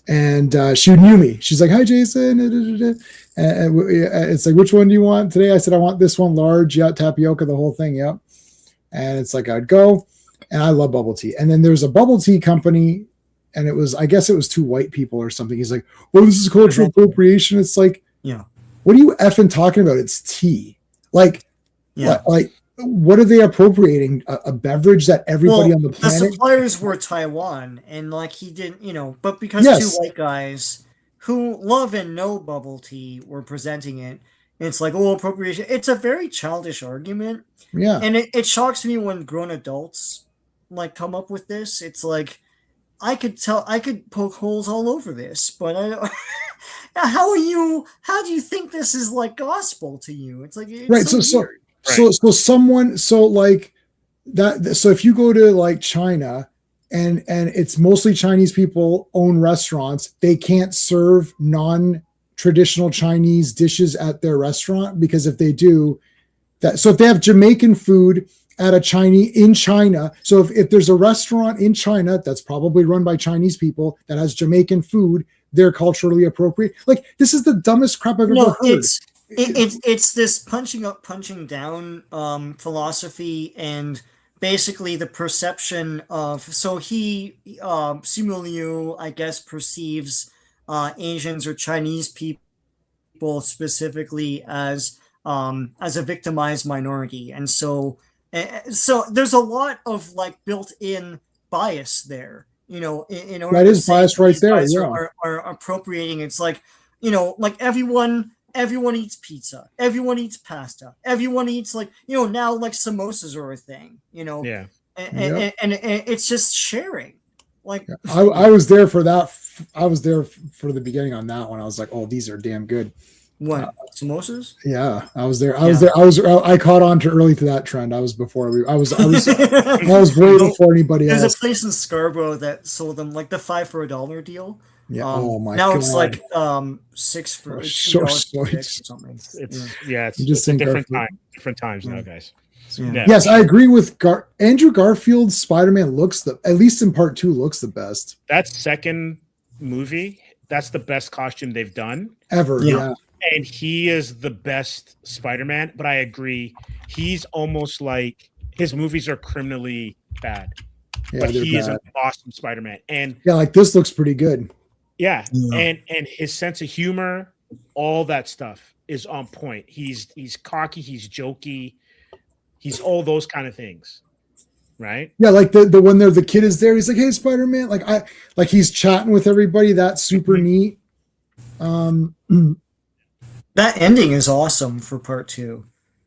And she knew me. She's like, "Hi, Jason." And it's like, "Which one do you want today?" I said, "I want this one, large." Yeah, tapioca, the whole thing. Yep. And it's like I'd go, and I love bubble tea. And then there's a bubble tea company, and I guess it was two white people or something. He's like, "Well, this is cultural appropriation." It's like, yeah, what are you effing talking about? It's tea. Like, yeah, what are they appropriating? A beverage that everybody on the planet. The suppliers were Taiwan, and like he didn't, but because two white guys who love and know bubble tea were presenting it, it's like, oh, appropriation. It's a very childish argument. Yeah. And it shocks me when grown adults like come up with this. It's like I could poke holes all over this, but I don't how do you think this is like gospel to you? It's like right. So like that. So if you go to like China and it's mostly Chinese people own restaurants, they can't serve non-traditional Chinese dishes at their restaurant because if they do that, so if they have Jamaican food at in China, so if there's a restaurant in China that's probably run by Chinese people that has Jamaican food, they're culturally appropriate. Like this is the dumbest crap I've ever heard. It's this punching up, punching down philosophy, and basically the perception of Simu Liu, I guess, perceives Asians or Chinese people specifically as a victimized minority, and so there's a lot of like built-in bias there. In order that is bias right there. Yeah, are appropriating. It's like like everyone eats pizza. Everyone eats pasta. Everyone eats now like samosas are a thing, Yeah. And it's just sharing. Like I was there for that. I was there for the beginning on that one. I was like, oh, these are damn good. What samosas? Yeah, I was there. I caught on too early to that trend. I was before I was way before anybody else. There's a place in Scarborough that sold them like the 5 for $1 deal. Yeah. Oh my now God. It's like 6 for something. It's a different time. Different times now, guys. Yeah. Yes, I agree with Andrew Garfield's Spider-Man at least in part 2 looks the best. That second movie, that's the best costume they've done ever. Yeah. And he is the best Spider-Man, but I agree. He's almost like his movies are criminally bad. Yeah, but he is an awesome Spider-Man. And like this looks pretty good. Yeah. And his sense of humor, all that stuff is on point. He's cocky, he's jokey, he's all those kind of things. Right? Yeah, like the when the kid is there, he's like, "Hey, Spider-Man!" Like he's chatting with everybody. That's super neat. That ending is awesome for part 2,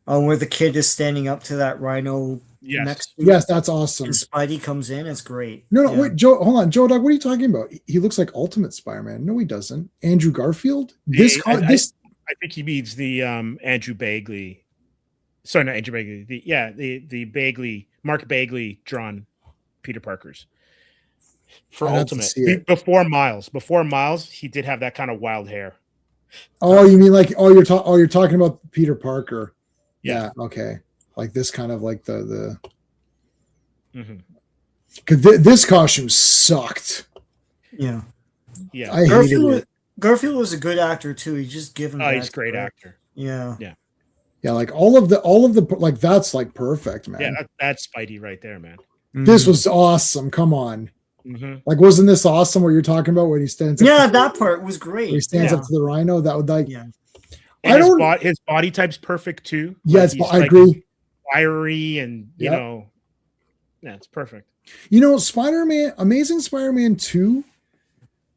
where the kid is standing up to that rhino. Yes, that's awesome. And Spidey comes in. It's great. No, wait, Joe, hold on, Joe Dog. What are you talking about? He looks like Ultimate Spider-Man. No, he doesn't. Andrew Garfield. I think he means the Andrew Bagley. Sorry, not Andrew Bagley. The Bagley, Mark Bagley drawn Peter Parkers for Ultimate. Before Miles, he did have that kind of wild hair. Oh, you mean like you're talking about Peter Parker? Yeah. Okay. Like this kind of like the. Mm-hmm. Because this costume sucked. Yeah. Yeah. I hated it. Garfield was a good actor too. He just given. Oh, he's a great actor. Yeah. Yeah. Yeah, like all of the like that's like perfect, man. Yeah, that's Spidey right there, man. This was awesome. Come on. Mm-hmm. Like, wasn't this awesome what you're talking about when he stands up? Yeah, that part was great. He stands up to the rhino. That would like. Yeah. And his body type's perfect too. Yes, like I agree. Fiery and you know, yeah, it's perfect. You know, Spider-Man, Amazing Spider-Man 2.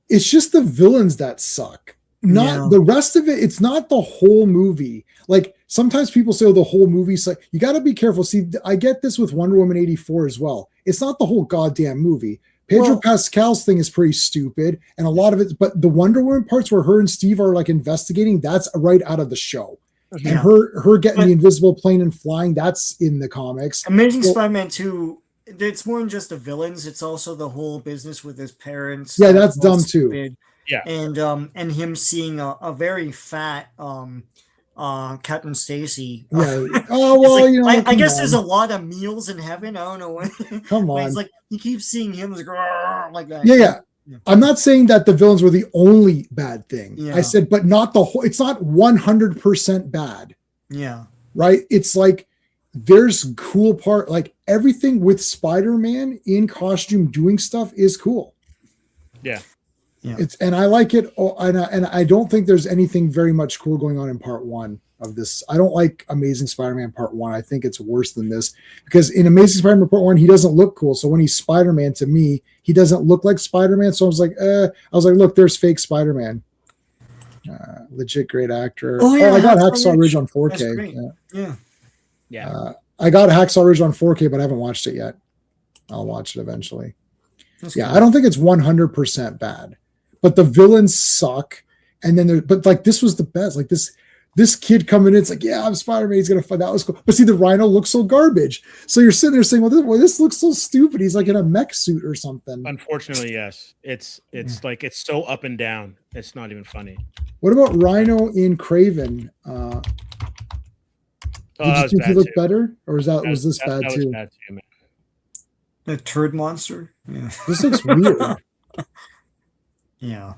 It's just the villains that suck. Not the rest of it. It's not the whole movie. Like sometimes people say, "Oh, the whole movie's like." You got to be careful. See, I get this with Wonder Woman 84 as well. It's not the whole goddamn movie. Pedro Pascal's thing is pretty stupid, and a lot of it. But the Wonder Woman parts where her and Steve are like investigating, that's right out of the show. And her getting the invisible plane and flying, that's in the comics. Amazing Spider-Man 2. It's more than just the villains. It's also the whole business with his parents. Yeah, that's dumb too. Yeah, and him seeing a very fat Captain Stacy. Yeah. Oh well, like, you know. I guess there's a lot of meals in heaven. I don't know. Come on. It's like he keeps seeing him like that. Yeah. I'm not saying that the villains were the only bad thing. Yeah. I said, but not the whole. It's not 100% bad. Yeah. Right. It's like there's cool part. Like everything with Spider-Man in costume doing stuff is cool. Yeah. Yeah. And I like it. And I don't think there's anything very much cool going on in part 1 of this. I don't like Amazing Spider-Man part 1. I think it's worse than this because in Amazing Spider-Man part 1, he doesn't look cool. So when he's Spider-Man, to me, he doesn't look like Spider-Man. So I was like, look, there's fake Spider-Man. Legit great actor. Oh, yeah, I got Hacksaw Ridge on 4K. Yeah. I got Hacksaw Ridge on 4K, but I haven't watched it yet. I'll watch it eventually. That's cool. I don't think it's 100% bad. But the villains suck, and then but like this was the best. Like this kid coming in, it's like, yeah, I'm Spider-Man. He's gonna fight. That was cool. But see, the Rhino looks so garbage. So you're sitting there saying, well, this looks so stupid. He's like in a mech suit or something. Unfortunately, yes. It's like it's so up and down. It's not even funny. What about Rhino in Craven? Did you think he looked better, or was this bad that too? Was bad too, man. The turd monster. Yeah. This looks weird. Yeah.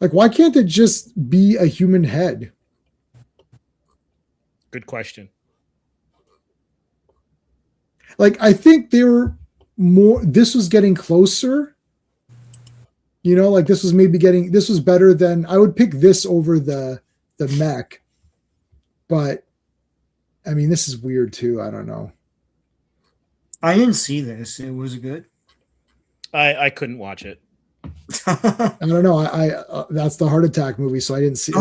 Like, why can't it just be a human head? Good question. Like, I think they were more. This was getting closer. You know, like this was better than I would pick this over the mech. But I mean, this is weird too. I don't know. I didn't see this. It was good. I couldn't watch it. I don't know. I that's the heart attack movie, so I didn't see.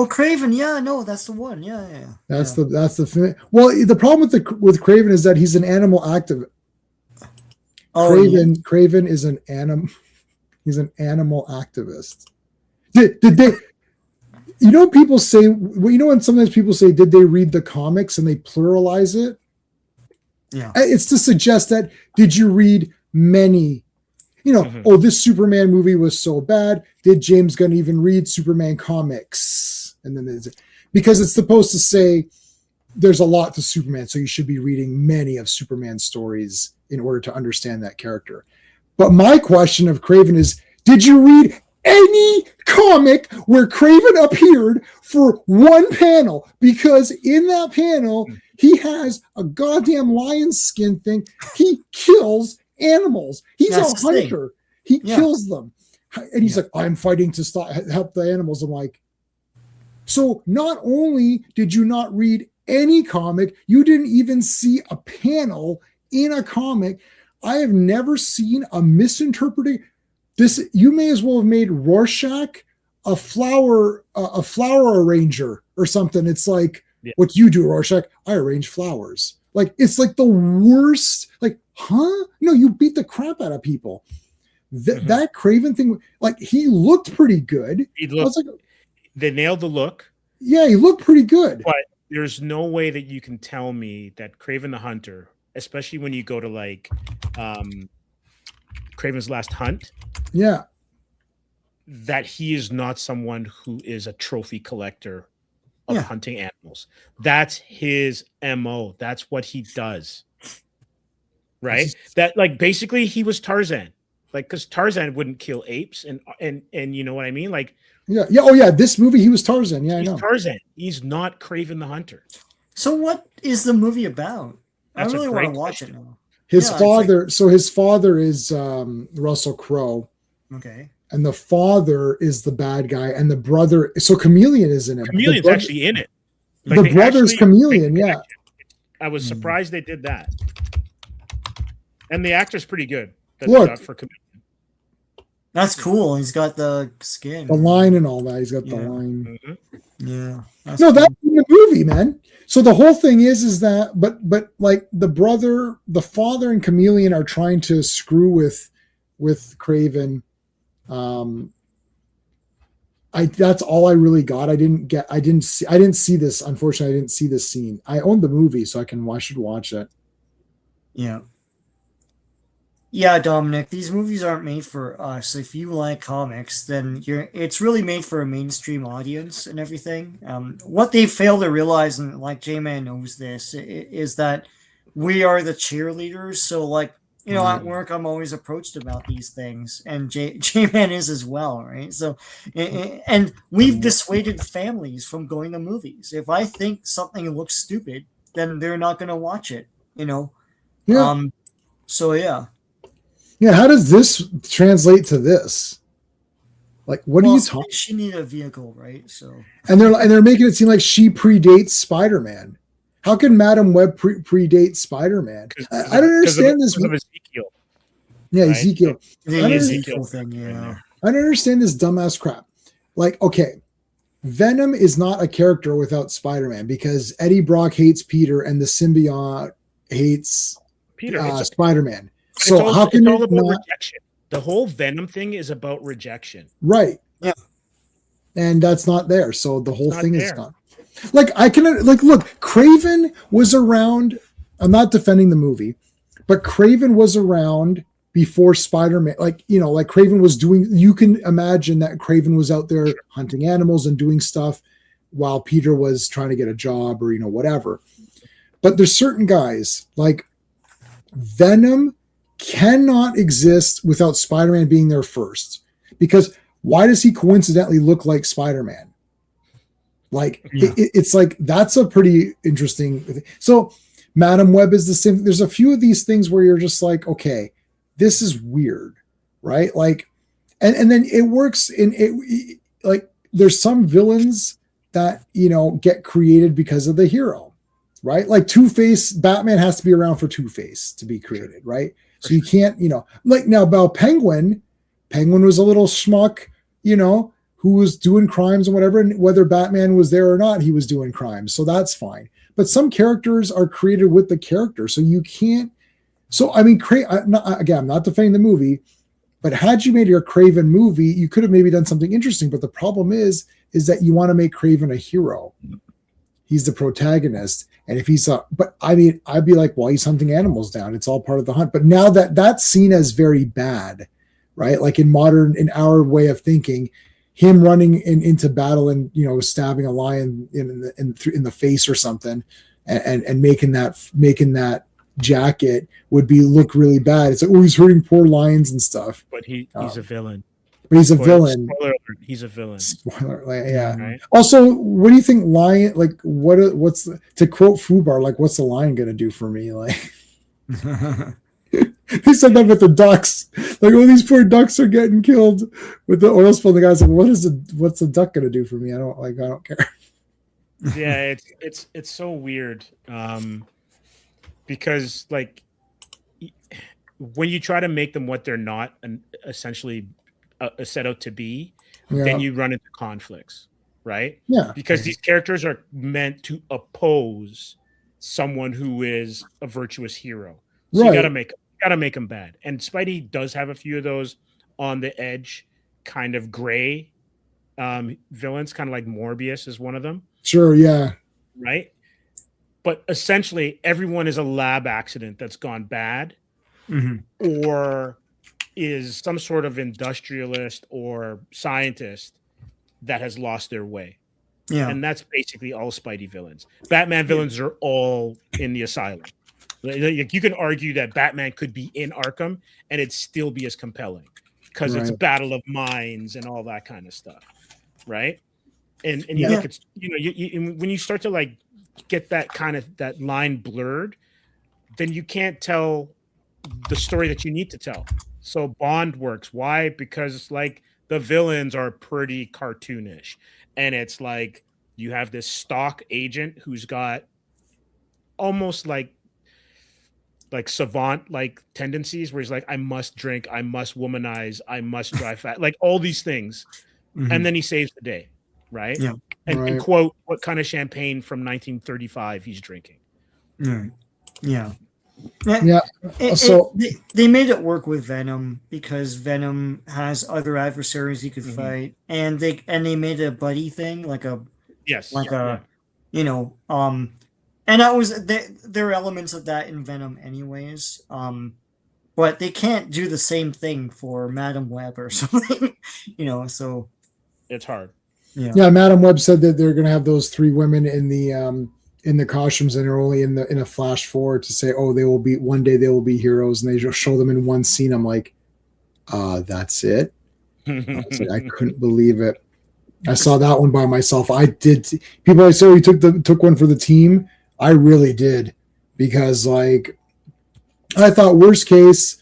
Craven. Yeah, no, that's the one. Yeah. That's the. Well, the problem with Craven is that he's an animal activist. Craven is an animal. He's an animal activist. Did they? You know, people say. Well, you know, when sometimes people say, "Did they read the comics?" and they pluralize it. Yeah, it's to suggest that did you read many? You know, this Superman movie was so bad. Did James Gunn even read Superman comics? And then because it's supposed to say there's a lot to Superman, so you should be reading many of Superman's stories in order to understand that character. But my question of Craven is, did you read any comic where Craven appeared for one panel? Because in that panel, he has a goddamn lion skin thing. He kills animals. He's a hunter. He kills them. And he's like, I'm fighting to help the animals. I'm like, so not only did you not read any comic, you didn't even see a panel in a comic. I have never seen a misinterpreting this. You may as well have made Rorschach a flower arranger or something. It's like, what you do, Rorschach? I arrange flowers. Like, it's like the worst. Like, huh? No, you beat the crap out of people. That Craven thing, like, he looked pretty good. They nailed the look. Yeah, he looked pretty good. But there's no way that you can tell me that Craven the Hunter, especially when you go to like Craven's Last Hunt. Yeah. That he is not someone who is a trophy collector of hunting animals. That's his MO. That's what he does. right? That like basically he was Tarzan, like because Tarzan wouldn't kill apes, and you know what I mean, like yeah. Oh yeah, this movie he was Tarzan. Yeah, I he's know. Tarzan. He's not Craven the Hunter. So what is the movie about? That's I really a want to great watch it question. now. His Yeah, father. So his father is Russell Crowe. Okay. And the father is the bad guy, and the brother. So Chameleon is in it. Chameleon's actually in it. Like the brother's Chameleon. Yeah. I was surprised they did that. And the actor's pretty good. Look, for Chameleon. That's cool. He's got the skin, the line, and all that. He's got the line. Mm-hmm. Yeah. No, cool. That's in the movie, man. So the whole thing is that, but like the father and Chameleon are trying to screw with Craven. That's all I really got. I didn't see this. Unfortunately, I didn't see this scene. I own the movie, so I should watch it. Yeah. Yeah, Dominic, these movies aren't made for us. If you like comics, then it's really made for a mainstream audience and everything. What they fail to realize, and like J-Man knows this, is that we are the cheerleaders. So like, you know, at work, I'm always approached about these things, and J-Man is as well, right? So, and we've dissuaded families from going to movies. If I think something looks stupid, then they're not going to watch it, you know? Yeah. So, yeah. Yeah, how does this translate to this? Like, what are you talking? She needed a vehicle, right? So, and they're making it seem like she predates Spider-Man. How can Madam Web predate Spider-Man? I don't understand this. Of Ezekiel. Yeah, right? Ezekiel. The Ezekiel thing, yeah. I don't understand this dumbass crap. Like, okay, Venom is not a character without Spider-Man because Eddie Brock hates Peter and the symbiote hates Peter, Spider-Man. So how can it's all about rejection? The whole Venom thing is about rejection, right? Yeah, and that's not there. So the whole thing is gone. Like I can look. Craven was around. I'm not defending the movie, but Craven was around before Spider-Man. Like like Craven was doing. You can imagine that Craven was out there hunting animals and doing stuff while Peter was trying to get a job or whatever. But there's certain guys like Venom cannot exist without Spider-Man being there first, because why does he coincidentally look like Spider-Man? Like it's like that's a pretty interesting thing. So Madam Web is the same. There's a few of these things where you're just like, okay, this is weird, right? Like, and then it works in it. Like there's some villains that get created because of the hero, right? Like Two-Face, Batman has to be around for Two-Face to be created, right? So you can't, like now about Penguin was a little schmuck, who was doing crimes and whatever. And whether Batman was there or not, he was doing crimes. So that's fine. But some characters are created with the character. So you can't. So, I mean, again, I'm not defending the movie, but had you made your Craven movie, you could have maybe done something interesting. But the problem is that you want to make Craven a hero. He's the protagonist. And if he's but I mean, I'd be like, well, he's hunting animals down. It's all part of the hunt. But now that's seen as very bad, right? Like in our way of thinking, him running into battle and, stabbing a lion in the face or something and making that jacket would look really bad. It's like, oh, he's hurting poor lions and stuff. But he's a villain. But he's a villain. Spoiler alert, he's a villain. Spoiler, yeah. Right? Also, what do you think lion, like what's to quote Fubar, like what's the lion going to do for me? Like he said that with the ducks. Like, oh, these poor ducks are getting killed with the oil spill. The guy's like, what's the duck going to do for me? I don't care. Yeah, it's so weird. Because like when you try to make them what they're not and essentially set out to be, then you run into conflicts, right? Yeah. Because these characters are meant to oppose someone who is a virtuous hero. So you gotta make them bad. And Spidey does have a few of those on the edge, kind of gray villains, kind of like Morbius is one of them. Sure, yeah. Right? But essentially everyone is a lab accident that's gone bad, or is some sort of industrialist or scientist that has lost their way. Yeah. And that's basically all Spidey villains. Batman villains are all in the Asylum. Like you can argue that Batman could be in Arkham and it'd still be as compelling because it's a Right. battle of minds and all that kind of stuff, right? And you Yeah. look at when you start to like get that kind of that line blurred, then you can't tell the story that you need to tell. So Bond works. Why? Because like the villains are pretty cartoonish, and it's like you have this stock agent who's got almost like savant like tendencies where he's like, I must drink, I must womanize, I must drive fast, like all these things, and then he saves the day, right? Yeah. And Right. quote what kind of champagne from 1935 he's drinking. Right. Yeah. Yeah. So- They made it work with Venom because Venom has other adversaries he could fight, and they made a buddy thing like a Yes. you know, and that was there are elements of that in Venom anyways, but they can't do the same thing for Madam Web or something, you know. So It's hard. Yeah, Madam Web said that they're going to have those 3 women in the costumes, and they're only in a flash forward to say, oh, they will be one day they will be heroes, and they just show them in one scene. I'm like, that's it. I was like, I couldn't believe it. I saw that one by myself. I did. People I said we took one for the team. I really did, because like I thought worst case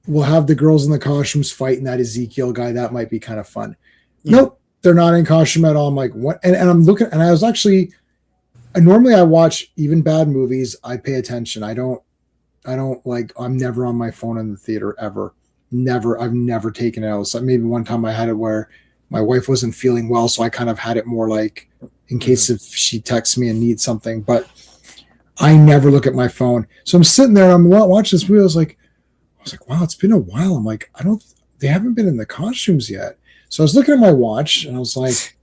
we'll have the girls in the costumes fighting that Ezekiel guy. That might be kind of fun. Yeah. Nope, they're not in costume at all. I'm like, what? And I'm looking, and I was actually. Normally I watch even bad movies. I pay attention. I don't like. I'm never on my phone in the theater ever. Never. I've never taken it out. So maybe one time I had it where my wife wasn't feeling well, so I kind of had it more like in case if she texts me and needs something. But I never look at my phone. So I'm sitting there and I'm watching this movie. I was like, wow, it's been a while. I'm like, they haven't been in the costumes yet. So I was looking at my watch and I was like,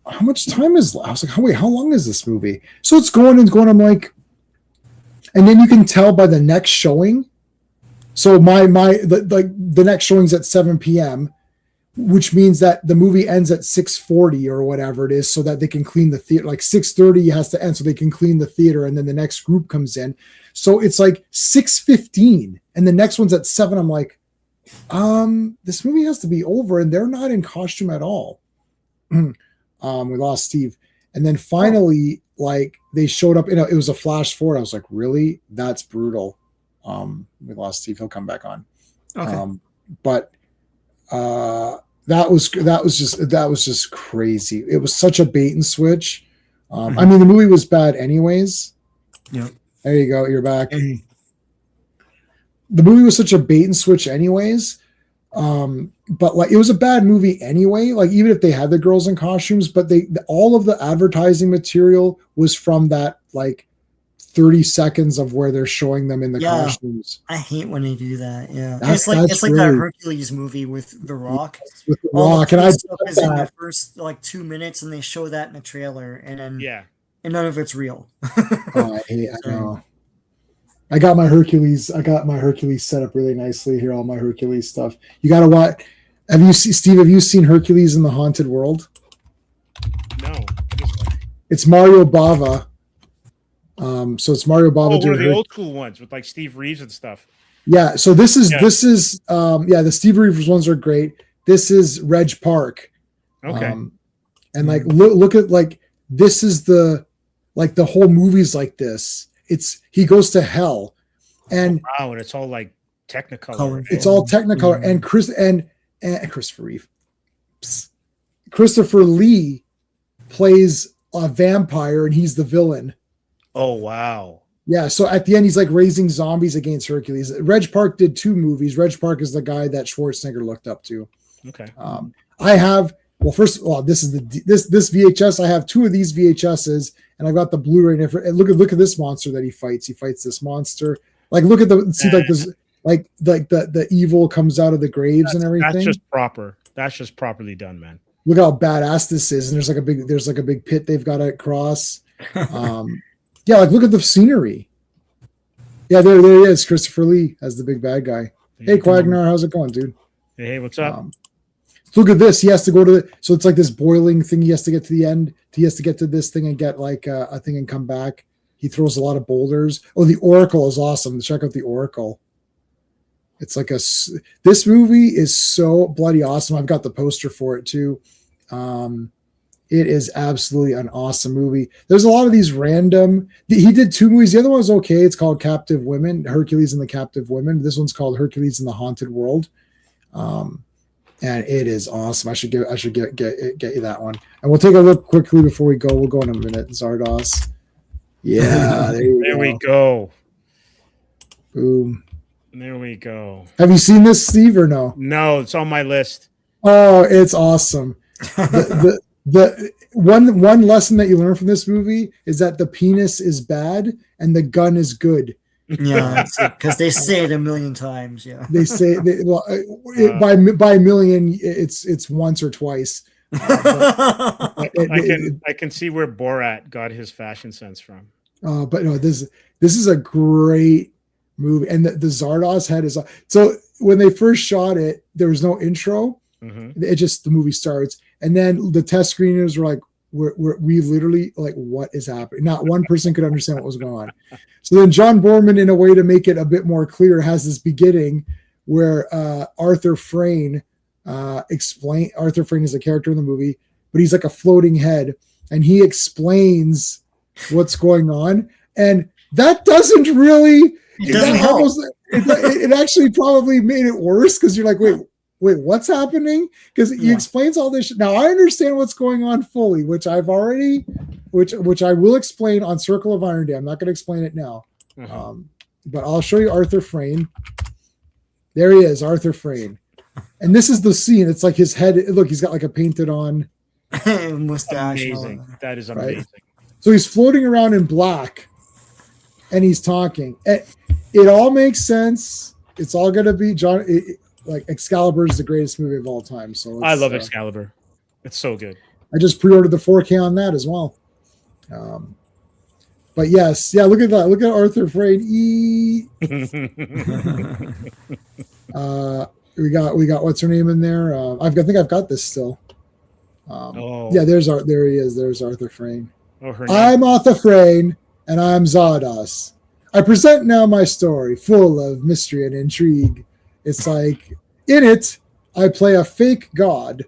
how much time is left? I was like, wait, how long is this movie? So it's going and going. I'm like, and then you can tell by the next showing. So the next showing's at 7 p.m., which means that the movie ends at 6:40 or whatever it is, so that they can clean the theater. Like 6:30 has to end so they can clean the theater, and then the next group comes in. So it's like 6:15 and the next one's at 7. I'm like, this movie has to be over, and they're not in costume at all. We lost Steve. And then finally, like they showed up, it was a flash forward. I was like, really? That's brutal. We lost Steve. He'll come back on. okay. But that was just crazy. It was such a bait and switch. I mean, the movie was bad anyways. Yeah. There you go. You're back. Hey. The movie was such a bait and switch anyways. But like it was a bad movie anyway. Like even if they had the girls in costumes, but all of the advertising material was from that like 30 seconds of where they're showing them in the costumes. I hate when they do that. Yeah, That's it's like that really- Hercules movie with The Rock. Yes, with The All Rock, the and cool I stuff is in the that. first like 2 minutes, and they show that in the trailer, and then Yeah. none of it's real. Oh, I know. I got my Hercules set up really nicely here. All my Hercules stuff. You got to watch. Steve? Have you seen Hercules in the Haunted World? No. It's Mario Bava. So it's Mario Bava Oh, one doing of the old school ones with like Steve Reeves and stuff. Yeah. So this is the Steve Reeves ones are great. This is Reg Park. Okay. And like look at like this is the whole movie's like this. He goes to hell, and wow, and it's all like Technicolor. Color. it's all Technicolor. And Christopher Reeve, Christopher Lee plays a vampire, and he's the villain. Oh wow. Yeah, so at the end, he's like raising zombies against Hercules. Reg Park did 2 movies. Reg Park is the guy that Schwarzenegger looked up to. Okay. I have. Well, first of all, this is this VHS. I have 2 of these VHSs, and I've got the Blu-ray. And look at this monster that he fights. He fights this monster. Like look at the evil comes out of the graves and everything. That's just proper. That's just properly done, man. Look how badass this is. And there's like a big pit they've got to cross. Yeah, like look at the scenery. Yeah, there he is. Christopher Lee as the big bad guy. Hey, Quagnar, how's it going, dude? Hey, what's up? Look at this. He has to go to so it's like this boiling thing. He has to get to the end. He has to get to this thing and get like a thing and come back. he throws a lot of boulders. Oh, the Oracle is awesome. Check out the Oracle. It's like this movie is so bloody awesome. I've got the poster for it too. It is absolutely an awesome movie. There's a lot of these random. He did 2 movies. The other one was okay. It's called Captive Women, Hercules and the Captive Women. This one's called Hercules in the Haunted World, and it is awesome. I should get you that one. And we'll take a look quickly before we go. We'll go in a minute. Zardos. Yeah, there we go. Boom. There we go. Have you seen this, Steve, or no? No, it's on my list. Oh, it's awesome. The one lesson that you learn from this movie is that the penis is bad and the gun is good. Yeah, because they say it a million times. Yeah, they say by a million, it's once or twice. I can see where Borat got his fashion sense from. But no, this is a great movie, and the Zardos head is so. When they first shot it, there was no intro. Mm-hmm. It just, the movie starts, and then the test screeners were like, we literally, like, what is happening? Not one person could understand what was going on. So then John Borman, in a way to make it a bit more clear, has this beginning where Arthur Frayne Arthur Frayne is a character in the movie, but he's like a floating head, and he explains what's going on, and that doesn't really. It actually probably made it worse, because you're like, wait, what's happening? Because he explains all this. Now I understand what's going on fully, which I will explain on Circle of Iron Day. I'm not going to explain it now, but I'll show you Arthur Frayne. There he is, Arthur Frayne, and this is the scene. It's like his head. Look, he's got like a painted on mustache. Amazing. That is amazing. Right? So he's floating around in black, and he's talking. It all makes sense. It's all going to be John. Like, Excalibur is the greatest movie of all time. So I love Excalibur. It's so good. I just pre-ordered the 4K on that as well. But yes, yeah. Look at that. Look at Arthur Frayne. We got what's her name in there? I think I've got this still. Yeah, there he is. There's Arthur Frayne. I'm Arthur Frayne, and I'm Zardos. I present now my story, full of mystery and intrigue. It's like, in it, I play a fake god,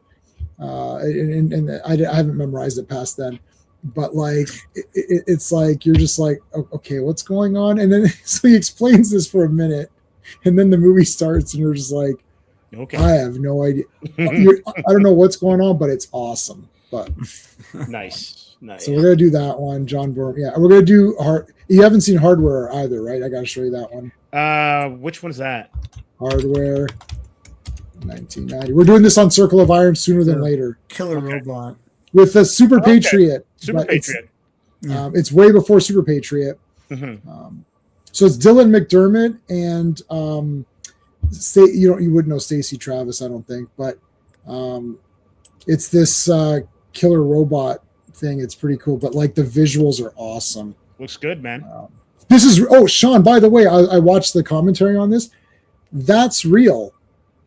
and I haven't memorized it past then, but like it's like you're just like, okay, what's going on? And then so he explains this for a minute, and then the movie starts, and you're just like, okay, I have no idea. I don't know what's going on, but it's awesome. But nice. So we're gonna do that one, John Bourne. Yeah, we're gonna do You haven't seen Hardware either, right? I gotta show you that one. Which one's that? Hardware, 1990. We're doing this on Circle of Iron sooner than later. Killer Robot with a Super Patriot. Super Patriot. It's way before Super Patriot. Mm-hmm. So it's Dylan McDermott and you wouldn't know Stacey Travis, I don't think, but it's this killer robot thing. It's pretty cool, but like the visuals are awesome. Looks good, man. This is Sean, by the way, I watched the commentary on this. That's real.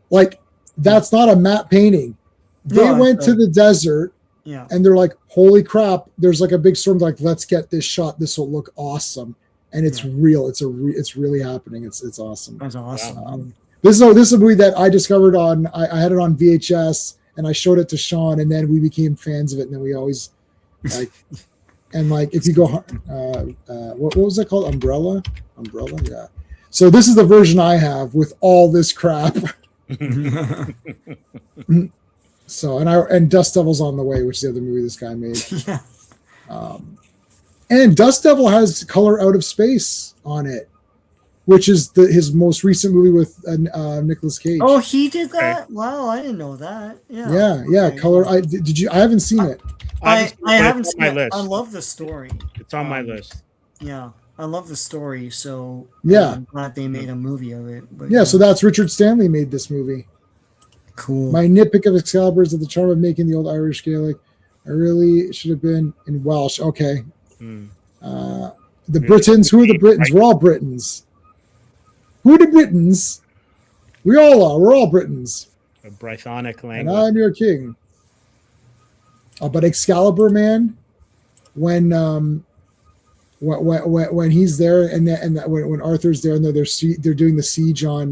Like, that's not a matte painting. They went to the desert, and they're like, holy crap, there's like a big storm, like, let's get this shot, this will look awesome. And it's real. It's really happening. It's awesome. That's awesome. This is a movie that I discovered I had it on VHS, and I showed it to Sean, and then we became fans of it, and then we always like and like if you go what was it called? Umbrella, yeah. So this is the version I have with all this crap. So and Dust Devil's on the way, which is the other movie this guy made. And Dust Devil has Color Out of Space on it, which is his most recent movie with Nicolas Cage. Oh, he did that? Wow, I didn't know that. Yeah. Okay. Color. Did you? I haven't seen it. I haven't seen it. I love the story. It's on my list. Yeah, I love the story. So I'm glad they made a movie of it. But, so that's Richard Stanley made this movie. Cool. My nitpick of Excalibur is that the charm of making the old Irish Gaelic. I really should have been in Welsh. Okay. The Britons. Who are the Britons? We're all Britons. Who are the Britons? We all are. We're all Britons. A Brythonic language. And I'm your king. But Excalibur, man, when when he's there, and when Arthur's there, and they're doing the siege on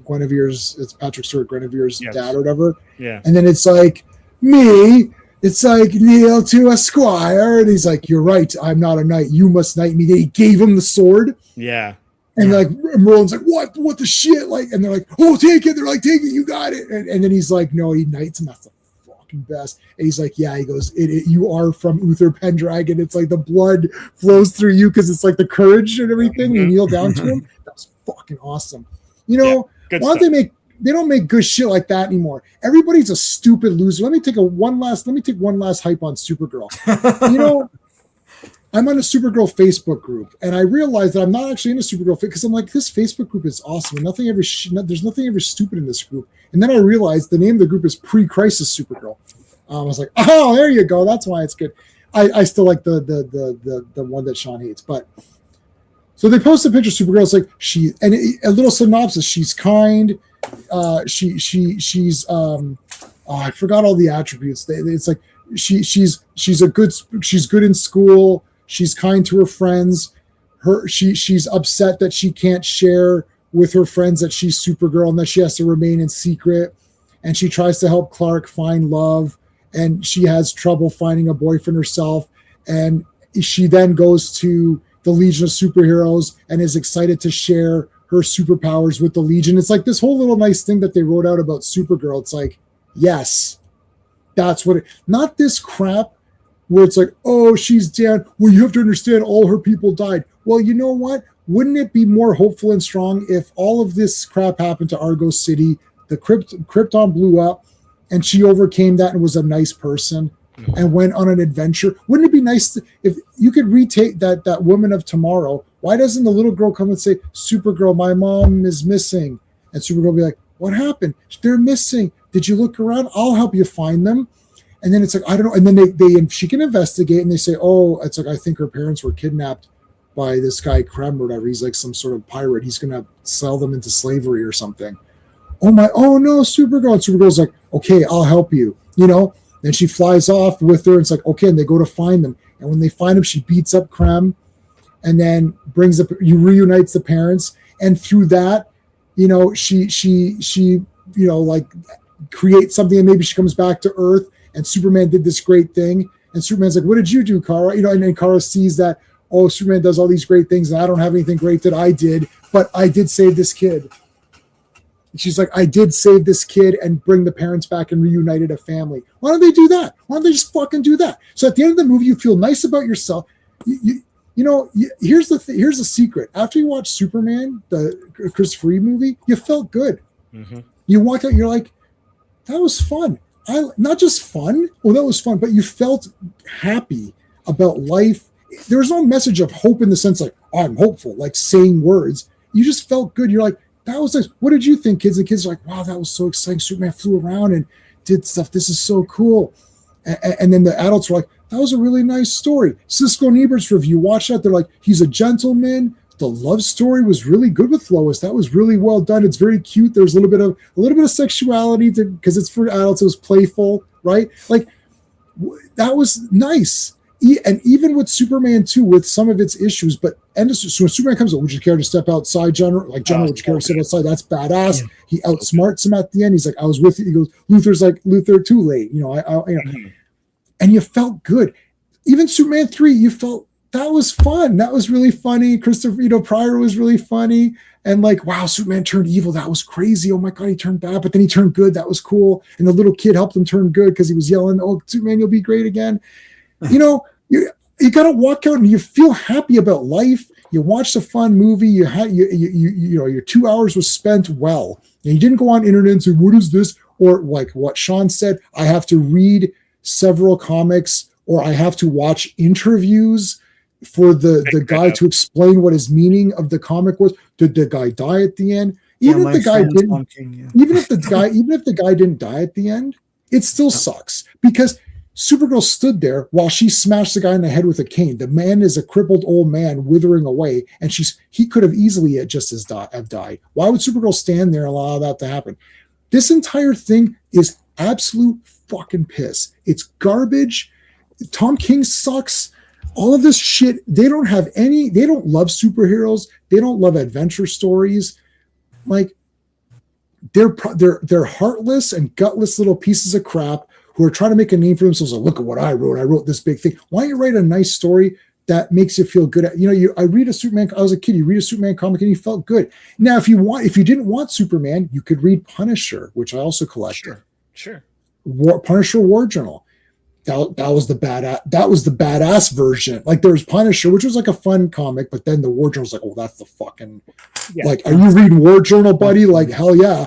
Guinevere's, it's Patrick Stewart, Guinevere's dad or whatever. Yeah. And then it's like, it's like, kneel to a squire. And he's like, you're right. I'm not a knight. You must knight me. He gave him the sword. Yeah. And like Merlin's like, what the shit? Like, and they're like, oh, take it. They're like, take it. You got it. And then he's like, no, he knights him. That's the fucking best. And he's like, yeah, he goes, you are from Uther Pendragon. It's like the blood flows through you because it's like the courage and everything. Mm-hmm. You kneel down to him. That's fucking awesome. You know, why don't they don't make good shit like that anymore. Everybody's a stupid loser. Let me take one last hype on Supergirl. You know, I'm on a Supergirl Facebook group, and I realized that I'm not actually in a Supergirl because I'm like, this Facebook group is awesome. And there's nothing ever stupid in this group. And then I realized the name of the group is Pre-Crisis Supergirl. I was like, oh, there you go. That's why it's good. I still like the one that Sean hates, but so they post a picture of Supergirl. It's like a little synopsis. She's kind. She's I forgot all the attributes. It's like she's good in school. She's kind to her friends. She's upset that she can't share with her friends that she's Supergirl and that she has to remain in secret. And she tries to help Clark find love, and she has trouble finding a boyfriend herself. And she then goes to the Legion of Superheroes and is excited to share her superpowers with the Legion. It's like this whole little nice thing that they wrote out about Supergirl. It's like, yes, that's what not this crap where it's like, oh, she's down. Well, you have to understand all her people died. Well, you know what? Wouldn't it be more hopeful and strong if all of this crap happened to Argo City, the Krypton blew up, and she overcame that and was a nice person and went on an adventure? Wouldn't it be nice if you could retake that Woman of Tomorrow? Why doesn't the little girl come and say, Supergirl, my mom is missing? And Supergirl will be like, what happened? They're missing. Did you look around? I'll help you find them. And then it's like, I don't know. And then she can investigate, and they say, oh, it's like, I think her parents were kidnapped by this guy Krem or whatever. He's like some sort of pirate. He's going to sell them into slavery or something. Oh no, Supergirl. And Supergirl's like, okay, I'll help you. You know, then she flies off with her. And it's like, okay. And they go to find them. And when they find them, she beats up Krem and then reunites the parents. And through that, you know, she, you know, like creates something, and maybe she comes back to Earth, and Superman did this great thing. And Superman's like, what did you do, Kara? You know, and then Kara sees that, oh, Superman does all these great things, and I don't have anything great that I did, but I did save this kid. And she's like, I did save this kid and bring the parents back and reunited a family. Why don't they do that? Why don't they just fucking do that? So at the end of the movie, you feel nice about yourself. Here's the secret. After you watch Superman, the Christopher Reeve movie, you felt good. Mm-hmm. You walked out, you're like, that was fun. Not just fun. Well, that was fun, but you felt happy about life. There was no message of hope in the sense like, oh, I'm hopeful, like saying words. You just felt good. You're like, that was nice. What did you think, kids? And kids are like, wow, that was so exciting. Superman flew around and did stuff. This is so cool. And then the adults were like, that was a really nice story. Siskel and Ebert's review, watch that. They're like, he's a gentleman. The love story was really good with Lois. That was really well done. It's very cute. There's a little bit of sexuality because it's for adults. It was playful, right? Like that was nice. And even with Superman 2, with some of its issues, so when Superman comes up, would you care to step outside, General? Like, General, would you care to step outside? That's badass. Yeah. He outsmarts him at the end. He's like, I was with you. He goes, Luthor's like, Luthor, too late. You know, Mm-hmm. And you felt good. Even Superman 3, you felt that was fun. That was really funny. Christopher, Pryor was really funny. And like, wow, Superman turned evil. That was crazy. Oh my God, he turned bad, but then he turned good. That was cool. And the little kid helped him turn good because he was yelling, oh, Superman, you'll be great again. You know, you got to walk out and you feel happy about life. You watched a fun movie. Your 2 hours was spent well. And you didn't go on internet and say, what is this? Or like what Sean said, I have to read several comics, or I have to watch interviews for the guy to explain what his meaning of the comic was. Did the guy die at the end? Even if the guy didn't die at the end, it still sucks because Supergirl stood there while she smashed the guy in the head with a cane. The man is a crippled old man withering away, and he could have easily have died. Why would Supergirl stand there and allow that to happen? This entire thing is absolute fucking piss. It's garbage. Tom King sucks. all of this shit, they don't love superheroes. They don't love adventure stories. Like, they're heartless and gutless little pieces of crap who are trying to make a name for themselves. Like, look at what I wrote. I wrote this big thing. Why don't you write a nice story that makes you feel good? I read a Superman. I was a kid. You read a Superman comic and you felt good. Now, if you didn't want Superman, you could read Punisher, which I also collected. Sure. Punisher War Journal. That was the badass version. Like, there was Punisher, which was like a fun comic, but then the War Journal was like, well, that's the fucking like, are you reading War Journal, buddy? Like, hell yeah.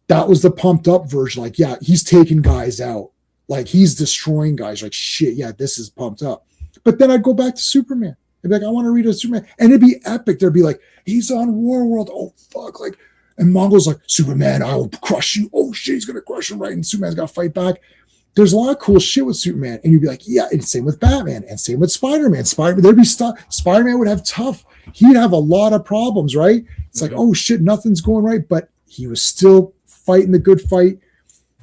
That was the pumped up version. Like, yeah, he's taking guys out. Like, he's destroying guys. Like, shit, yeah, this is pumped up. But then I'd go back to Superman. I'd be like, I want to read a Superman. And it'd be epic. There'd be like, he's on Warworld. Oh, fuck. Like, and Mongo's like, Superman, I will crush you. Oh, shit, he's going to crush him, right? And Superman's got to fight back. There's a lot of cool shit with Superman. And you'd be like, yeah, and same with Batman. And same with Spider-Man. There'd be stuff. Spider-Man would have he'd have a lot of problems, right? It's like, oh, shit, nothing's going right. But he was still fighting the good fight.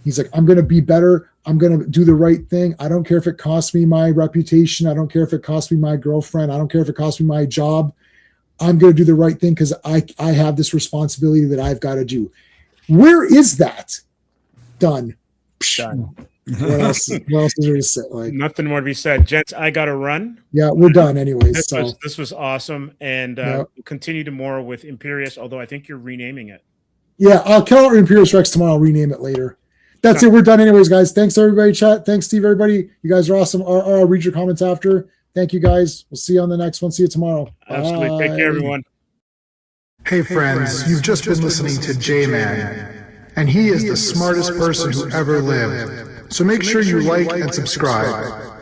He's like, I'm going to be better. I'm going to do the right thing. I don't care if it costs me my reputation. I don't care if it costs me my girlfriend. I don't care if it costs me my job. I'm going to do the right thing because I have this responsibility that I've got to do. Where is that? Done. What else is there to say? Like, nothing more to be said. Gents, I got to run. Yeah, we're done anyways. This was awesome. And we'll continue tomorrow with Imperious, although I think you're renaming it. Yeah, I'll call it Imperious Rex tomorrow. I'll rename it later. That's it. We're done anyways, guys. Thanks, everybody. Chat. Thanks, Steve, everybody. You guys are awesome. I'll read your comments after. Thank you, guys. We'll see you on the next one. See you tomorrow. Absolutely. Bye. Take care, everyone. Hey, friends. You've just been listening to J-Man, and he is the smartest person who ever lived. So make sure you like and subscribe.